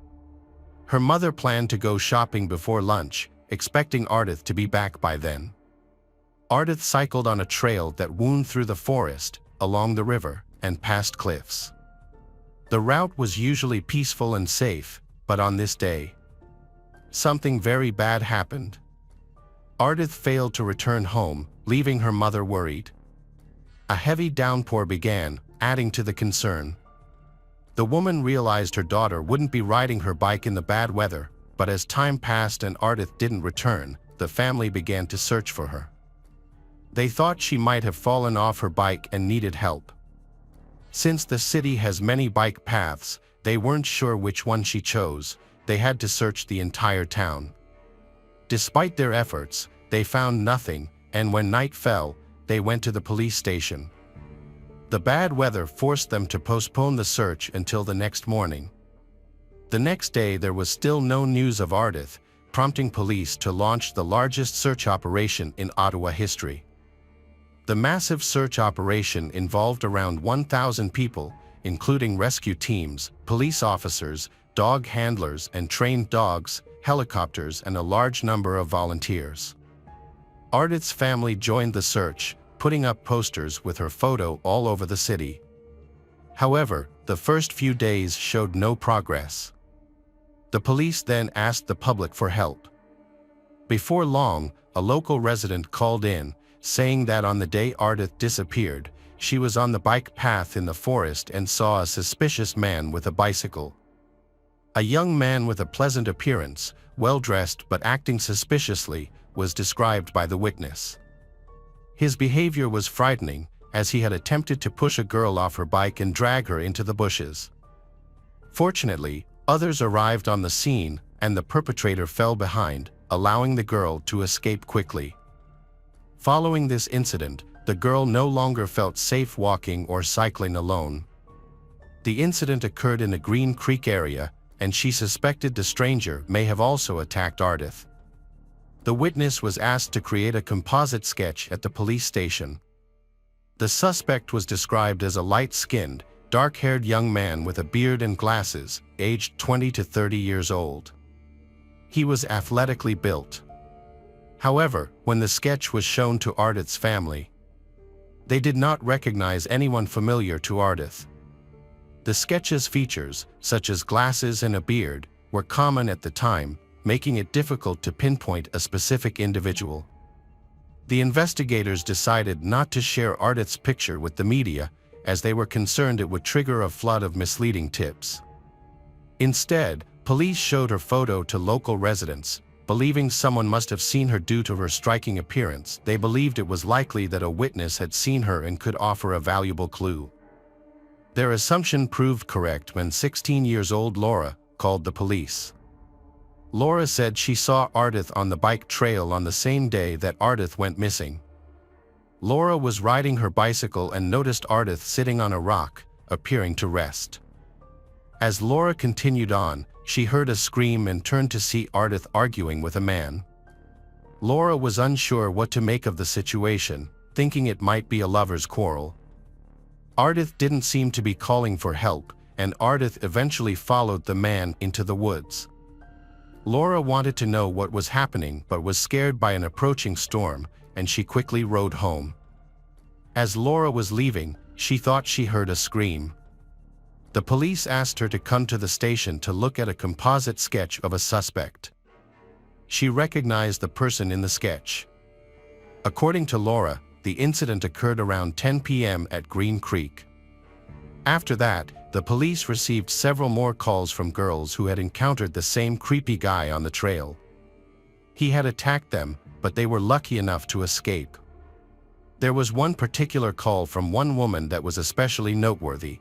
A: Her mother planned to go shopping before lunch, expecting Ardith to be back by then. Ardith cycled on a trail that wound through the forest, along the river, and past cliffs. The route was usually peaceful and safe, but on this day, something very bad happened. Ardith failed to return home, leaving her mother worried. A heavy downpour began, adding to the concern. The woman realized her daughter wouldn't be riding her bike in the bad weather, but as time passed and Ardith didn't return, the family began to search for her. They thought she might have fallen off her bike and needed help. Since the city has many bike paths, they weren't sure which one she chose. They had to search the entire town. Despite their efforts, they found nothing, and when night fell, they went to the police station. The bad weather forced them to postpone the search until the next morning. The next day there was still no news of Ardith, prompting police to launch the largest search operation in Ottawa history. The massive search operation involved around 1,000 people, including rescue teams, police officers, dog handlers and trained dogs, helicopters, and a large number of volunteers. Ardith's family joined the search, putting up posters with her photo all over the city. However, the first few days showed no progress. The police then asked the public for help. Before long, a local resident called in, saying that on the day Ardith disappeared, she was on the bike path in the forest and saw a suspicious man with a bicycle. A young man with a pleasant appearance, well-dressed but acting suspiciously, was described by the witness. His behavior was frightening, as he had attempted to push a girl off her bike and drag her into the bushes. Fortunately, others arrived on the scene, and the perpetrator fell behind, allowing the girl to escape quickly. Following this incident, the girl no longer felt safe walking or cycling alone. The incident occurred in a Green Creek area, and she suspected the stranger may have also attacked Ardith. The witness was asked to create a composite sketch at the police station. The suspect was described as a light-skinned, dark-haired young man with a beard and glasses, aged 20 to 30 years old. He was athletically built. However, when the sketch was shown to Ardith's family, they did not recognize anyone familiar to Ardith. The sketch's features, such as glasses and a beard, were common at the time, making it difficult to pinpoint a specific individual. The investigators decided not to share Ardith's picture with the media, as they were concerned it would trigger a flood of misleading tips. Instead, police showed her photo to local residents, Believing someone must have seen her due to her striking appearance, they believed it was likely that a witness had seen her and could offer a valuable clue. Their assumption proved correct when 16-year-old Laura called the police. Laura said she saw Ardith on the bike trail on the same day that Ardith went missing. Laura was riding her bicycle and noticed Ardith sitting on a rock, appearing to rest. As Laura continued on, she heard a scream and turned to see Ardith arguing with a man. Laura was unsure what to make of the situation, thinking it might be a lover's quarrel. Ardith didn't seem to be calling for help, and Ardith eventually followed the man into the woods. Laura wanted to know what was happening but was scared by an approaching storm, and she quickly rode home. As Laura was leaving, she thought she heard a scream. The police asked her to come to the station to look at a composite sketch of a suspect. She recognized the person in the sketch. According to Laura, the incident occurred around 10 p.m. at Green Creek. After that, the police received several more calls from girls who had encountered the same creepy guy on the trail. He had attacked them, but they were lucky enough to escape. There was one particular call from one woman that was especially noteworthy.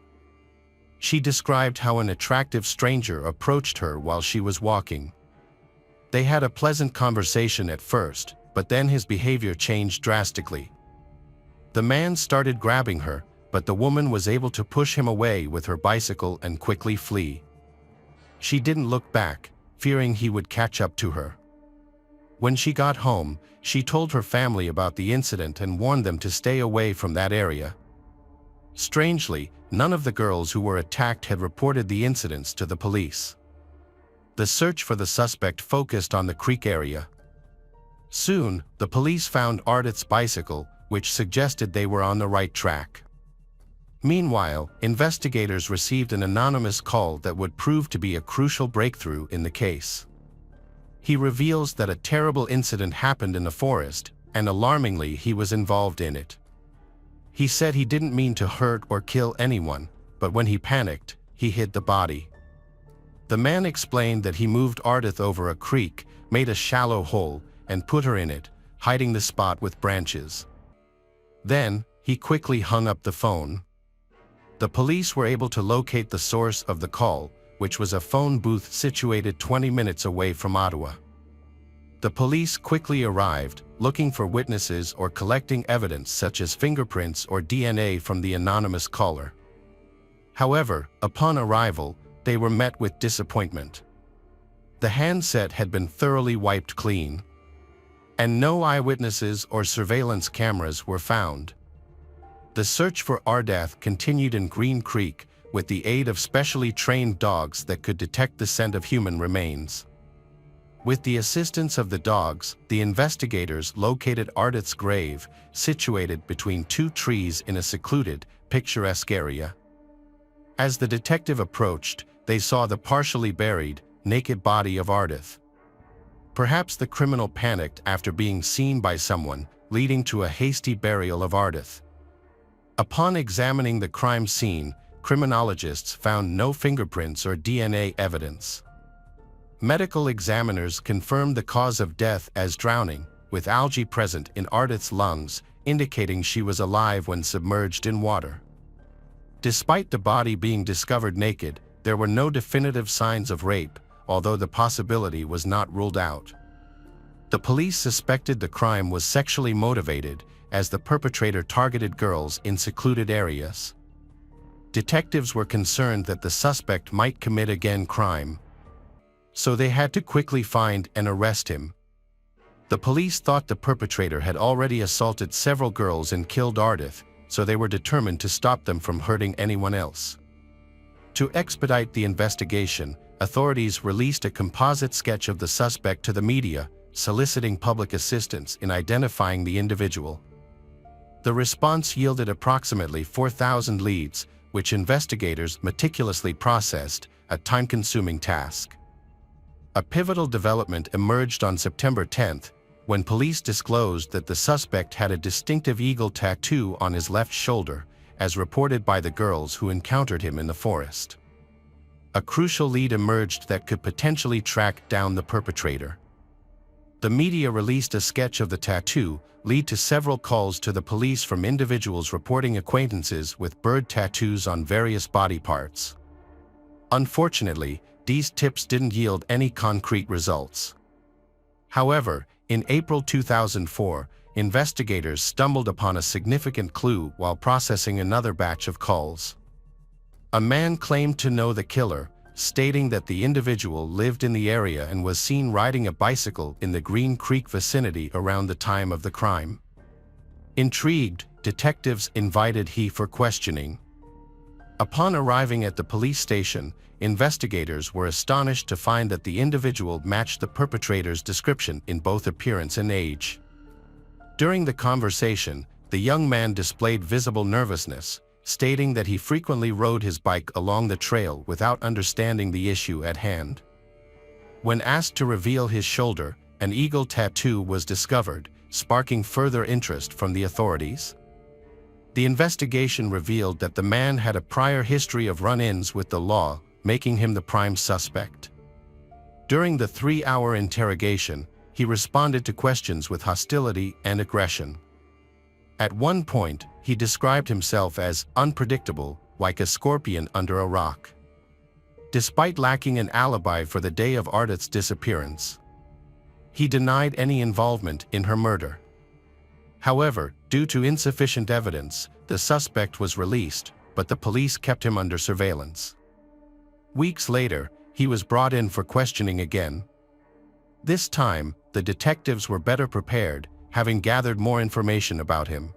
A: She described how an attractive stranger approached her while she was walking. They had a pleasant conversation at first, but then his behavior changed drastically. The man started grabbing her, but the woman was able to push him away with her bicycle and quickly flee. She didn't look back, fearing he would catch up to her. When she got home, she told her family about the incident and warned them to stay away from that area. Strangely, none of the girls who were attacked had reported the incidents to the police. The search for the suspect focused on the creek area. Soon, the police found Ardith's bicycle, which suggested they were on the right track. Meanwhile, investigators received an anonymous call that would prove to be a crucial breakthrough in the case. He reveals that a terrible incident happened in the forest, and alarmingly, he was involved in it. He said he didn't mean to hurt or kill anyone, but when he panicked, he hid the body. The man explained that he moved Ardith over a creek, made a shallow hole, and put her in it, hiding the spot with branches. Then, he quickly hung up the phone. The police were able to locate the source of the call, which was a phone booth situated 20 minutes away from Ottawa. The police quickly arrived, looking for witnesses or collecting evidence such as fingerprints or DNA from the anonymous caller. However, upon arrival, they were met with disappointment. The handset had been thoroughly wiped clean, and no eyewitnesses or surveillance cameras were found. The search for Ardith continued in Green Creek with the aid of specially trained dogs that could detect the scent of human remains. With the assistance of the dogs, the investigators located Ardith's grave, situated between two trees in a secluded, picturesque area. As the detective approached, they saw the partially buried, naked body of Ardith. Perhaps the criminal panicked after being seen by someone, leading to a hasty burial of Ardith. Upon examining the crime scene, criminologists found no fingerprints or DNA evidence. Medical examiners confirmed the cause of death as drowning, with algae present in Ardith's lungs, indicating she was alive when submerged in water. Despite the body being discovered naked, there were no definitive signs of rape, although the possibility was not ruled out. The police suspected the crime was sexually motivated, as the perpetrator targeted girls in secluded areas. Detectives were concerned that the suspect might commit again crime, so they had to quickly find and arrest him. The police thought the perpetrator had already assaulted several girls and killed Ardith, so they were determined to stop them from hurting anyone else. To expedite the investigation, authorities released a composite sketch of the suspect to the media, soliciting public assistance in identifying the individual. The response yielded approximately 4,000 leads, which investigators meticulously processed, a time-consuming task. A pivotal development emerged on September 10th, when police disclosed that the suspect had a distinctive eagle tattoo on his left shoulder, as reported by the girls who encountered him in the forest. A crucial lead emerged that could potentially track down the perpetrator. The media released a sketch of the tattoo, lead to several calls to the police from individuals reporting acquaintances with bird tattoos on various body parts. Unfortunately, these tips didn't yield any concrete results. However, in April 2004, investigators stumbled upon a significant clue while processing another batch of calls. A man claimed to know the killer, stating that the individual lived in the area and was seen riding a bicycle in the Green Creek vicinity around the time of the crime. Intrigued, detectives invited he for questioning. Upon arriving at the police station, investigators were astonished to find that the individual matched the perpetrator's description in both appearance and age. During the conversation, the young man displayed visible nervousness, stating that he frequently rode his bike along the trail without understanding the issue at hand. When asked to reveal his shoulder, an eagle tattoo was discovered, sparking further interest from the authorities. The investigation revealed that the man had a prior history of run-ins with the law, making him the prime suspect. During the 3-hour interrogation, he responded to questions with hostility and aggression. At one point, he described himself as unpredictable, like a scorpion under a rock. Despite lacking an alibi for the day of Ardith's disappearance, he denied any involvement in her murder. However, due to insufficient evidence, the suspect was released, but the police kept him under surveillance. Weeks later, he was brought in for questioning again. This time, the detectives were better prepared, having gathered more information about him.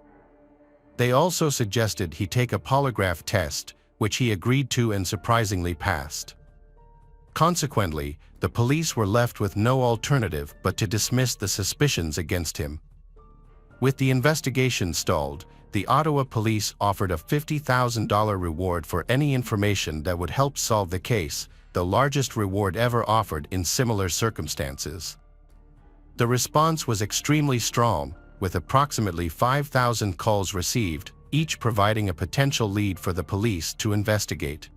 A: They also suggested he take a polygraph test, which he agreed to and surprisingly passed. Consequently, the police were left with no alternative but to dismiss the suspicions against him. With the investigation stalled, the Ottawa police offered a $50,000 reward for any information that would help solve the case, the largest reward ever offered in similar circumstances. The response was extremely strong, with approximately 5,000 calls received, each providing a potential lead for the police to investigate.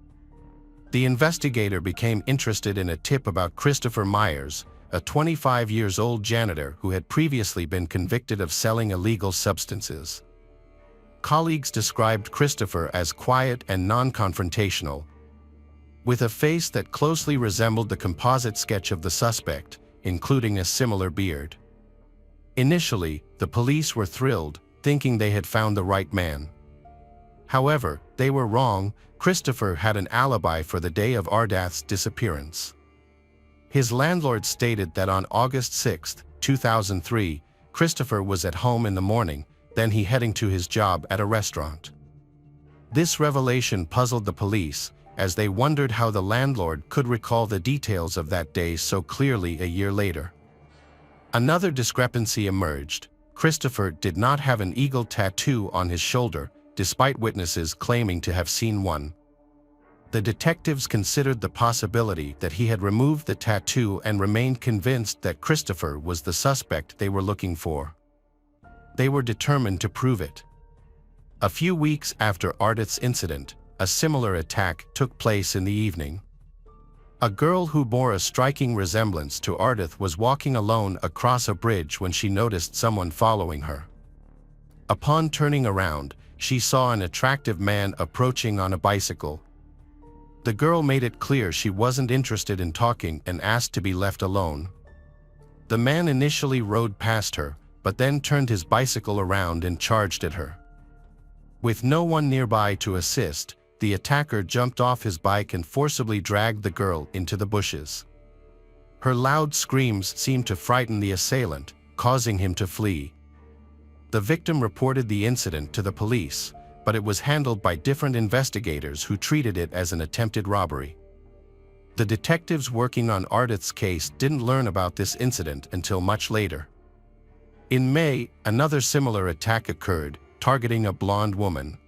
A: The investigator became interested in a tip about Christopher Myers, a 25-year-old janitor who had previously been convicted of selling illegal substances. Colleagues described Christopher as quiet and non-confrontational, with a face that closely resembled the composite sketch of the suspect, including a similar beard. Initially, the police were thrilled, thinking they had found the right man. However, they were wrong. Christopher had an alibi for the day of Ardith's disappearance. His landlord stated that on August 6, 2003, Christopher was at home in the morning, then he heading to his job at a restaurant. This revelation puzzled the police, as they wondered how the landlord could recall the details of that day so clearly a year later. Another discrepancy emerged. Christopher did not have an eagle tattoo on his shoulder, despite witnesses claiming to have seen one. The detectives considered the possibility that he had removed the tattoo and remained convinced that Christopher was the suspect they were looking for. They were determined to prove it. A few weeks after Ardith's incident, a similar attack took place in the evening. A girl who bore a striking resemblance to Ardith was walking alone across a bridge when she noticed someone following her. Upon turning around, she saw an attractive man approaching on a bicycle. The girl made it clear she wasn't interested in talking and asked to be left alone. The man initially rode past her, but then turned his bicycle around and charged at her. With no one nearby to assist, the attacker jumped off his bike and forcibly dragged the girl into the bushes. Her loud screams seemed to frighten the assailant, causing him to flee. The victim reported the incident to the police, but it was handled by different investigators who treated it as an attempted robbery. The detectives working on Ardith's case didn't learn about this incident until much later. In May, another similar attack occurred, targeting a blonde woman.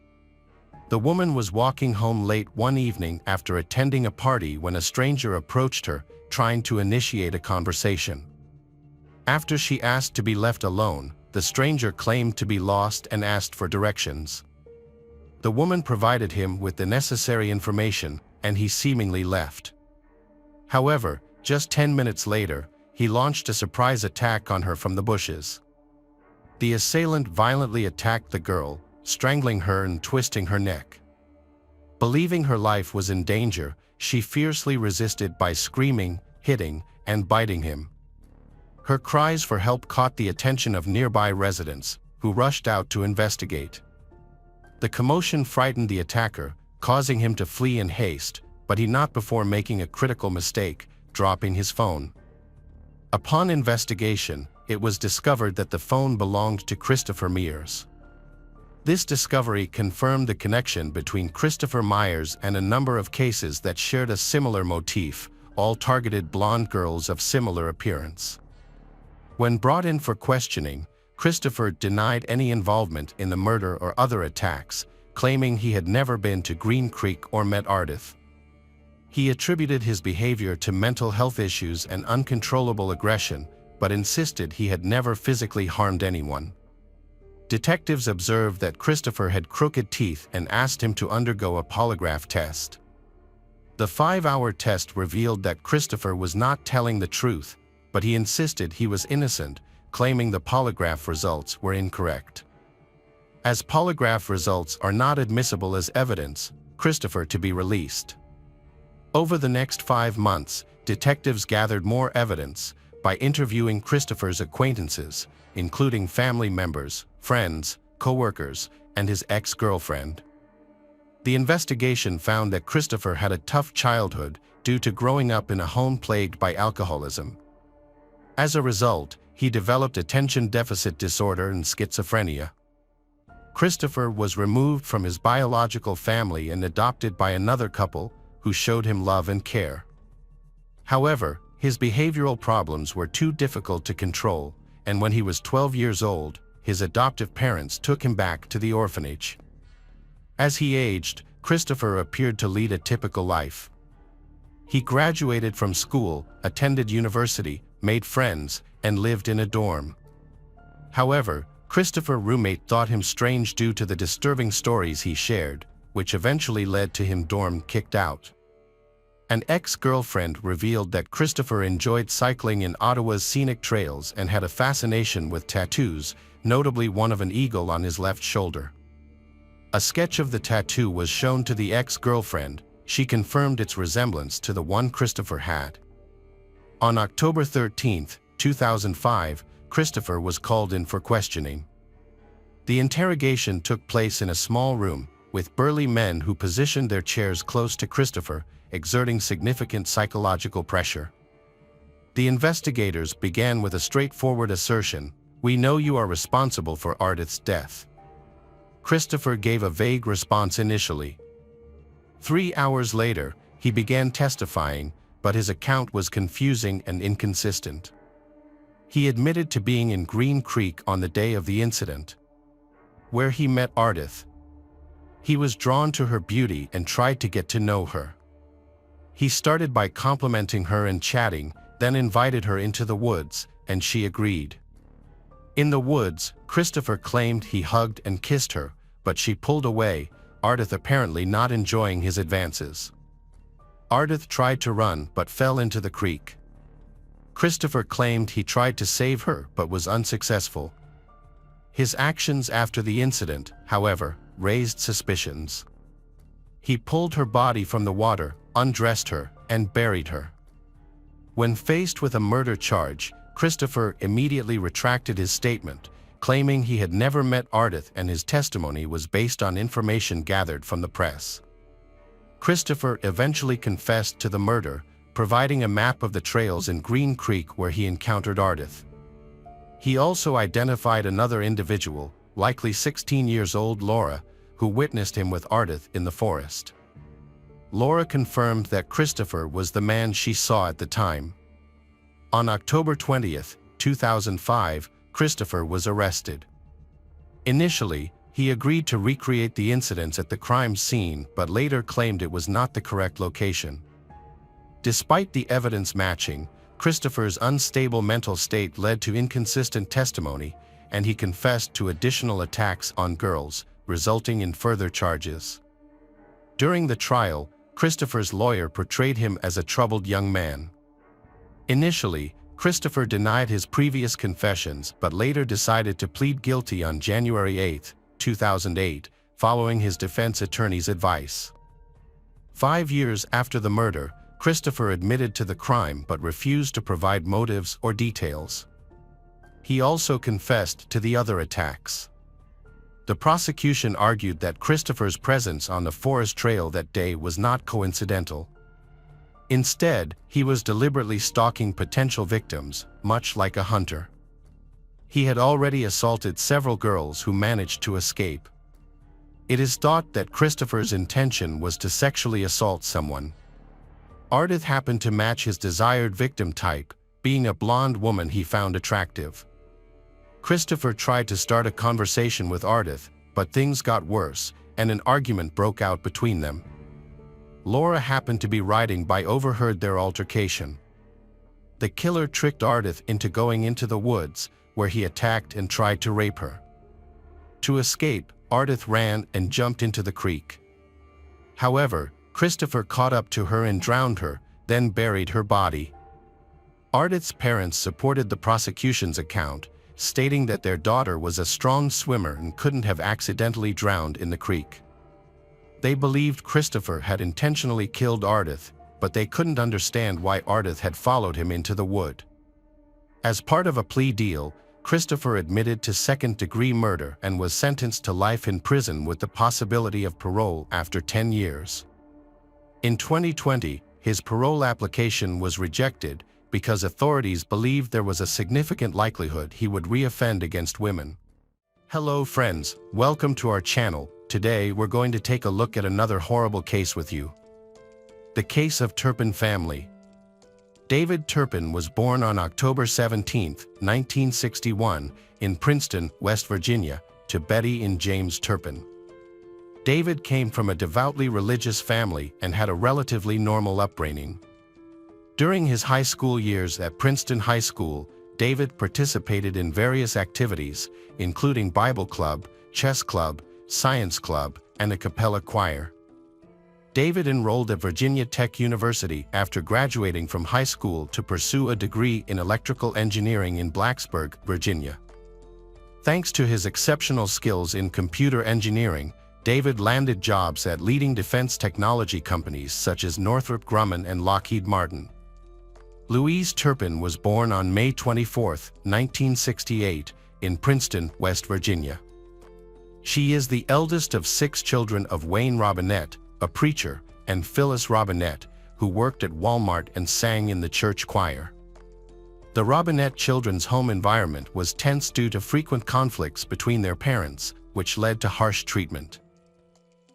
A: The woman was walking home late one evening after attending a party when a stranger approached her, trying to initiate a conversation. After she asked to be left alone, the stranger claimed to be lost and asked for directions. The woman provided him with the necessary information, and he seemingly left. However, just 10 minutes later, he launched a surprise attack on her from the bushes. The assailant violently attacked the girl, strangling her and twisting her neck. Believing her life was in danger, she fiercely resisted by screaming, hitting, and biting him. Her cries for help caught the attention of nearby residents, who rushed out to investigate. The commotion frightened the attacker, causing him to flee in haste, but he not before making a critical mistake, dropping his phone. Upon investigation, it was discovered that the phone belonged to Christopher Myers. This discovery confirmed the connection between Christopher Myers and a number of cases that shared a similar motif, all targeted blonde girls of similar appearance. When brought in for questioning, Christopher denied any involvement in the murder or other attacks, claiming he had never been to Green Creek or met Ardith. He attributed his behavior to mental health issues and uncontrollable aggression, but insisted he had never physically harmed anyone. Detectives observed that Christopher had crooked teeth and asked him to undergo a polygraph test. The 5-hour test revealed that Christopher was not telling the truth, but he insisted he was innocent, claiming the polygraph results were incorrect. As polygraph results are not admissible as evidence, Christopher to be released. Over the next 5 months, detectives gathered more evidence by interviewing Christopher's acquaintances, including family members, friends, co-workers, and his ex-girlfriend. The investigation found that Christopher had a tough childhood due to growing up in a home plagued by alcoholism. As a result, he developed attention deficit disorder and schizophrenia. Christopher was removed from his biological family and adopted by another couple who showed him love and care. However, his behavioral problems were too difficult to control, and when he was 12 years old, his adoptive parents took him back to the orphanage. As he aged, Christopher appeared to lead a typical life. He graduated from school, attended university, made friends, and lived in a dorm. However, Christopher's roommate thought him strange due to the disturbing stories he shared, which eventually led to him dorm kicked out. An ex-girlfriend revealed that Christopher enjoyed cycling in Ottawa's scenic trails and had a fascination with tattoos, notably one of an eagle on his left shoulder. A sketch of the tattoo was shown to the ex-girlfriend. She confirmed its resemblance to the one Christopher had. On October 13, 2005, Christopher was called in for questioning. The interrogation took place in a small room, with burly men who positioned their chairs close to Christopher, exerting significant psychological pressure. The investigators began with a straightforward assertion: "We know you are responsible for Ardith's death." Christopher gave a vague response initially. 3 hours later, he began testifying, but his account was confusing and inconsistent. He admitted to being in Green Creek on the day of the incident, where he met Ardith. He was drawn to her beauty and tried to get to know her. He started by complimenting her and chatting, then invited her into the woods, and she agreed. In the woods, Christopher claimed he hugged and kissed her, but she pulled away, Ardith apparently not enjoying his advances. Ardith tried to run but fell into the creek. Christopher claimed he tried to save her but was unsuccessful. His actions after the incident, however, raised suspicions. He pulled her body from the water, undressed her, and buried her. When faced with a murder charge, Christopher immediately retracted his statement, claiming he had never met Ardith and his testimony was based on information gathered from the press. Christopher eventually confessed to the murder, providing a map of the trails in Green Creek where he encountered Ardith. He also identified another individual, likely 16 years old Laura, who witnessed him with Ardith in the forest. Laura confirmed that Christopher was the man she saw at the time. On October 20, 2005, Christopher was arrested. Initially, he agreed to recreate the incidents at the crime scene but later claimed it was not the correct location. Despite the evidence matching, Christopher's unstable mental state led to inconsistent testimony, and he confessed to additional attacks on girls, resulting in further charges. During the trial, Christopher's lawyer portrayed him as a troubled young man. Initially, Christopher denied his previous confessions but later decided to plead guilty on January 8, 2008, following his defense attorney's advice. 5 years after the murder, Christopher admitted to the crime but refused to provide motives or details. He also confessed to the other attacks. The prosecution argued that Christopher's presence on the forest trail that day was not coincidental. Instead, he was deliberately stalking potential victims, much like a hunter. He had already assaulted several girls who managed to escape. It is thought that Christopher's intention was to sexually assault someone. Ardith happened to match his desired victim type, being a blonde woman he found attractive. Christopher tried to start a conversation with Ardith, but things got worse, and an argument broke out between them. Laura happened to be riding by, overheard their altercation. The killer tricked Ardith into going into the woods, where he attacked and tried to rape her. To escape, Ardith ran and jumped into the creek. However, Christopher caught up to her and drowned her, then buried her body. Ardith's parents supported the prosecution's account, stating that their daughter was a strong swimmer and couldn't have accidentally drowned in the creek. They believed Christopher had intentionally killed Ardith, but they couldn't understand why Ardith had followed him into the wood. As part of a plea deal, Christopher admitted to second-degree murder and was sentenced to life in prison with the possibility of parole after 10 years. In 2020, his parole application was rejected because authorities believed there was a significant likelihood he would reoffend against women. Hello friends, welcome to our channel. Today we're going to take a look at another horrible case with you. The case of Turpin family. David Turpin was born on October 17, 1961, in Princeton, West Virginia, to Betty and James Turpin. David came from a devoutly religious family and had a relatively normal upbringing. During his high school years at Princeton High School, David participated in various activities, including Bible Club, Chess Club, Science Club, and a cappella choir. David enrolled at Virginia Tech University after graduating from high school to pursue a degree in electrical engineering in Blacksburg, Virginia. Thanks to his exceptional skills in computer engineering, David landed jobs at leading defense technology companies such as Northrop Grumman and Lockheed Martin. Louise Turpin was born on May 24, 1968, in Princeton, West Virginia. She is the eldest of 6 children of Wayne Robinette, a preacher, and Phyllis Robinette, who worked at Walmart and sang in the church choir. The Robinette children's home environment was tense due to frequent conflicts between their parents, which led to harsh treatment.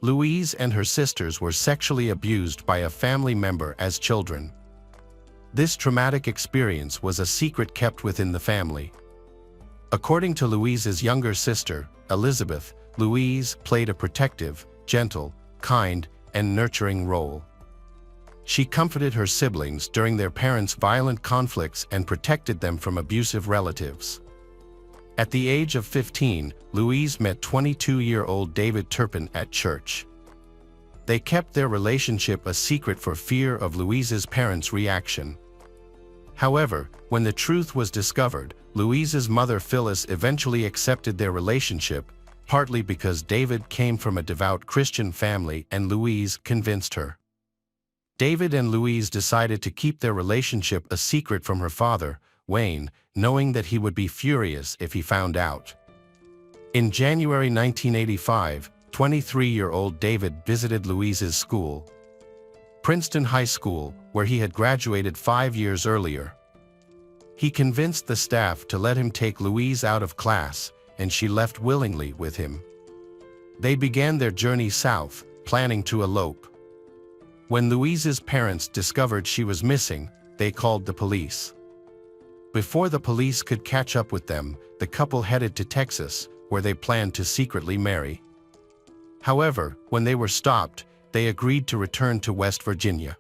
A: Louise and her sisters were sexually abused by a family member as children. This traumatic experience was a secret kept within the family. According to Louise's younger sister, Elizabeth, Louise played a protective, gentle, kind, and nurturing role. She comforted her siblings during their parents' violent conflicts and protected them from abusive relatives. At the age of 15, Louise met 22-year-old David Turpin at church. They kept their relationship a secret for fear of Louise's parents' reaction. However, when the truth was discovered, Louise's mother Phyllis eventually accepted their relationship, partly because David came from a devout Christian family and Louise convinced her. David and Louise decided to keep their relationship a secret from her father, Wayne, knowing that he would be furious if he found out. In January 1985, 23-year-old David visited Louise's school, Princeton High School, where he had graduated 5 years earlier. He convinced the staff to let him take Louise out of class, and she left willingly with him. They began their journey south, planning to elope. When Louise's parents discovered she was missing, they called the police. Before the police could catch up with them, the couple headed to Texas, where they planned to secretly marry. However, when they were stopped, they agreed to return to West Virginia.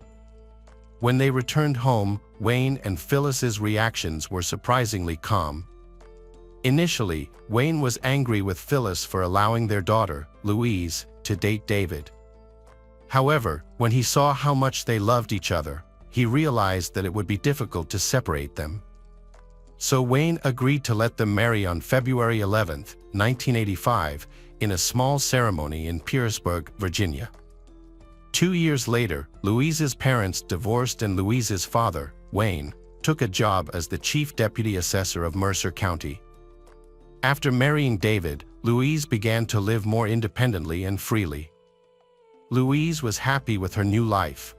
A: When they returned home, Wayne and Phyllis's reactions were surprisingly calm. Initially, Wayne was angry with Phyllis for allowing their daughter, Louise, to date David. However, when he saw how much they loved each other, he realized that it would be difficult to separate them. So Wayne agreed to let them marry on February 11, 1985, in a small ceremony in Petersburg, Virginia. 2 years later, Louise's parents divorced and Louise's father, Wayne, took a job as the chief deputy assessor of Mercer County. After marrying David, Louise began to live more independently and freely. Louise was happy with her new life.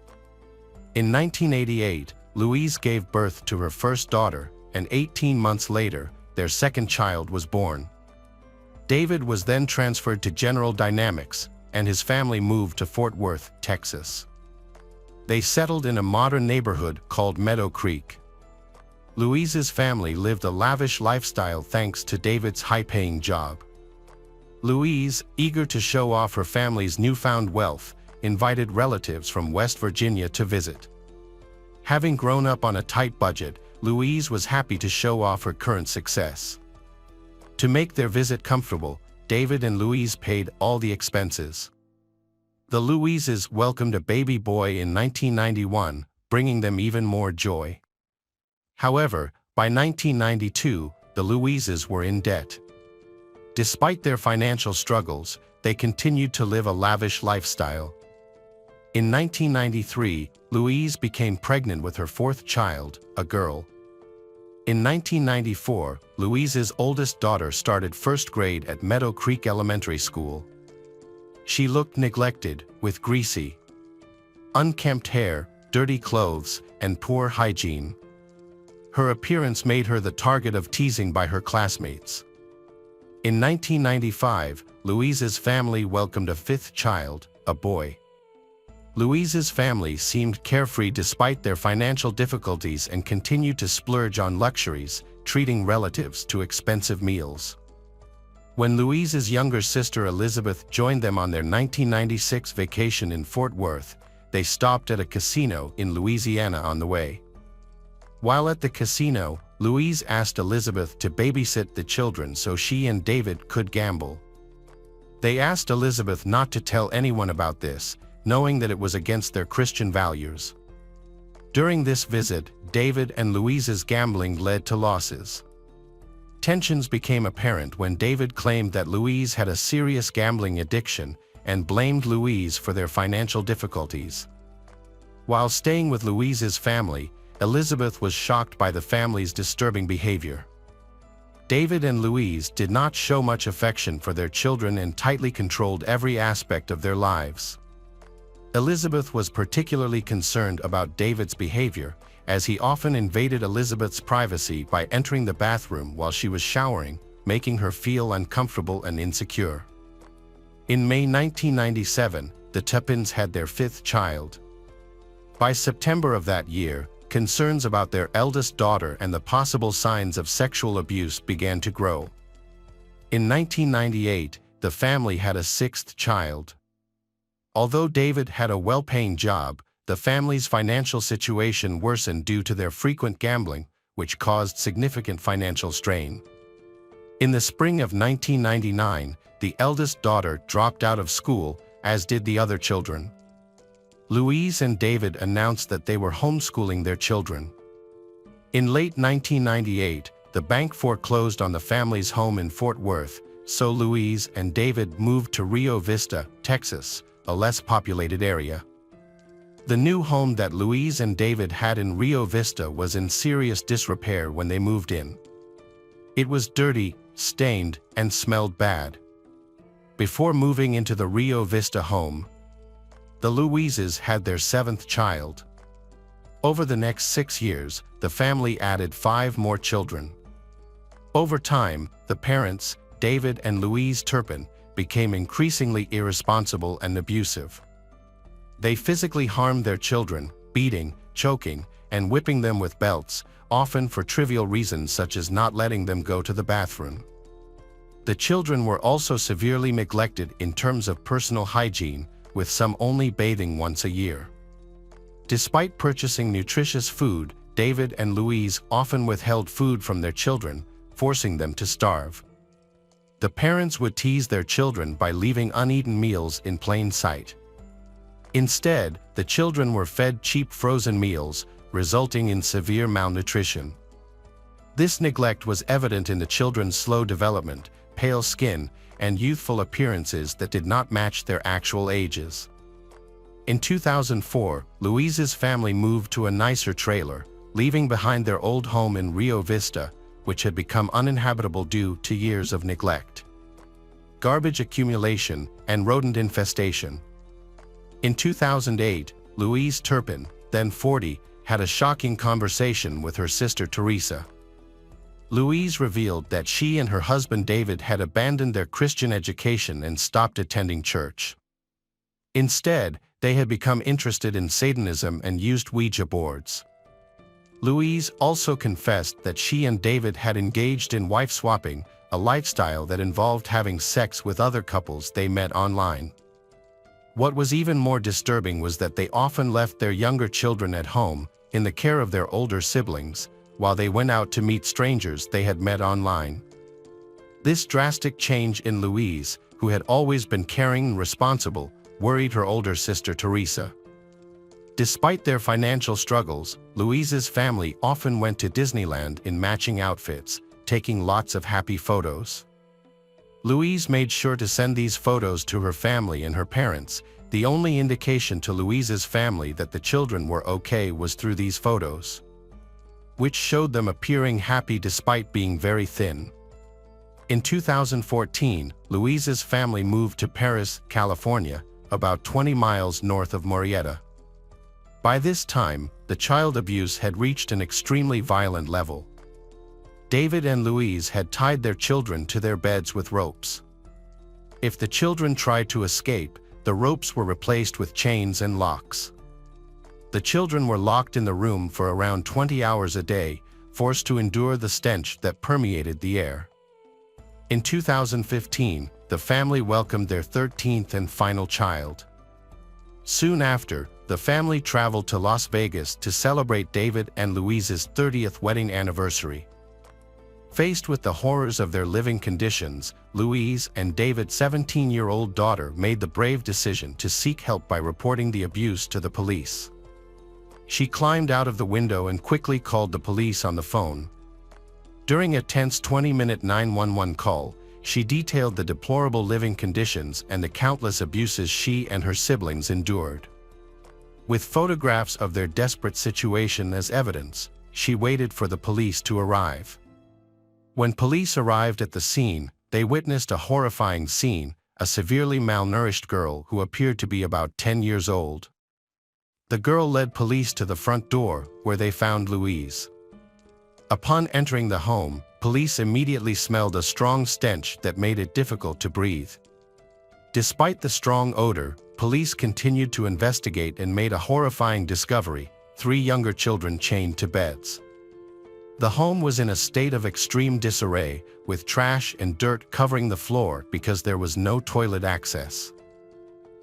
A: In 1988, Louise gave birth to her first daughter, and 18 months later, their second child was born. David was then transferred to General Dynamics, and his family moved to Fort Worth, Texas. They settled in a modern neighborhood called Meadow Creek. Louise's family lived a lavish lifestyle thanks to David's high-paying job. Louise, eager to show off her family's newfound wealth, invited relatives from West Virginia to visit. Having grown up on a tight budget, Louise was happy to show off her current success. To make their visit comfortable, David and Louise paid all the expenses. The Louises welcomed a baby boy in 1991, bringing them even more joy. However, by 1992, the Louises were in debt. Despite their financial struggles, they continued to live a lavish lifestyle. In 1993, Louise became pregnant with her fourth child, a girl. In 1994, Louise's oldest daughter started first grade at Meadow Creek Elementary School. She looked neglected, with greasy, unkempt hair, dirty clothes, and poor hygiene. Her appearance made her the target of teasing by her classmates. In 1995, Louise's family welcomed a fifth child, a boy. Louise's family seemed carefree despite their financial difficulties and continued to splurge on luxuries, treating relatives to expensive meals. When Louise's younger sister Elizabeth joined them on their 1996 vacation in Fort Worth, they stopped at a casino in Louisiana on the way. While at the casino, Louise asked Elizabeth to babysit the children so she and David could gamble. They asked Elizabeth not to tell anyone about this, knowing that it was against their Christian values. During this visit, David and Louise's gambling led to losses. Tensions became apparent when David claimed that Louise had a serious gambling addiction and blamed Louise for their financial difficulties. While staying with Louise's family, Elizabeth was shocked by the family's disturbing behavior. David and Louise did not show much affection for their children and tightly controlled every aspect of their lives. Elizabeth was particularly concerned about David's behavior, as he often invaded Elizabeth's privacy by entering the bathroom while she was showering, making her feel uncomfortable and insecure. In May 1997, the Tuppins had their fifth child. By September of that year, concerns about their eldest daughter and the possible signs of sexual abuse began to grow. In 1998, the family had a sixth child. Although David had a well-paying job, the family's financial situation worsened due to their frequent gambling, which caused significant financial strain. In the spring of 1999, the eldest daughter dropped out of school, as did the other children. Louise and David announced that they were homeschooling their children. In late 1998, the bank foreclosed on the family's home in Fort Worth, so Louise and David moved to Rio Vista, Texas, a less populated area. The new home that Louise and David had in Rio Vista was in serious disrepair when they moved in. It was dirty, stained, and smelled bad. Before moving into the Rio Vista home, the Louises had their seventh child. Over the next 6 years, the family added 5 more children. Over time, the parents, David and Louise Turpin, became increasingly irresponsible and abusive. They physically harmed their children, beating, choking, and whipping them with belts, often for trivial reasons such as not letting them go to the bathroom. The children were also severely neglected in terms of personal hygiene, with some only bathing once a year. Despite purchasing nutritious food, David and Louise often withheld food from their children, forcing them to starve. The parents would tease their children by leaving uneaten meals in plain sight. Instead, the children were fed cheap frozen meals, resulting in severe malnutrition. This neglect was evident in the children's slow development, pale skin, and youthful appearances that did not match their actual ages. In 2004, Louise's family moved to a nicer trailer, leaving behind their old home in Rio Vista, which had become uninhabitable due to years of neglect, garbage accumulation, and rodent infestation. In 2008, Louise Turpin, then 40, had a shocking conversation with her sister Teresa. Louise revealed that she and her husband David had abandoned their Christian education and stopped attending church. Instead, they had become interested in Satanism and used Ouija boards. Louise also confessed that she and David had engaged in wife swapping, a lifestyle that involved having sex with other couples they met online. What was even more disturbing was that they often left their younger children at home, in the care of their older siblings, while they went out to meet strangers they had met online. This drastic change in Louise, who had always been caring and responsible, worried her older sister Teresa. Despite their financial struggles, Louise's family often went to Disneyland in matching outfits, taking lots of happy photos. Louise made sure to send these photos to her family and her parents. The only indication to Louise's family that the children were okay was through these photos, which showed them appearing happy despite being very thin. In 2014, Louise's family moved to Paris, California, about 20 miles north of Murrieta. By this time, the child abuse had reached an extremely violent level. David and Louise had tied their children to their beds with ropes. If the children tried to escape, the ropes were replaced with chains and locks. The children were locked in the room for around 20 hours a day, forced to endure the stench that permeated the air. In 2015, the family welcomed their 13th and final child. Soon after, the family traveled to Las Vegas to celebrate David and Louise's 30th wedding anniversary. Faced with the horrors of their living conditions, Louise and David's 17-year-old daughter made the brave decision to seek help by reporting the abuse to the police. She climbed out of the window and quickly called the police on the phone. During a tense 20-minute 911 call, she detailed the deplorable living conditions and the countless abuses she and her siblings endured. With photographs of their desperate situation as evidence, she waited for the police to arrive. When police arrived at the scene, they witnessed a horrifying scene: a severely malnourished girl who appeared to be about 10 years old. The girl led police to the front door, where they found Louise. Upon entering the home, police immediately smelled a strong stench that made it difficult to breathe. Despite the strong odor, police continued to investigate and made a horrifying discovery: 3 younger children chained to beds. The home was in a state of extreme disarray, with trash and dirt covering the floor because there was no toilet access.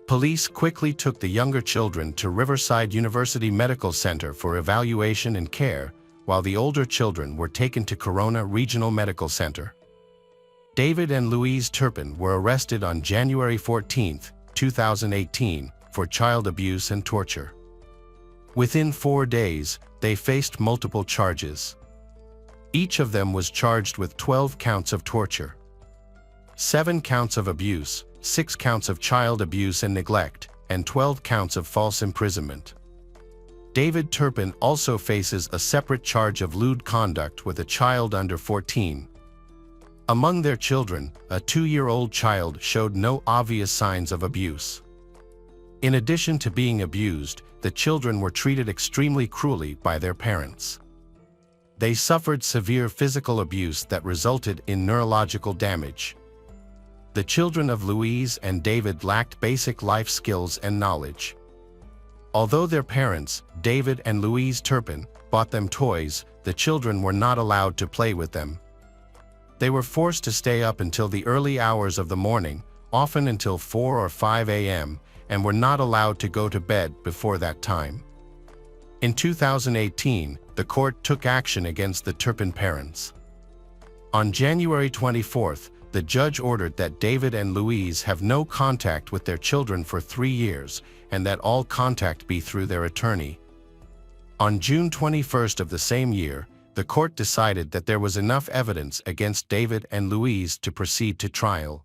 A: Police quickly took the younger children to Riverside University Medical Center for evaluation and care, while the older children were taken to Corona Regional Medical Center. David and Louise Turpin were arrested on January 14, 2018, for child abuse and torture. Within 4 days, they faced multiple charges. Each of them was charged with 12 counts of torture, 7 counts of abuse, 6 counts of child abuse and neglect, and 12 counts of false imprisonment. David Turpin also faces a separate charge of lewd conduct with a child under 14. Among their children, a 2-year-old child showed no obvious signs of abuse. In addition to being abused, the children were treated extremely cruelly by their parents. They suffered severe physical abuse that resulted in neurological damage. The children of Louise and David lacked basic life skills and knowledge. Although their parents, David and Louise Turpin, bought them toys, the children were not allowed to play with them. They were forced to stay up until the early hours of the morning, often until 4 or 5 a.m., and were not allowed to go to bed before that time. In 2018, the court took action against the Turpin parents. On January 24, the judge ordered that David and Louise have no contact with their children for 3 years, and that all contact be through their attorney. On June 21 of the same year, the court decided that there was enough evidence against David and Louise to proceed to trial.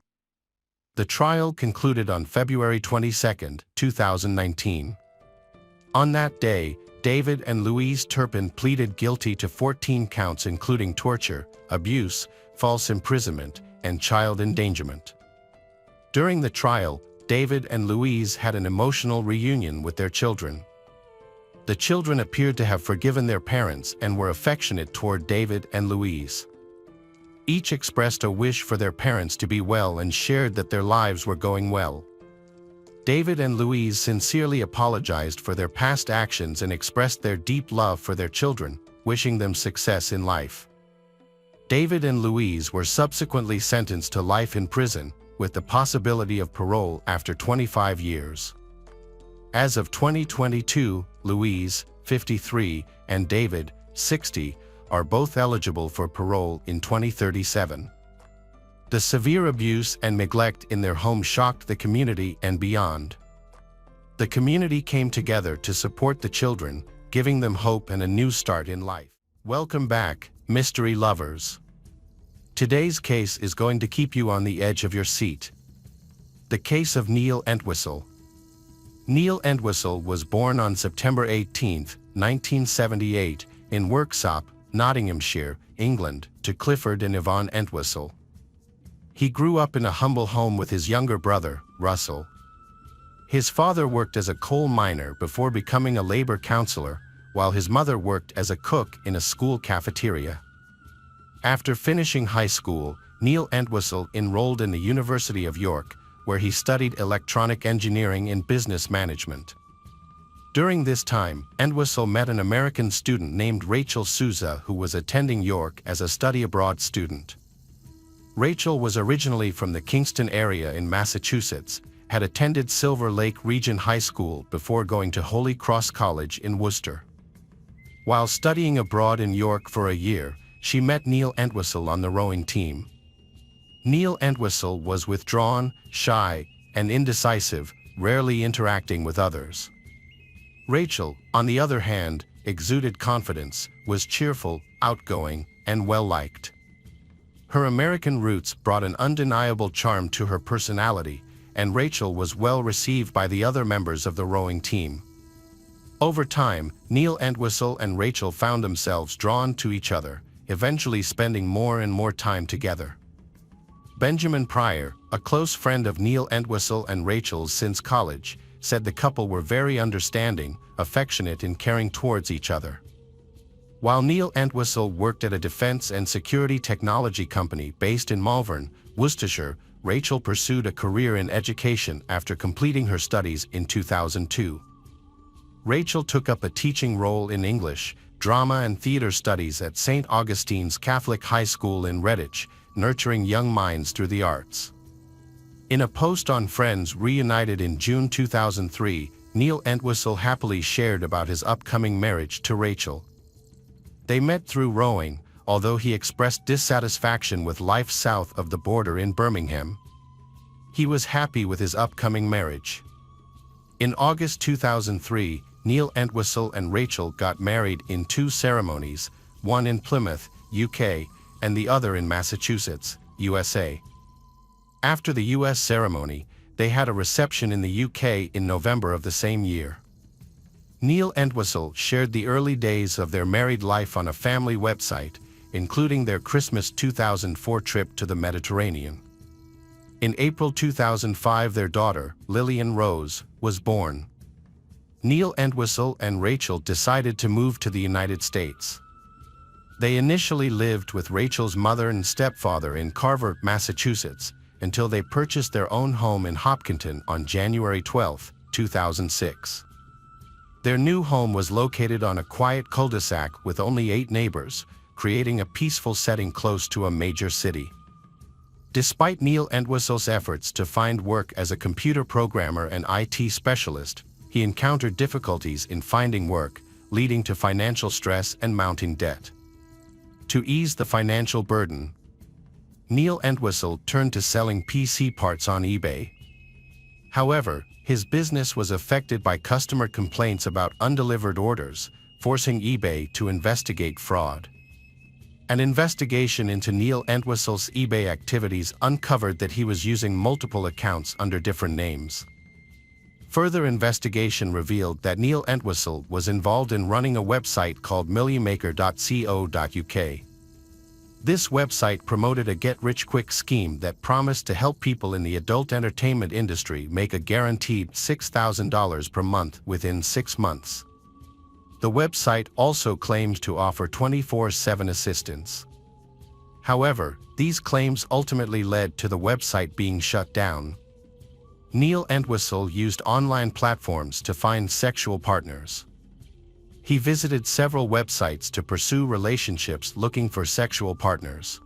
A: The trial concluded on February 22, 2019. On that day, David and Louise Turpin pleaded guilty to 14 counts including torture, abuse, false imprisonment, and child endangerment. During the trial, David and Louise had an emotional reunion with their children. The children appeared to have forgiven their parents and were affectionate toward David and Louise. Each expressed a wish for their parents to be well and shared that their lives were going well. David and Louise sincerely apologized for their past actions and expressed their deep love for their children, wishing them success in life. David and Louise were subsequently sentenced to life in prison, with the possibility of parole after 25 years. As of 2022, Louise, 53, and David, 60, are both eligible for parole in 2037. The severe abuse and neglect in their home shocked the community and beyond. The community came together to support the children, giving them hope and a new start in life. Welcome back, mystery lovers. Today's case is going to keep you on the edge of your seat. The case of Neil Entwistle. Neil Entwistle was born on September 18, 1978, in Worksop, Nottinghamshire, England, to Clifford and Yvonne Entwistle. He grew up in a humble home with his younger brother, Russell. His father worked as a coal miner before becoming a labor counselor, while his mother worked as a cook in a school cafeteria. After finishing high school, Neil Entwistle enrolled in the University of York, where he studied electronic engineering and business management. During this time, Entwistle met an American student named Rachel Souza who was attending York as a study abroad student. Rachel was originally from the Kingston area in Massachusetts, had attended Silver Lake Region High School before going to Holy Cross College in Worcester. While studying abroad in York for a year, she met Neil Entwistle on the rowing team. Neil Entwistle was withdrawn, shy, and indecisive, rarely interacting with others. Rachel, on the other hand, exuded confidence, was cheerful, outgoing, and well-liked. Her American roots brought an undeniable charm to her personality, and Rachel was well received by the other members of the rowing team. Over time, Neil Entwistle and Rachel found themselves drawn to each other, eventually spending more and more time together. Benjamin Pryor, a close friend of Neil Entwistle and Rachel's since college, said the couple were very understanding, affectionate and caring towards each other. While Neil Entwistle worked at a defense and security technology company based in Malvern, Worcestershire, Rachel pursued a career in education after completing her studies in 2002. Rachel took up a teaching role in English, drama and theater studies at St. Augustine's Catholic High School in Redditch, nurturing young minds through the arts. In a post on Friends Reunited in June 2003, Neil Entwistle happily shared about his upcoming marriage to Rachel. They met through rowing, although he expressed dissatisfaction with life south of the border in Birmingham. He was happy with his upcoming marriage. In August 2003, Neil Entwistle and Rachel got married in two ceremonies, one in Plymouth, UK, and the other in Massachusetts, USA. After the US ceremony, they had a reception in the UK in November of the same year. Neil Entwistle shared the early days of their married life on a family website, including their Christmas 2004 trip to the Mediterranean. In April 2005, their daughter, Lillian Rose, was born. Neil Entwistle and Rachel decided to move to the United States. They initially lived with Rachel's mother and stepfather in Carver, Massachusetts, until they purchased their own home in Hopkinton on January 12, 2006. Their new home was located on a quiet cul-de-sac with only 8 neighbors, creating a peaceful setting close to a major city. Despite Neil Entwistle's efforts to find work as a computer programmer and IT specialist, he encountered difficulties in finding work, leading to financial stress and mounting debt. To ease the financial burden, Neil Entwistle turned to selling PC parts on eBay. However, his business was affected by customer complaints about undelivered orders, forcing eBay to investigate fraud. An investigation into Neil Entwistle's eBay activities uncovered that he was using multiple accounts under different names. Further investigation revealed that Neil Entwistle was involved in running a website called millimaker.co.uk. This website promoted a get-rich-quick scheme that promised to help people in the adult entertainment industry make a guaranteed $6,000 per month within 6 months. The website also claimed to offer 24/7 assistance. However, these claims ultimately led to the website being shut down. Neil Entwistle used online platforms to find sexual partners. He visited several websites to pursue relationships looking for sexual partners.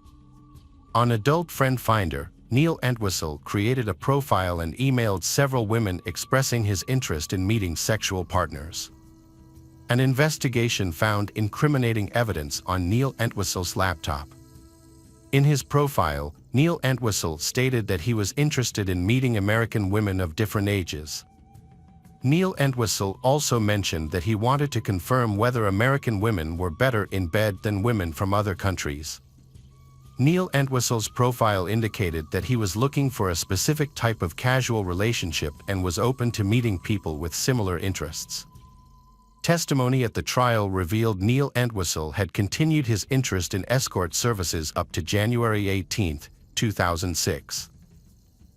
A: On Adult Friend Finder, Neil Entwistle created a profile and emailed several women expressing his interest in meeting sexual partners. An investigation found incriminating evidence on Neil Entwistle's laptop. In his profile, Neil Entwistle stated that he was interested in meeting American women of different ages. Neil Entwistle also mentioned that he wanted to confirm whether American women were better in bed than women from other countries. Neil Entwistle's profile indicated that he was looking for a specific type of casual relationship and was open to meeting people with similar interests. Testimony at the trial revealed Neil Entwistle had continued his interest in escort services up to January 18, 2006.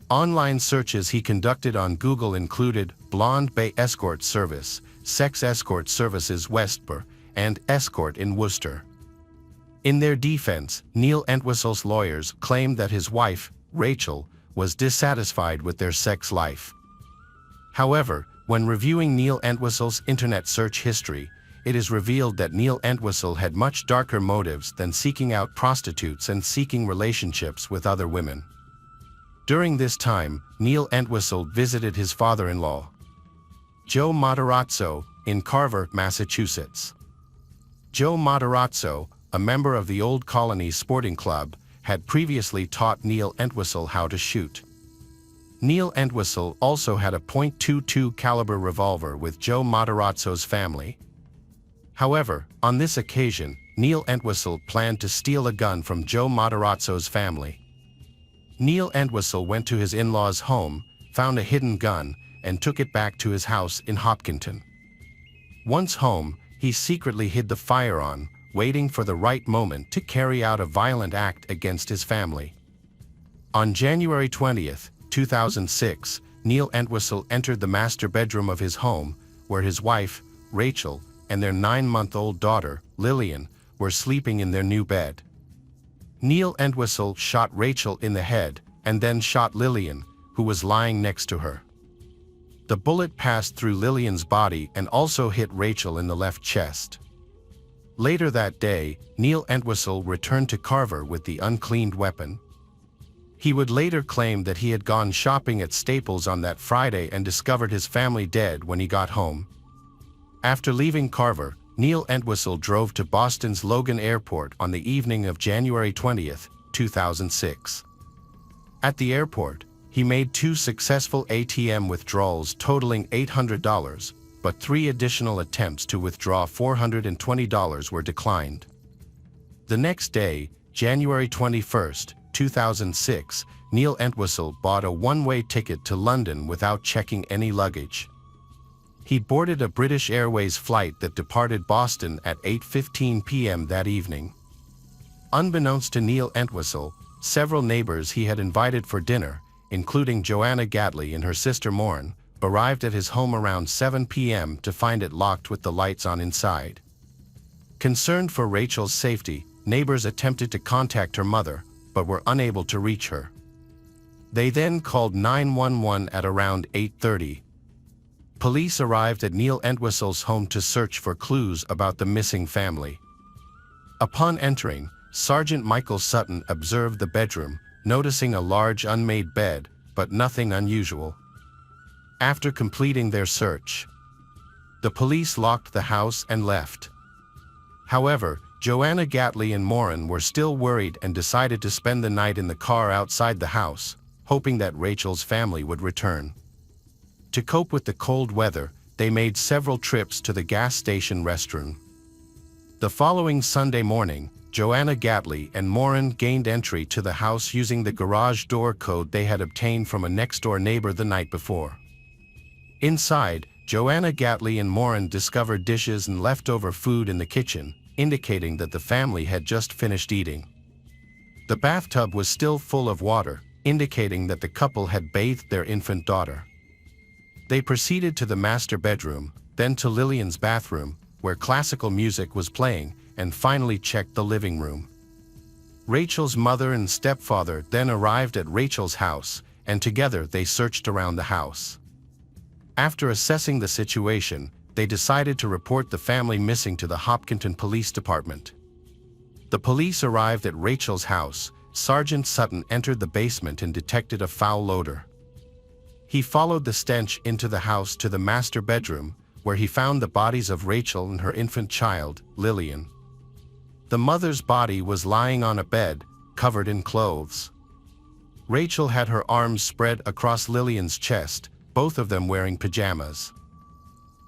A: Online searches he conducted on Google included Blonde Bay Escort Service, Sex Escort Services Westboro, and Escort in Worcester. In their defense, Neil Entwistle's lawyers claimed that his wife, Rachel, was dissatisfied with their sex life. However, when reviewing Neil Entwistle's internet search history, it is revealed that Neil Entwistle had much darker motives than seeking out prostitutes and seeking relationships with other women. During this time, Neil Entwistle visited his father-in-law, Joe Matarazzo, in Carver, Massachusetts. Joe Matarazzo, a member of the Old Colony Sporting Club, had previously taught Neil Entwistle how to shoot. Neil Entwistle also had a .22 caliber revolver with Joe Matarazzo's family. However, on this occasion, Neil Entwistle planned to steal a gun from Joe Matarazzo's family. Neil Entwistle went to his in-laws' home, found a hidden gun, and took it back to his house in Hopkinton. Once home, he secretly hid the firearm, waiting for the right moment to carry out a violent act against his family. On January 20, 2006, Neil Entwistle entered the master bedroom of his home, where his wife, Rachel, and their 9-month-old daughter, Lillian, were sleeping in their new bed. Neil Entwistle shot Rachel in the head, and then shot Lillian, who was lying next to her. The bullet passed through Lillian's body and also hit Rachel in the left chest. Later that day, Neil Entwistle returned to Carver with the uncleaned weapon. He would later claim that he had gone shopping at Staples on that Friday and discovered his family dead when he got home. After leaving Carver, Neil Entwistle drove to Boston's Logan Airport on the evening of January 20, 2006. At the airport, he made 2 successful ATM withdrawals totaling $800, but 3 additional attempts to withdraw $420 were declined. The next day, January 21, 2006, Neil Entwistle bought a one-way ticket to London without checking any luggage. He boarded a British Airways flight that departed Boston at 8:15 p.m. that evening. Unbeknownst to Neil Entwistle, several neighbors he had invited for dinner, including Joanna Gatley and her sister Maureen, arrived at his home around 7 p.m. to find it locked with the lights on inside. Concerned for Rachel's safety, neighbors attempted to contact her mother, but were unable to reach her. They then called 911 at around 8:30. Police arrived at Neil Entwistle's home to search for clues about the missing family. Upon entering, Sergeant Michael Sutton observed the bedroom, noticing a large unmade bed, but nothing unusual. After completing their search, the police locked the house and left. However, Joanna Gatley and Maureen were still worried and decided to spend the night in the car outside the house, hoping that Rachel's family would return. To cope with the cold weather, they made several trips to the gas station restroom. The following Sunday morning, Joanna Gatley and Morin gained entry to the house using the garage door code they had obtained from a next-door neighbor the night before. Inside, Joanna Gatley and Morin discovered dishes and leftover food in the kitchen, indicating that the family had just finished eating. The bathtub was still full of water, indicating that the couple had bathed their infant daughter. They proceeded to the master bedroom, then to Lillian's bathroom, where classical music was playing, and finally checked the living room. Rachel's mother and stepfather then arrived at Rachel's house, and together they searched around the house. After assessing the situation, they decided to report the family missing to the Hopkinton Police Department. The police arrived at Rachel's house. Sergeant Sutton entered the basement and detected a foul odor. He followed the stench into the house to the master bedroom, where he found the bodies of Rachel and her infant child, Lillian. The mother's body was lying on a bed, covered in clothes. Rachel had her arms spread across Lillian's chest, both of them wearing pajamas.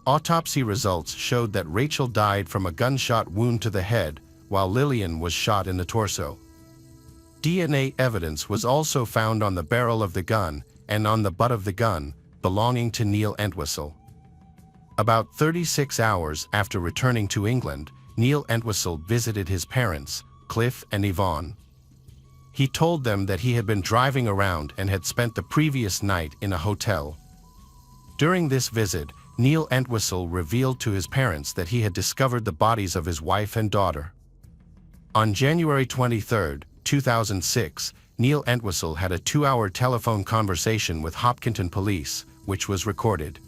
A: Autopsy results showed that Rachel died from a gunshot wound to the head, while Lillian was shot in the torso. DNA evidence was also found on the barrel of the gun and on the butt of the gun, belonging to Neil Entwistle. About 36 hours after returning to England, Neil Entwistle visited his parents, Cliff and Yvonne. He told them that he had been driving around and had spent the previous night in a hotel. During this visit, Neil Entwistle revealed to his parents that he had discovered the bodies of his wife and daughter. On January 23, 2006, Neil Entwistle had a 2-hour telephone conversation with Hopkinton Police, which was recorded.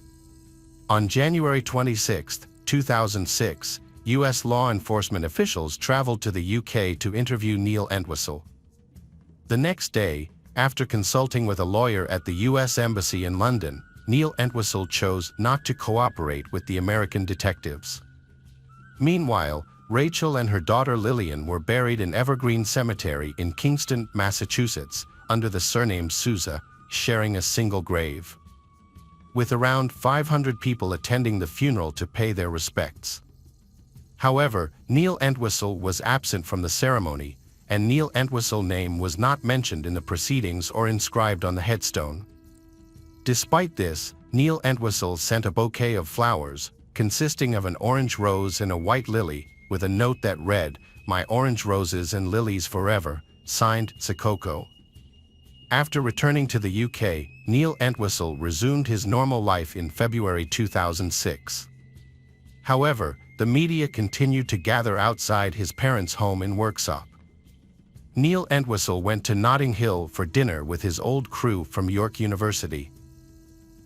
A: On January 26, 2006, U.S. law enforcement officials traveled to the UK to interview Neil Entwistle. The next day, after consulting with a lawyer at the U.S. Embassy in London, Neil Entwistle chose not to cooperate with the American detectives. Meanwhile, Rachel and her daughter Lillian were buried in Evergreen Cemetery in Kingston, Massachusetts, under the surname Souza, sharing a single grave. With around 500 people attending the funeral to pay their respects. However, Neil Entwistle was absent from the ceremony, and Neil Entwistle's name was not mentioned in the proceedings or inscribed on the headstone. Despite this, Neil Entwistle sent a bouquet of flowers, consisting of an orange rose and a white lily, with a note that read, "My orange roses and lilies forever, signed Sakoko." After returning to the UK, Neil Entwistle resumed his normal life in February 2006. However, the media continued to gather outside his parents' home in Worksop. Neil Entwistle went to Notting Hill for dinner with his old crew from York University,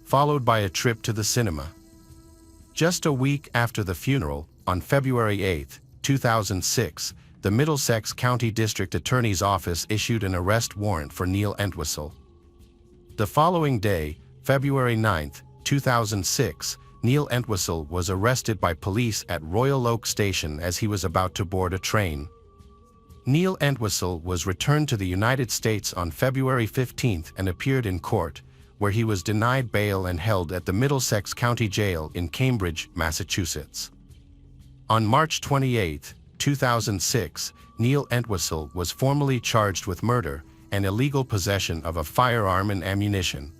A: followed by a trip to the cinema. Just a week after the funeral, on February 8, 2006, the Middlesex County District Attorney's Office issued an arrest warrant for Neil Entwistle. The following day, February 9, 2006, Neil Entwistle was arrested by police at Royal Oak Station as he was about to board a train. Neil Entwistle was returned to the United States on February 15 and appeared in court, where he was denied bail and held at the Middlesex County Jail in Cambridge, Massachusetts. On March 28, 2006, Neil Entwistle was formally charged with murder and illegal possession of a firearm and ammunition.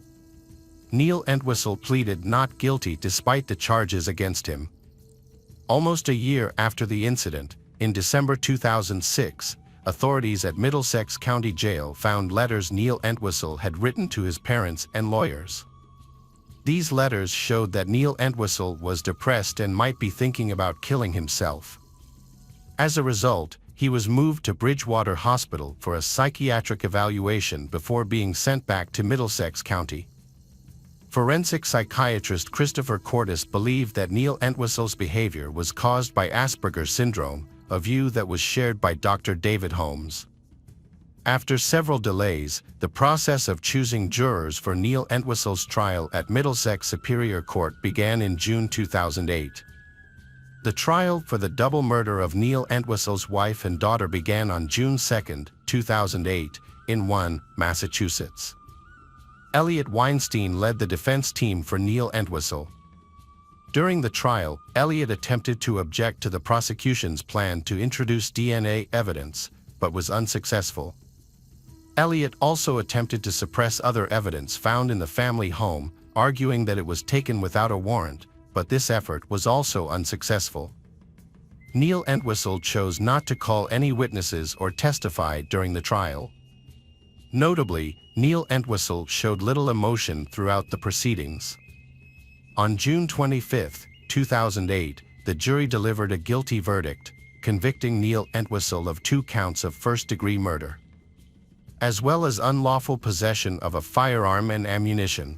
A: Neil Entwistle pleaded not guilty despite the charges against him. Almost a year after the incident, in December 2006, authorities at Middlesex County Jail found letters Neil Entwistle had written to his parents and lawyers. These letters showed that Neil Entwistle was depressed and might be thinking about killing himself. As a result, he was moved to Bridgewater Hospital for a psychiatric evaluation before being sent back to Middlesex County. Forensic psychiatrist Christopher Cordes believed that Neil Entwistle's behavior was caused by Asperger's syndrome, a view that was shared by Dr. David Holmes. After several delays, the process of choosing jurors for Neil Entwistle's trial at Middlesex Superior Court began in June 2008. The trial for the double murder of Neil Entwistle's wife and daughter began on June 2, 2008, in Massachusetts. Elliot Weinstein led the defense team for Neil Entwistle. During the trial, Elliot attempted to object to the prosecution's plan to introduce DNA evidence, but was unsuccessful. Elliot also attempted to suppress other evidence found in the family home, arguing that it was taken without a warrant, but this effort was also unsuccessful. Neil Entwistle chose not to call any witnesses or testify during the trial. Notably, Neil Entwistle showed little emotion throughout the proceedings. On June 25, 2008, the jury delivered a guilty verdict, convicting Neil Entwistle of 2 counts of first-degree murder, as well as unlawful possession of a firearm and ammunition.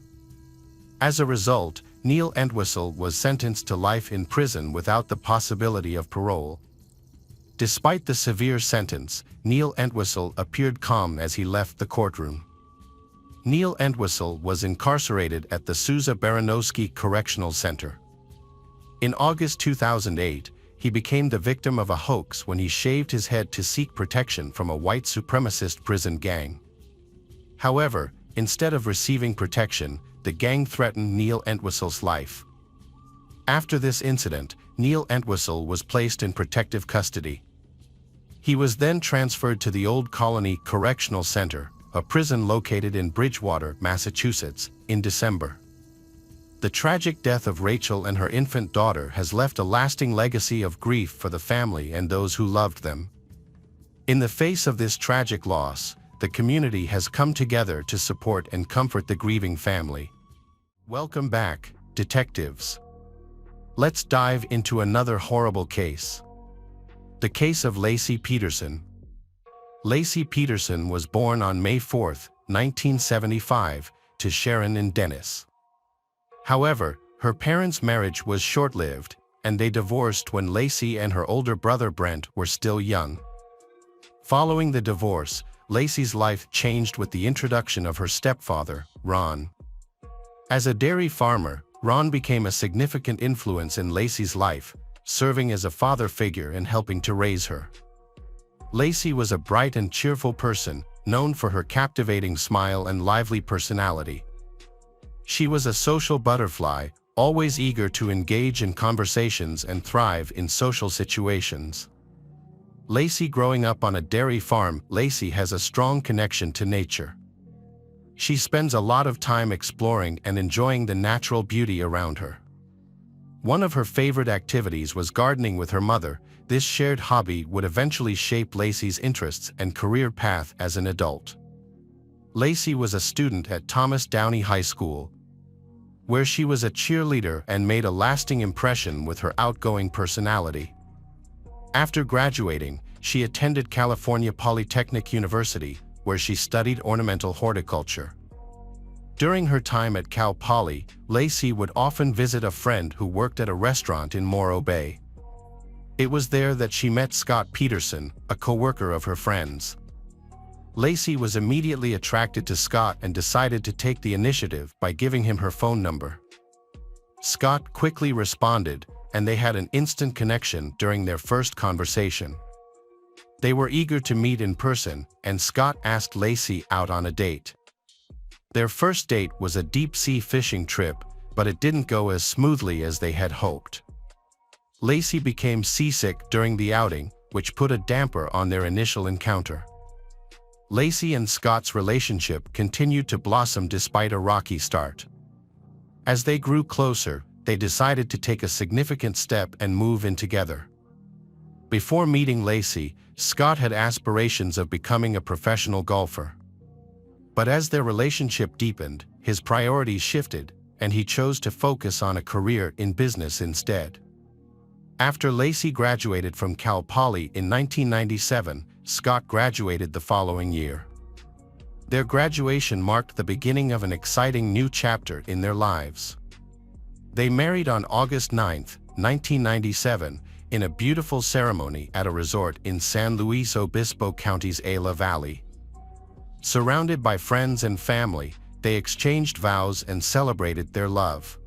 A: As a result, Neil Entwistle was sentenced to life in prison without the possibility of parole. Despite the severe sentence, Neil Entwistle appeared calm as he left the courtroom. Neil Entwistle was incarcerated at the Souza Baranowski Correctional Center. In August 2008, he became the victim of a hoax when he shaved his head to seek protection from a white supremacist prison gang. However, instead of receiving protection, the gang threatened Neil Entwistle's life. After this incident, Neil Entwistle was placed in protective custody. He was then transferred to the Old Colony Correctional Center, a prison located in Bridgewater, Massachusetts, in December. The tragic death of Rachel and her infant daughter has left a lasting legacy of grief for the family and those who loved them. In the face of this tragic loss, the community has come together to support and comfort the grieving family. Welcome back, detectives. Let's dive into another horrible case. The case of Laci Peterson. Laci Peterson was born on May 4, 1975, to Sharon and Dennis. However, her parents' marriage was short-lived, and they divorced when Laci and her older brother Brent were still young. Following the divorce, Laci's life changed with the introduction of her stepfather, Ron. As a dairy farmer, Ron became a significant influence in Laci's life, serving as a father figure and helping to raise her. Laci was a bright and cheerful person, known for her captivating smile and lively personality. She was a social butterfly, always eager to engage in conversations and thrive in social situations. Laci growing up on a dairy farm, Laci has a strong connection to nature. She spends a lot of time exploring and enjoying the natural beauty around her. One of her favorite activities was gardening with her mother. This shared hobby would eventually shape Laci's interests and career path as an adult. Laci was a student at Thomas Downey High School, where she was a cheerleader and made a lasting impression with her outgoing personality. After graduating, she attended California Polytechnic University, where she studied ornamental horticulture. During her time at Cal Poly, Laci would often visit a friend who worked at a restaurant in Morro Bay. It was there that she met Scott Peterson, a co-worker of her friend's. Laci was immediately attracted to Scott and decided to take the initiative by giving him her phone number. Scott quickly responded, and they had an instant connection during their first conversation. They were eager to meet in person, and Scott asked Laci out on a date. Their first date was a deep-sea fishing trip, but it didn't go as smoothly as they had hoped. Laci became seasick during the outing, which put a damper on their initial encounter. Laci and Scott's relationship continued to blossom despite a rocky start. As they grew closer, they decided to take a significant step and move in together. Before meeting Laci, Scott had aspirations of becoming a professional golfer. But as their relationship deepened, his priorities shifted, and he chose to focus on a career in business instead. After Laci graduated from Cal Poly in 1997, Scott graduated the following year. Their graduation marked the beginning of an exciting new chapter in their lives. They married on August 9, 1997, in a beautiful ceremony at a resort in San Luis Obispo County's Ayala Valley. Surrounded by friends and family, they exchanged vows and celebrated their love.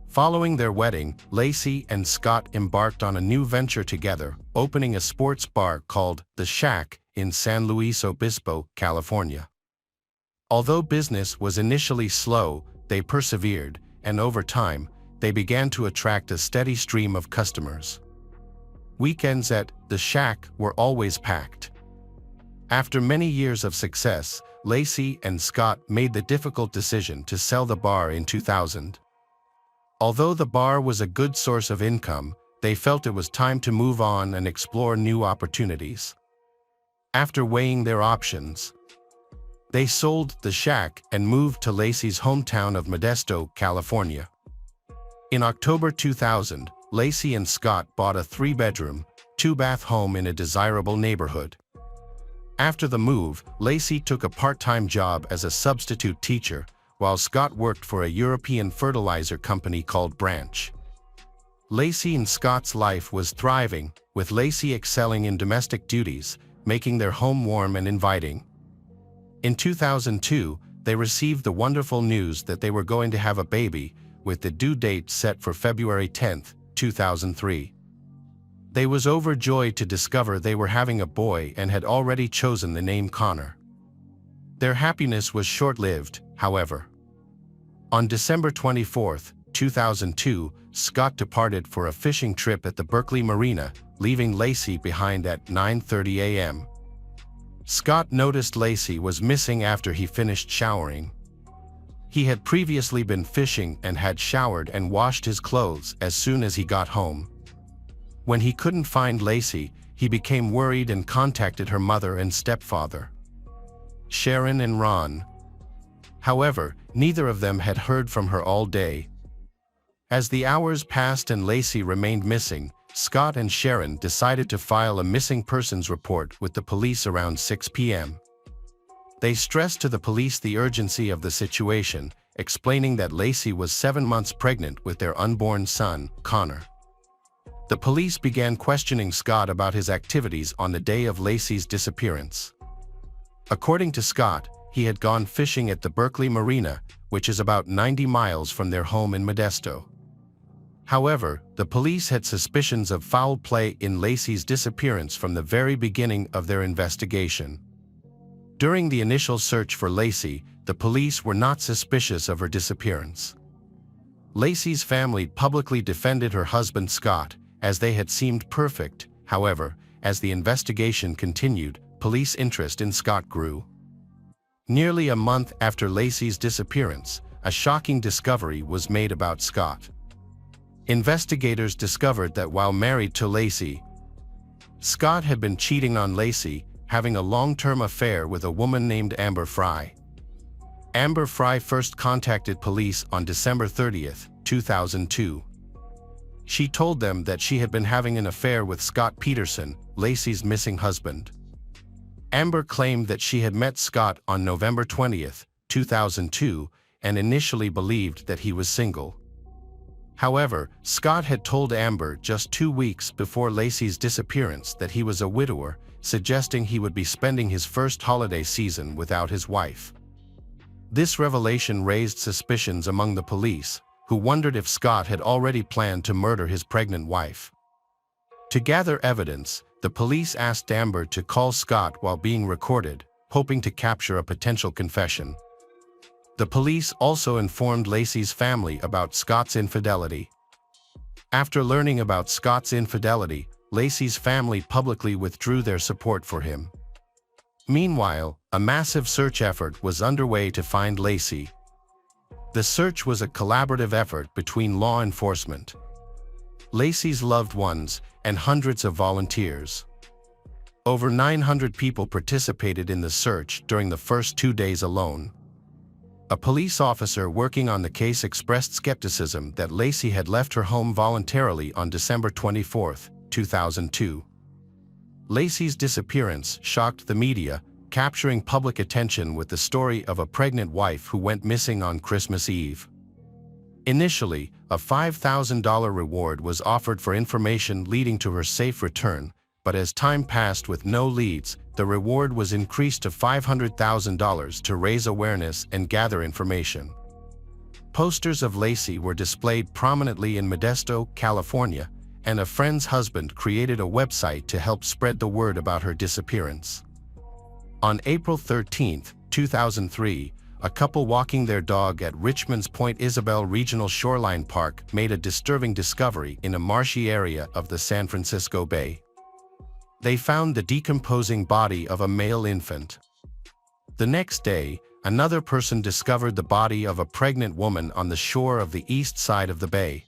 A: Following their wedding, Laci and Scott embarked on a new venture together, opening a sports bar called The Shack in San Luis Obispo, California. Although business was initially slow, they persevered, and over time, they began to attract a steady stream of customers. Weekends at the Shack were always packed. After many years of success, Lacey and Scott made the difficult decision to sell the bar in 2000. Although the bar was a good source of income, they felt it was time to move on and explore new opportunities. After weighing their options, they sold the Shack and moved to Lacey's hometown of Modesto, California. In October 2000, Lacey and Scott bought a 3-bedroom, 2-bath home in a desirable neighborhood. After the move, Lacey took a part-time job as a substitute teacher, while Scott worked for a European fertilizer company called Branch. Lacey and Scott's life was thriving, with Lacey excelling in domestic duties, making their home warm and inviting. In 2002, they received the wonderful news that they were going to have a baby, with the due date set for February 10, 2003. They was overjoyed to discover they were having a boy and had already chosen the name Connor. Their happiness was short-lived, however. On December 24, 2002, Scott departed for a fishing trip at the Berkeley Marina, leaving Lacey behind at 9:30 a.m. Scott noticed Lacey was missing after he finished showering. He had previously been fishing and had showered and washed his clothes as soon as he got home. When he couldn't find Lacey, he became worried and contacted her mother and stepfather, Sharon and Ron. However, neither of them had heard from her all day. As the hours passed and Lacey remained missing, Scott and Sharon decided to file a missing persons report with the police around 6 p.m. They stressed to the police the urgency of the situation, explaining that Lacey was 7 months pregnant with their unborn son, Connor. The police began questioning Scott about his activities on the day of Lacey's disappearance. According to Scott, he had gone fishing at the Berkeley Marina, which is about 90 miles from their home in Modesto. However, the police had suspicions of foul play in Lacey's disappearance from the very beginning of their investigation. During the initial search for Lacey, the police were not suspicious of her disappearance. Lacey's family publicly defended her husband Scott, as they had seemed perfect. However, as the investigation continued, police interest in Scott grew. Nearly a month after Lacey's disappearance, a shocking discovery was made about Scott. Investigators discovered that while married to Lacey, Scott had been cheating on Lacey, having a long-term affair with a woman named Amber Fry. Amber Fry first contacted police on December 30, 2002. She told them that she had been having an affair with Scott Peterson, Lacey's missing husband. Amber claimed that she had met Scott on November 20, 2002, and initially believed that he was single. However, Scott had told Amber just 2 weeks before Lacey's disappearance that he was a widower, suggesting he would be spending his first holiday season without his wife. This revelation raised suspicions among the police, who wondered if Scott had already planned to murder his pregnant wife. To gather evidence, the police asked Amber to call Scott while being recorded, hoping to capture a potential confession. The police also informed Lacey's family about Scott's infidelity. After learning about Scott's infidelity, Lacey's family publicly withdrew their support for him. Meanwhile, a massive search effort was underway to find Lacey. The search was a collaborative effort between law enforcement, Lacey's loved ones, and hundreds of volunteers. Over 900 people participated in the search during the first 2 days alone. A police officer working on the case expressed skepticism that Lacey had left her home voluntarily on December 24, 2002. Lacey's disappearance shocked the media, capturing public attention with the story of a pregnant wife who went missing on Christmas Eve. Initially, a $5,000 reward was offered for information leading to her safe return, but as time passed with no leads, the reward was increased to $500,000 to raise awareness and gather information. Posters of Lacey were displayed prominently in Modesto, California, and a friend's husband created a website to help spread the word about her disappearance. On April 13, 2003, a couple walking their dog at Richmond's Point Isabel Regional Shoreline Park made a disturbing discovery in a marshy area of the San Francisco Bay. They found the decomposing body of a male infant. The next day, another person discovered the body of a pregnant woman on the shore of the east side of the bay,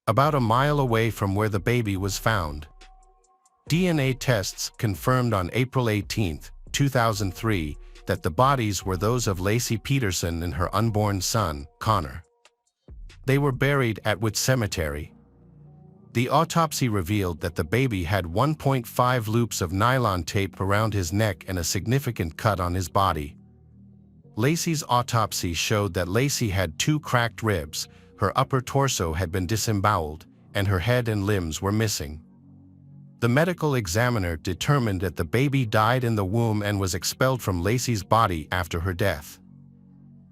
A: about a mile away from where the baby was found. DNA tests confirmed on April 18, 2003, that the bodies were those of Laci Peterson and her unborn son, Connor. They were buried at Wood Cemetery. The autopsy revealed that the baby had 1.5 loops of nylon tape around his neck and a significant cut on his body. Laci's autopsy showed that Laci had 2 cracked ribs, her upper torso had been disemboweled, and her head and limbs were missing. The medical examiner determined that the baby died in the womb and was expelled from Laci's body after her death.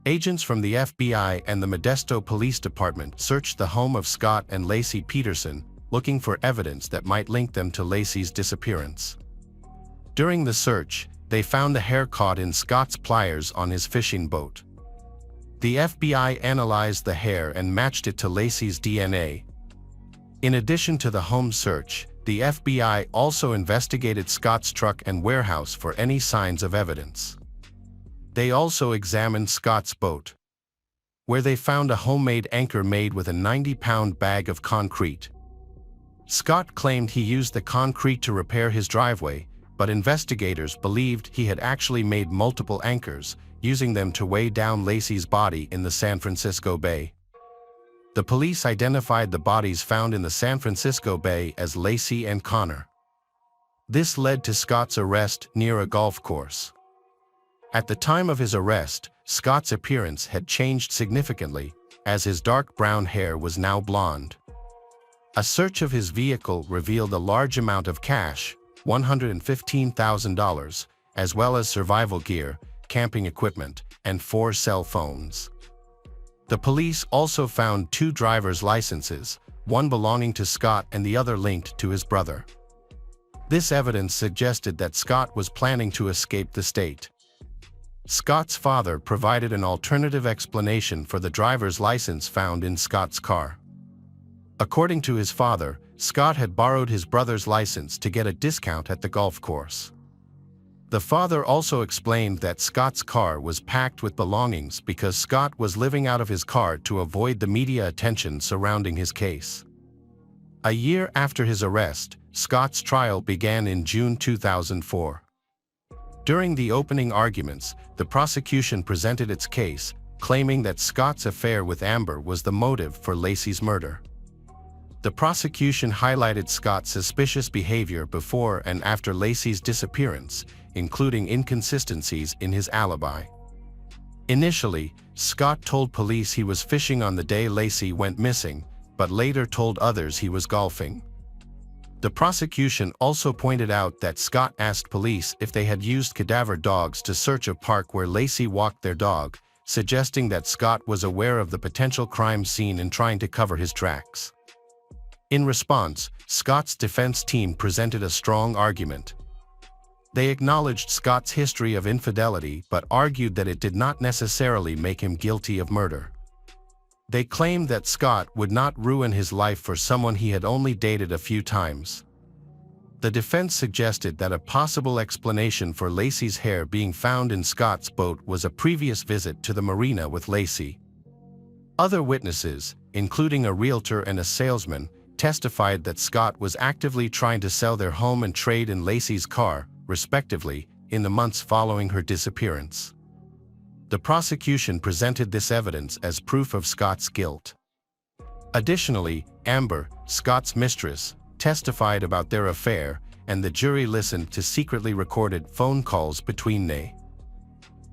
A: Agents from the FBI and the Modesto Police Department searched the home of Scott and Laci Peterson, looking for evidence that might link them to Laci's disappearance. During the search, they found the hair caught in Scott's pliers on his fishing boat. The FBI analyzed the hair and matched it to Laci's DNA. In addition to the home search, the FBI also investigated Scott's truck and warehouse for any signs of evidence. They also examined Scott's boat, where they found a homemade anchor made with a 90-pound bag of concrete. Scott claimed he used the concrete to repair his driveway, but investigators believed he had actually made multiple anchors, using them to weigh down Laci's body in the San Francisco Bay. The police identified the bodies found in the San Francisco Bay as Laci and Connor. This led to Scott's arrest near a golf course. At the time of his arrest, Scott's appearance had changed significantly, as his dark brown hair was now blonde. A search of his vehicle revealed a large amount of cash, $115,000, as well as survival gear, camping equipment, and 4 cell phones. The police also found 2 driver's licenses, one belonging to Scott and the other linked to his brother. This evidence suggested that Scott was planning to escape the state. Scott's father provided an alternative explanation for the driver's license found in Scott's car. According to his father, Scott had borrowed his brother's license to get a discount at the golf course. The father also explained that Scott's car was packed with belongings because Scott was living out of his car to avoid the media attention surrounding his case. A year after his arrest, Scott's trial began in June 2004. During the opening arguments, the prosecution presented its case, claiming that Scott's affair with Amber was the motive for Laci's murder. The prosecution highlighted Scott's suspicious behavior before and after Laci's disappearance, including inconsistencies in his alibi. Initially, Scott told police he was fishing on the day Laci went missing, but later told others he was golfing. The prosecution also pointed out that Scott asked police if they had used cadaver dogs to search a park where Laci walked their dog, suggesting that Scott was aware of the potential crime scene and trying to cover his tracks. In response, Scott's defense team presented a strong argument. They acknowledged Scott's history of infidelity but argued that it did not necessarily make him guilty of murder. They claimed that Scott would not ruin his life for someone he had only dated a few times. The defense suggested that a possible explanation for Laci's hair being found in Scott's boat was a previous visit to the marina with Laci. Other witnesses, including a realtor and a salesman, testified that Scott was actively trying to sell their home and trade in Laci's car, respectively, in the months following her disappearance. The prosecution presented this evidence as proof of Scott's guilt. Additionally, Amber, Scott's mistress, testified about their affair, and the jury listened to secretly recorded phone calls between they.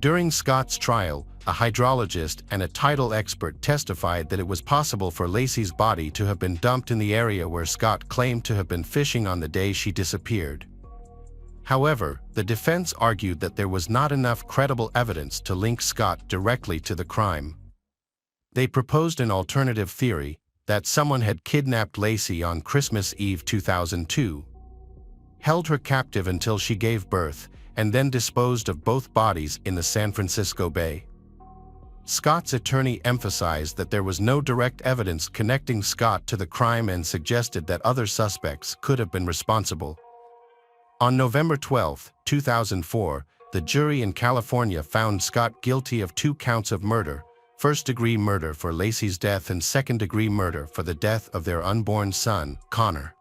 A: During Scott's trial, a hydrologist and a tidal expert testified that it was possible for Laci's body to have been dumped in the area where Scott claimed to have been fishing on the day she disappeared. However, the defense argued that there was not enough credible evidence to link Scott directly to the crime. They proposed an alternative theory, that someone had kidnapped Laci on Christmas Eve 2002, held her captive until she gave birth, and then disposed of both bodies in the San Francisco Bay. Scott's attorney emphasized that there was no direct evidence connecting Scott to the crime and suggested that other suspects could have been responsible. On November 12, 2004, the jury in California found Scott guilty of 2 counts of murder, first-degree murder for Lacey's death and second-degree murder for the death of their unborn son, Connor.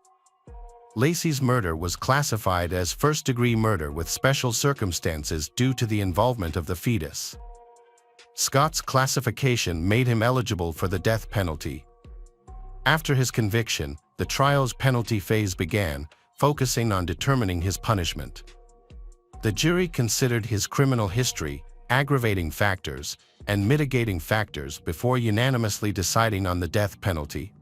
A: Lacey's murder was classified as first-degree murder with special circumstances due to the involvement of the fetus. Scott's classification made him eligible for the death penalty. After his conviction, the trial's penalty phase began, focusing on determining his punishment. The jury considered his criminal history, aggravating factors, and mitigating factors before unanimously deciding on the death penalty.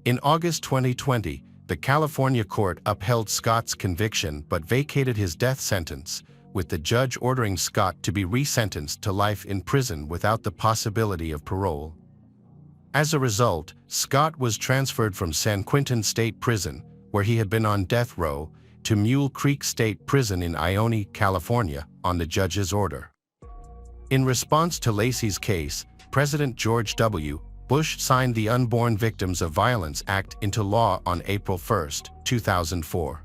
A: In August 2020, the California court upheld Scott's conviction but vacated his death sentence, with the judge ordering Scott to be resentenced to life in prison without the possibility of parole. As a result, Scott was transferred from San Quentin State Prison, where he had been on death row, to Mule Creek State Prison in Ione, California, on the judge's order. In response to Lacey's case, President George W. Bush signed the Unborn Victims of Violence Act into law on April 1, 2004.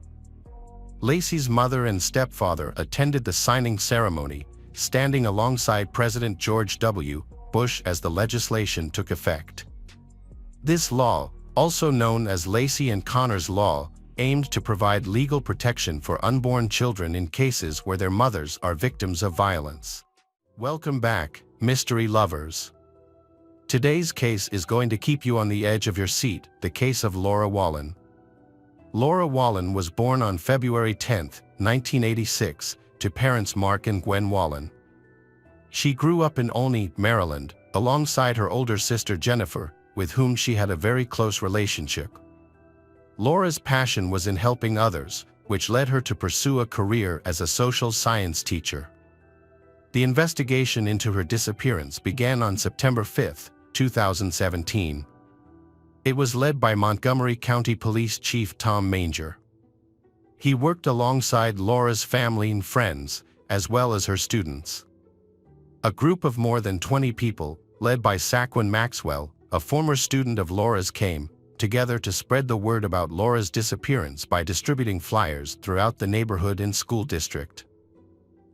A: Lacey's mother and stepfather attended the signing ceremony, standing alongside President George W. Bush as the legislation took effect. This law, also known as Lacey and Connor's Law, aimed to provide legal protection for unborn children in cases where their mothers are victims of violence. Welcome back, mystery lovers. Today's case is going to keep you on the edge of your seat, the case of Laura Wallen. Laura Wallen was born on February 10, 1986, to parents Mark and Gwen Wallen. She grew up in Olney, Maryland, alongside her older sister Jennifer, with whom she had a very close relationship. Laura's passion was in helping others, which led her to pursue a career as a social science teacher. The investigation into her disappearance began on September 5, 2017. It was led by Montgomery County Police Chief Tom Manger. He worked alongside Laura's family and friends, as well as her students. A group of more than 20 people, led by Saquon Maxwell, a former student of Laura's, came together to spread the word about Laura's disappearance by distributing flyers throughout the neighborhood and school district.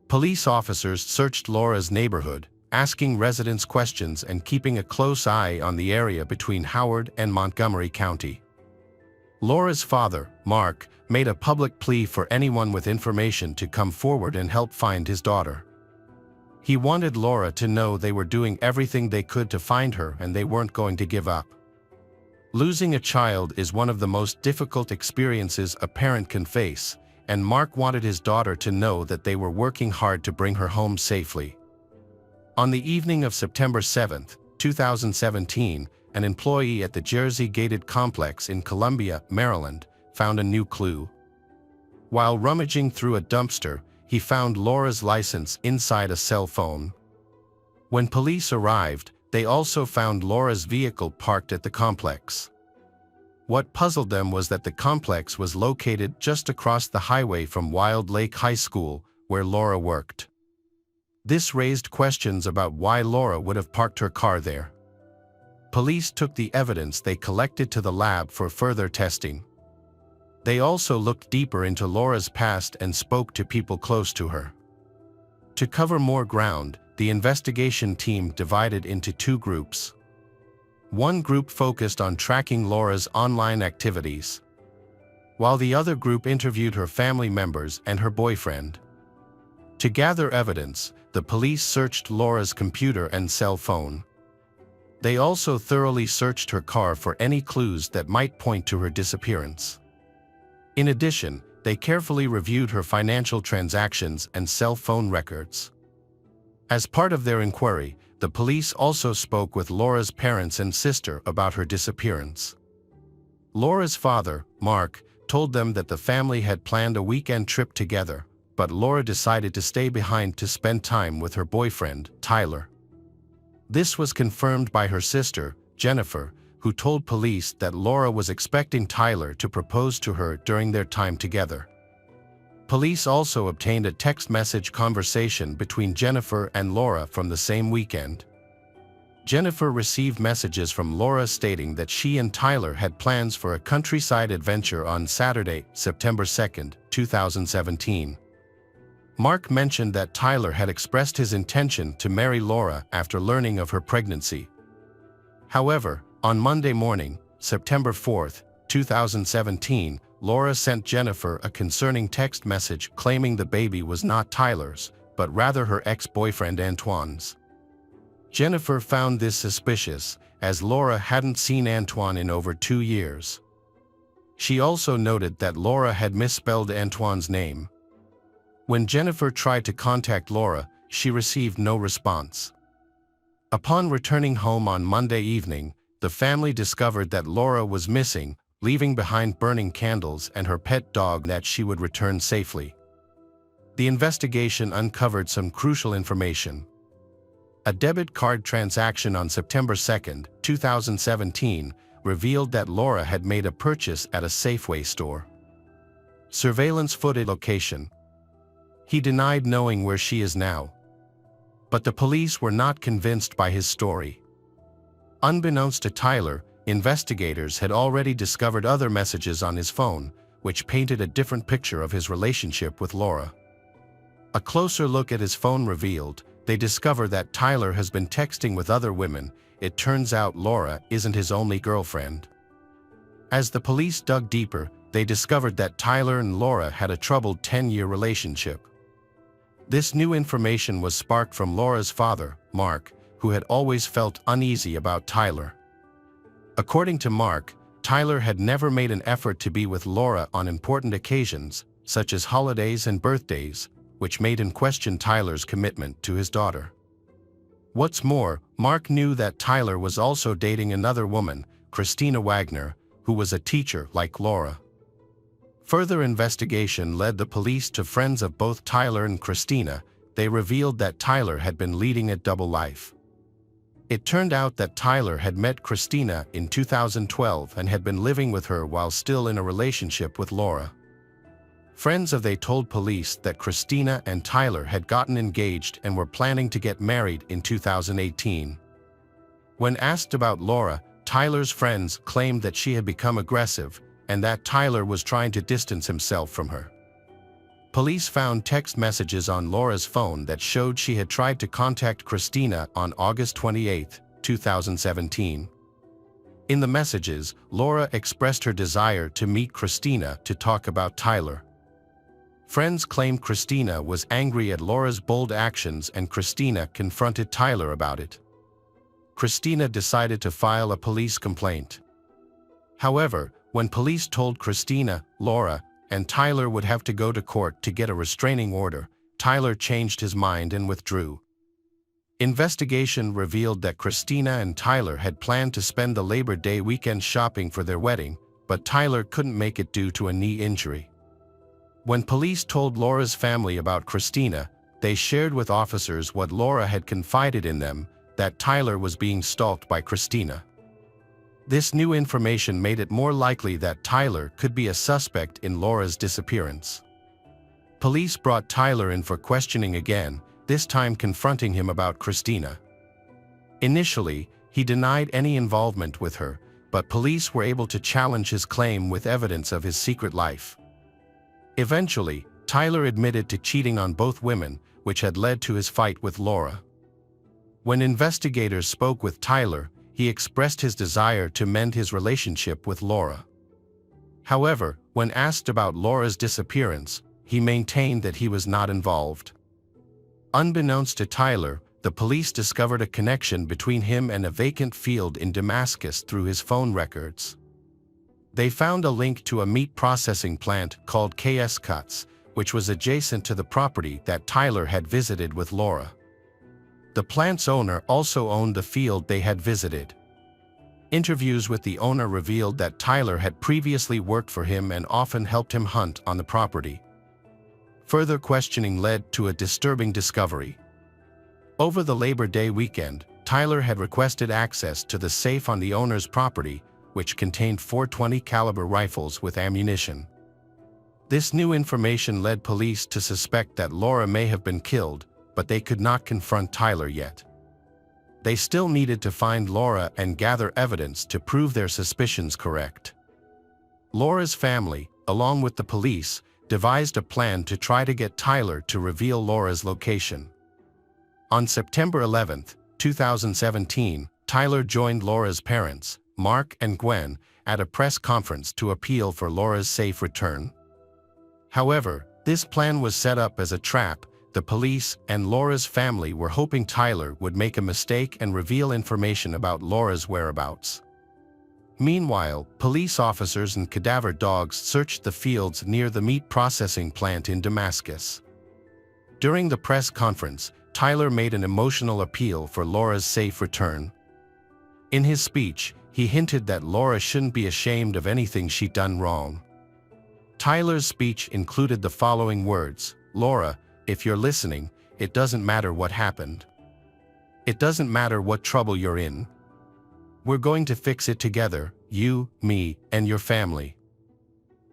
A: Police officers searched Laura's neighborhood, asking residents questions and keeping a close eye on the area between Howard and Montgomery County. Laura's father, Mark, made a public plea for anyone with information to come forward and help find his daughter. He wanted Laura to know they were doing everything they could to find her and they weren't going to give up. Losing a child is one of the most difficult experiences a parent can face, and Mark wanted his daughter to know that they were working hard to bring her home safely. On the evening of September 7, 2017, an employee at the Jersey Gated Complex in Columbia, Maryland, found a new clue. While rummaging through a dumpster, he found Laura's license inside a cell phone. When police arrived, they also found Laura's vehicle parked at the complex. What puzzled them was that the complex was located just across the highway from Wild Lake High School, where Laura worked. This raised questions about why Laura would have parked her car there. Police took the evidence they collected to the lab for further testing. They also looked deeper into Laura's past and spoke to people close to her. To cover more ground, the investigation team divided into 2 groups. One group focused on tracking Laura's online activities, while the other group interviewed her family members and her boyfriend. To gather evidence, the police searched Laura's computer and cell phone. They also thoroughly searched her car for any clues that might point to her disappearance. In addition, they carefully reviewed her financial transactions and cell phone records. As part of their inquiry, the police also spoke with Laura's parents and sister about her disappearance. Laura's father, Mark, told them that the family had planned a weekend trip together, but Laura decided to stay behind to spend time with her boyfriend, Tyler. This was confirmed by her sister, Jennifer, who told police that Laura was expecting Tyler to propose to her during their time together. Police also obtained a text message conversation between Jennifer and Laura from the same weekend. Jennifer received messages from Laura stating that she and Tyler had plans for a countryside adventure on Saturday, September 2, 2017. Mark mentioned that Tyler had expressed his intention to marry Laura after learning of her pregnancy. However, on Monday morning, September 4, 2017, Laura sent Jennifer a concerning text message claiming the baby was not Tyler's, but rather her ex-boyfriend Antoine's. Jennifer found this suspicious, as Laura hadn't seen Antoine in over 2 years. She also noted that Laura had misspelled Antoine's name. When Jennifer tried to contact Laura, she received no response. Upon returning home on Monday evening, the family discovered that Laura was missing, leaving behind burning candles and her pet dog that she would return safely. The investigation uncovered some crucial information. A debit card transaction on September 2, 2017, revealed that Laura had made a purchase at a Safeway store. Surveillance footage location. He denied knowing where she is now. But the police were not convinced by his story. Unbeknownst to Tyler, investigators had already discovered other messages on his phone, which painted a different picture of his relationship with Laura. A closer look at his phone revealed they discover that Tyler has been texting with other women. It turns out Laura isn't his only girlfriend. As the police dug deeper, they discovered that Tyler and Laura had a troubled 10-year relationship. This new information was sparked from Laura's father, Mark, who had always felt uneasy about Tyler. According to Mark, Tyler had never made an effort to be with Laura on important occasions, such as holidays and birthdays, which made him question Tyler's commitment to his daughter. What's more, Mark knew that Tyler was also dating another woman, Christina Wagner, who was a teacher like Laura. Further investigation led the police to friends of both Tyler and Christina. They revealed that Tyler had been leading a double life. It turned out that Tyler had met Christina in 2012 and had been living with her while still in a relationship with Laura. Friends of they told police that Christina and Tyler had gotten engaged and were planning to get married in 2018. When asked about Laura, Tyler's friends claimed that she had become aggressive and that Tyler was trying to distance himself from her. Police found text messages on Laura's phone that showed she had tried to contact Christina on August 28, 2017. In the messages, Laura expressed her desire to meet Christina to talk about Tyler. Friends claimed Christina was angry at Laura's bold actions and Christina confronted Tyler about it. Christina decided to file a police complaint. However, when police told Christina, Laura, and Tyler would have to go to court to get a restraining order, Tyler changed his mind and withdrew. Investigation revealed that Christina and Tyler had planned to spend the Labor Day weekend shopping for their wedding, but Tyler couldn't make it due to a knee injury. When police told Laura's family about Christina, they shared with officers what Laura had confided in them, that Tyler was being stalked by Christina. This new information made it more likely that Tyler could be a suspect in Laura's disappearance. Police brought Tyler in for questioning again, this time confronting him about Christina. Initially, he denied any involvement with her, but police were able to challenge his claim with evidence of his secret life. Eventually, Tyler admitted to cheating on both women, which had led to his fight with Laura. When investigators spoke with Tyler, he expressed his desire to mend his relationship with Laura. However, when asked about Laura's disappearance, he maintained that he was not involved. Unbeknownst to Tyler, the police discovered a connection between him and a vacant field in Damascus through his phone records. They found a link to a meat processing plant called KS Cuts, which was adjacent to the property that Tyler had visited with Laura. The plant's owner also owned the field they had visited. Interviews with the owner revealed that Tyler had previously worked for him and often helped him hunt on the property. Further questioning led to a disturbing discovery. Over the Labor Day weekend, Tyler had requested access to the safe on the owner's property, which contained 4.20 caliber rifles with ammunition. This new information led police to suspect that Laura may have been killed, but they could not confront Tyler yet. they still needed to find Laura and gather evidence to prove their suspicions correct. Laura's family, along with the police, devised a plan to try to get Tyler to reveal Laura's location. On September 11, 2017, Tyler joined Laura's parents, Mark and Gwen, at a press conference to appeal for Laura's safe return. However, this plan was set up as a trap. The police and Laura's family were hoping Tyler would make a mistake and reveal information about Laura's whereabouts. Meanwhile, police officers and cadaver dogs searched the fields near the meat processing plant in Damascus. During the press conference, Tyler made an emotional appeal for Laura's safe return. In his speech, he hinted that Laura shouldn't be ashamed of anything she'd done wrong. Tyler's speech included the following words: "Laura, if you're listening, it doesn't matter what happened. It doesn't matter what trouble you're in. We're going to fix it together, you, me, and your family.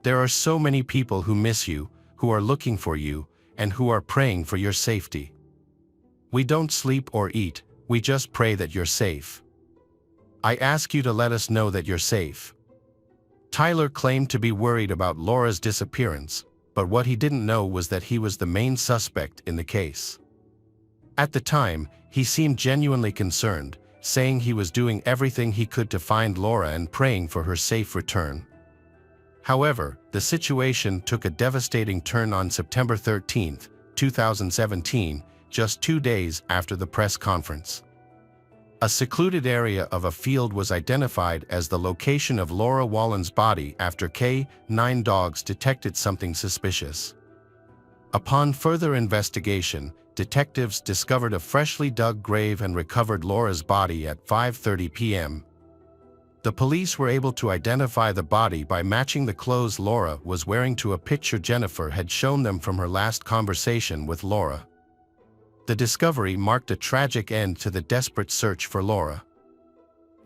A: There are so many people who miss you, who are looking for you, and who are praying for your safety. We don't sleep or eat, we just pray that you're safe. I ask you to let us know that you're safe." Tyler claimed to be worried about Laura's disappearance, but what he didn't know was that he was the main suspect in the case. At the time, he seemed genuinely concerned, saying he was doing everything he could to find Laura and praying for her safe return. However, the situation took a devastating turn on September 13, 2017, just 2 days after the press conference. A secluded area of a field was identified as the location of Laura Wallen's body after K-9 dogs detected something suspicious. Upon further investigation, detectives discovered a freshly dug grave and recovered Laura's body at 5:30 p.m. The police were able to identify the body by matching the clothes Laura was wearing to a picture Jennifer had shown them from her last conversation with Laura. The discovery marked a tragic end to the desperate search for Laura.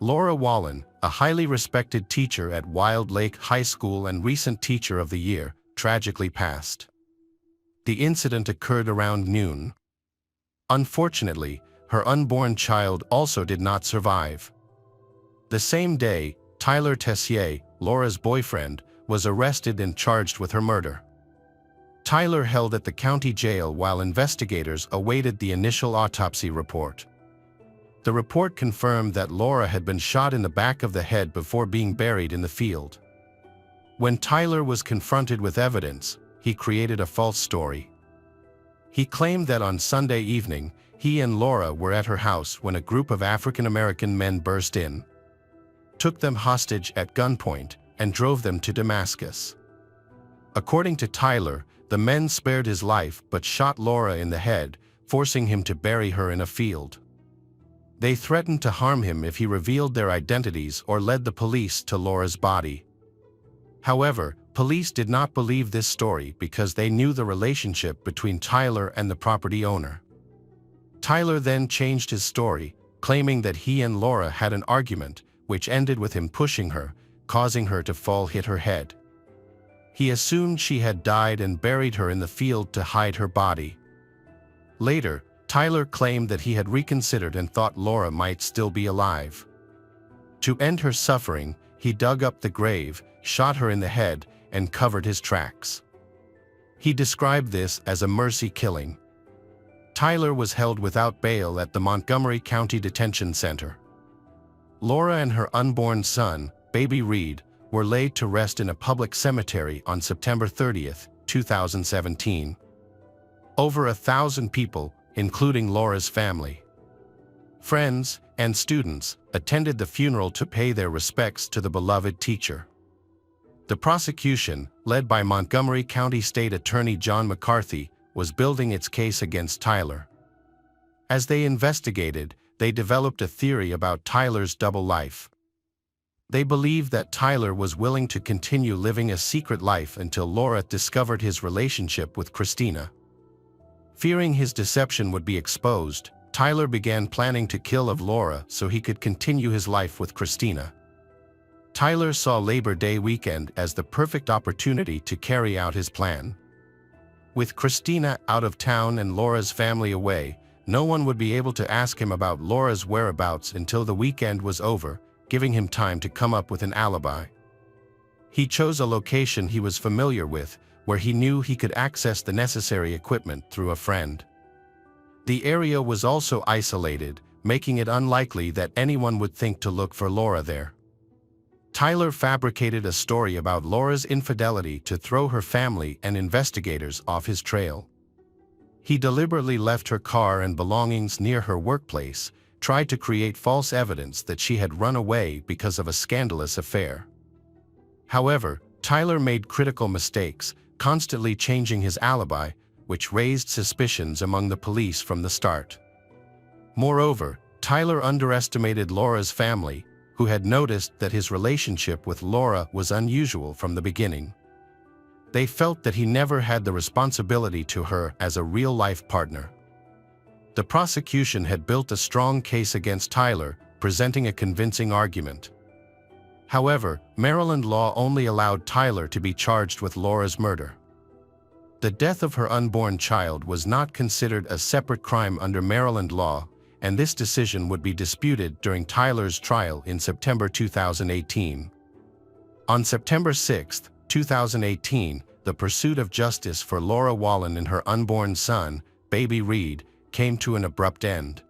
A: Laura Wallen, a highly respected teacher at Wild Lake High School and recent Teacher of the Year, tragically passed. The incident occurred around noon. Unfortunately, her unborn child also did not survive. The same day, Tyler Tessier, Laura's boyfriend, was arrested and charged with her murder. Tyler held at the county jail while investigators awaited the initial autopsy report. The report confirmed that Laura had been shot in the back of the head before being buried in the field. When Tyler was confronted with evidence, he created a false story. He claimed that on Sunday evening, he and Laura were at her house when a group of African American men burst in, took them hostage at gunpoint, and drove them to Damascus. According to Tyler, the men spared his life but shot Laura in the head, forcing him to bury her in a field. They threatened to harm him if he revealed their identities or led the police to Laura's body. However, police did not believe this story because they knew the relationship between Tyler and the property owner. Tyler then changed his story, claiming that he and Laura had an argument, which ended with him pushing her, causing her to fall, hit her head. He assumed she had died and buried her in the field to hide her body. Later, Tyler claimed that he had reconsidered and thought Laura might still be alive. To end her suffering, he dug up the grave, shot her in the head, and covered his tracks. He described this as a mercy killing. Tyler was held without bail at the Montgomery County Detention Center. Laura and her unborn son, baby Reed, were laid to rest in a public cemetery on September 30, 2017. Over 1,000 people, including Laura's family, friends, and students, attended the funeral to pay their respects to the beloved teacher. The prosecution, led by Montgomery County State Attorney John McCarthy, was building its case against Tyler. As they investigated, they developed a theory about Tyler's double life. They believed that Tyler was willing to continue living a secret life until Laura discovered his relationship with Christina. Fearing his deception would be exposed, Tyler began planning to kill Laura so he could continue his life with Christina. Tyler saw Labor Day weekend as the perfect opportunity to carry out his plan. With Christina out of town and Laura's family away, No one would be able to ask him about Laura's whereabouts until the weekend was over, giving him time to come up with an alibi. He chose a location he was familiar with, where he knew he could access the necessary equipment through a friend. The area was also isolated, making it unlikely that anyone would think to look for Laura there. Tyler fabricated a story about Laura's infidelity to throw her family and investigators off his trail. He deliberately left her car and belongings near her workplace, tried to create false evidence that she had run away because of a scandalous affair. However, Tyler made critical mistakes, constantly changing his alibi, which raised suspicions among the police from the start. Moreover, Tyler underestimated Laura's family, who had noticed that his relationship with Laura was unusual from the beginning. They felt that he never had the responsibility to her as a real-life partner. The prosecution had built a strong case against Tyler, presenting a convincing argument. However, Maryland law only allowed Tyler to be charged with Laura's murder. The death of her unborn child was not considered a separate crime under Maryland law, and this decision would be disputed during Tyler's trial in September 2018. On September 6, 2018, the pursuit of justice for Laura Wallen and her unborn son, baby Reed, came to an abrupt end.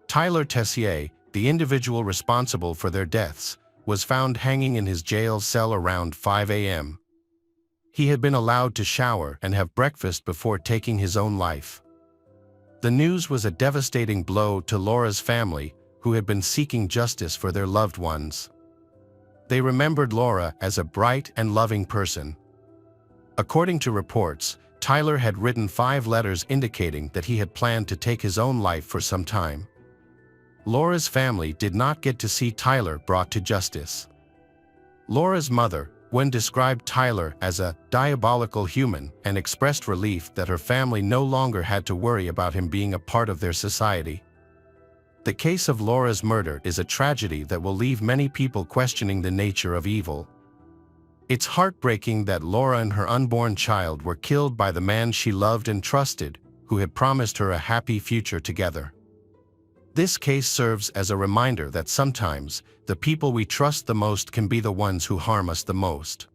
A: Tyler Tessier, the individual responsible for their deaths, was found hanging in his jail cell around 5 a.m. He had been allowed to shower and have breakfast before taking his own life. The news was a devastating blow to Laura's family, who had been seeking justice for their loved ones. They remembered Laura as a bright and loving person. According to reports, Tyler had written 5 letters indicating that he had planned to take his own life for some time. Laura's family did not get to see Tyler brought to justice. Laura's mother, when described Tyler as a diabolical human, and expressed relief that her family no longer had to worry about him being a part of their society. The case of Laura's murder is a tragedy that will leave many people questioning the nature of evil. It's heartbreaking that Laura and her unborn child were killed by the man she loved and trusted, who had promised her a happy future together. This case serves as a reminder that sometimes, the people we trust the most can be the ones who harm us the most.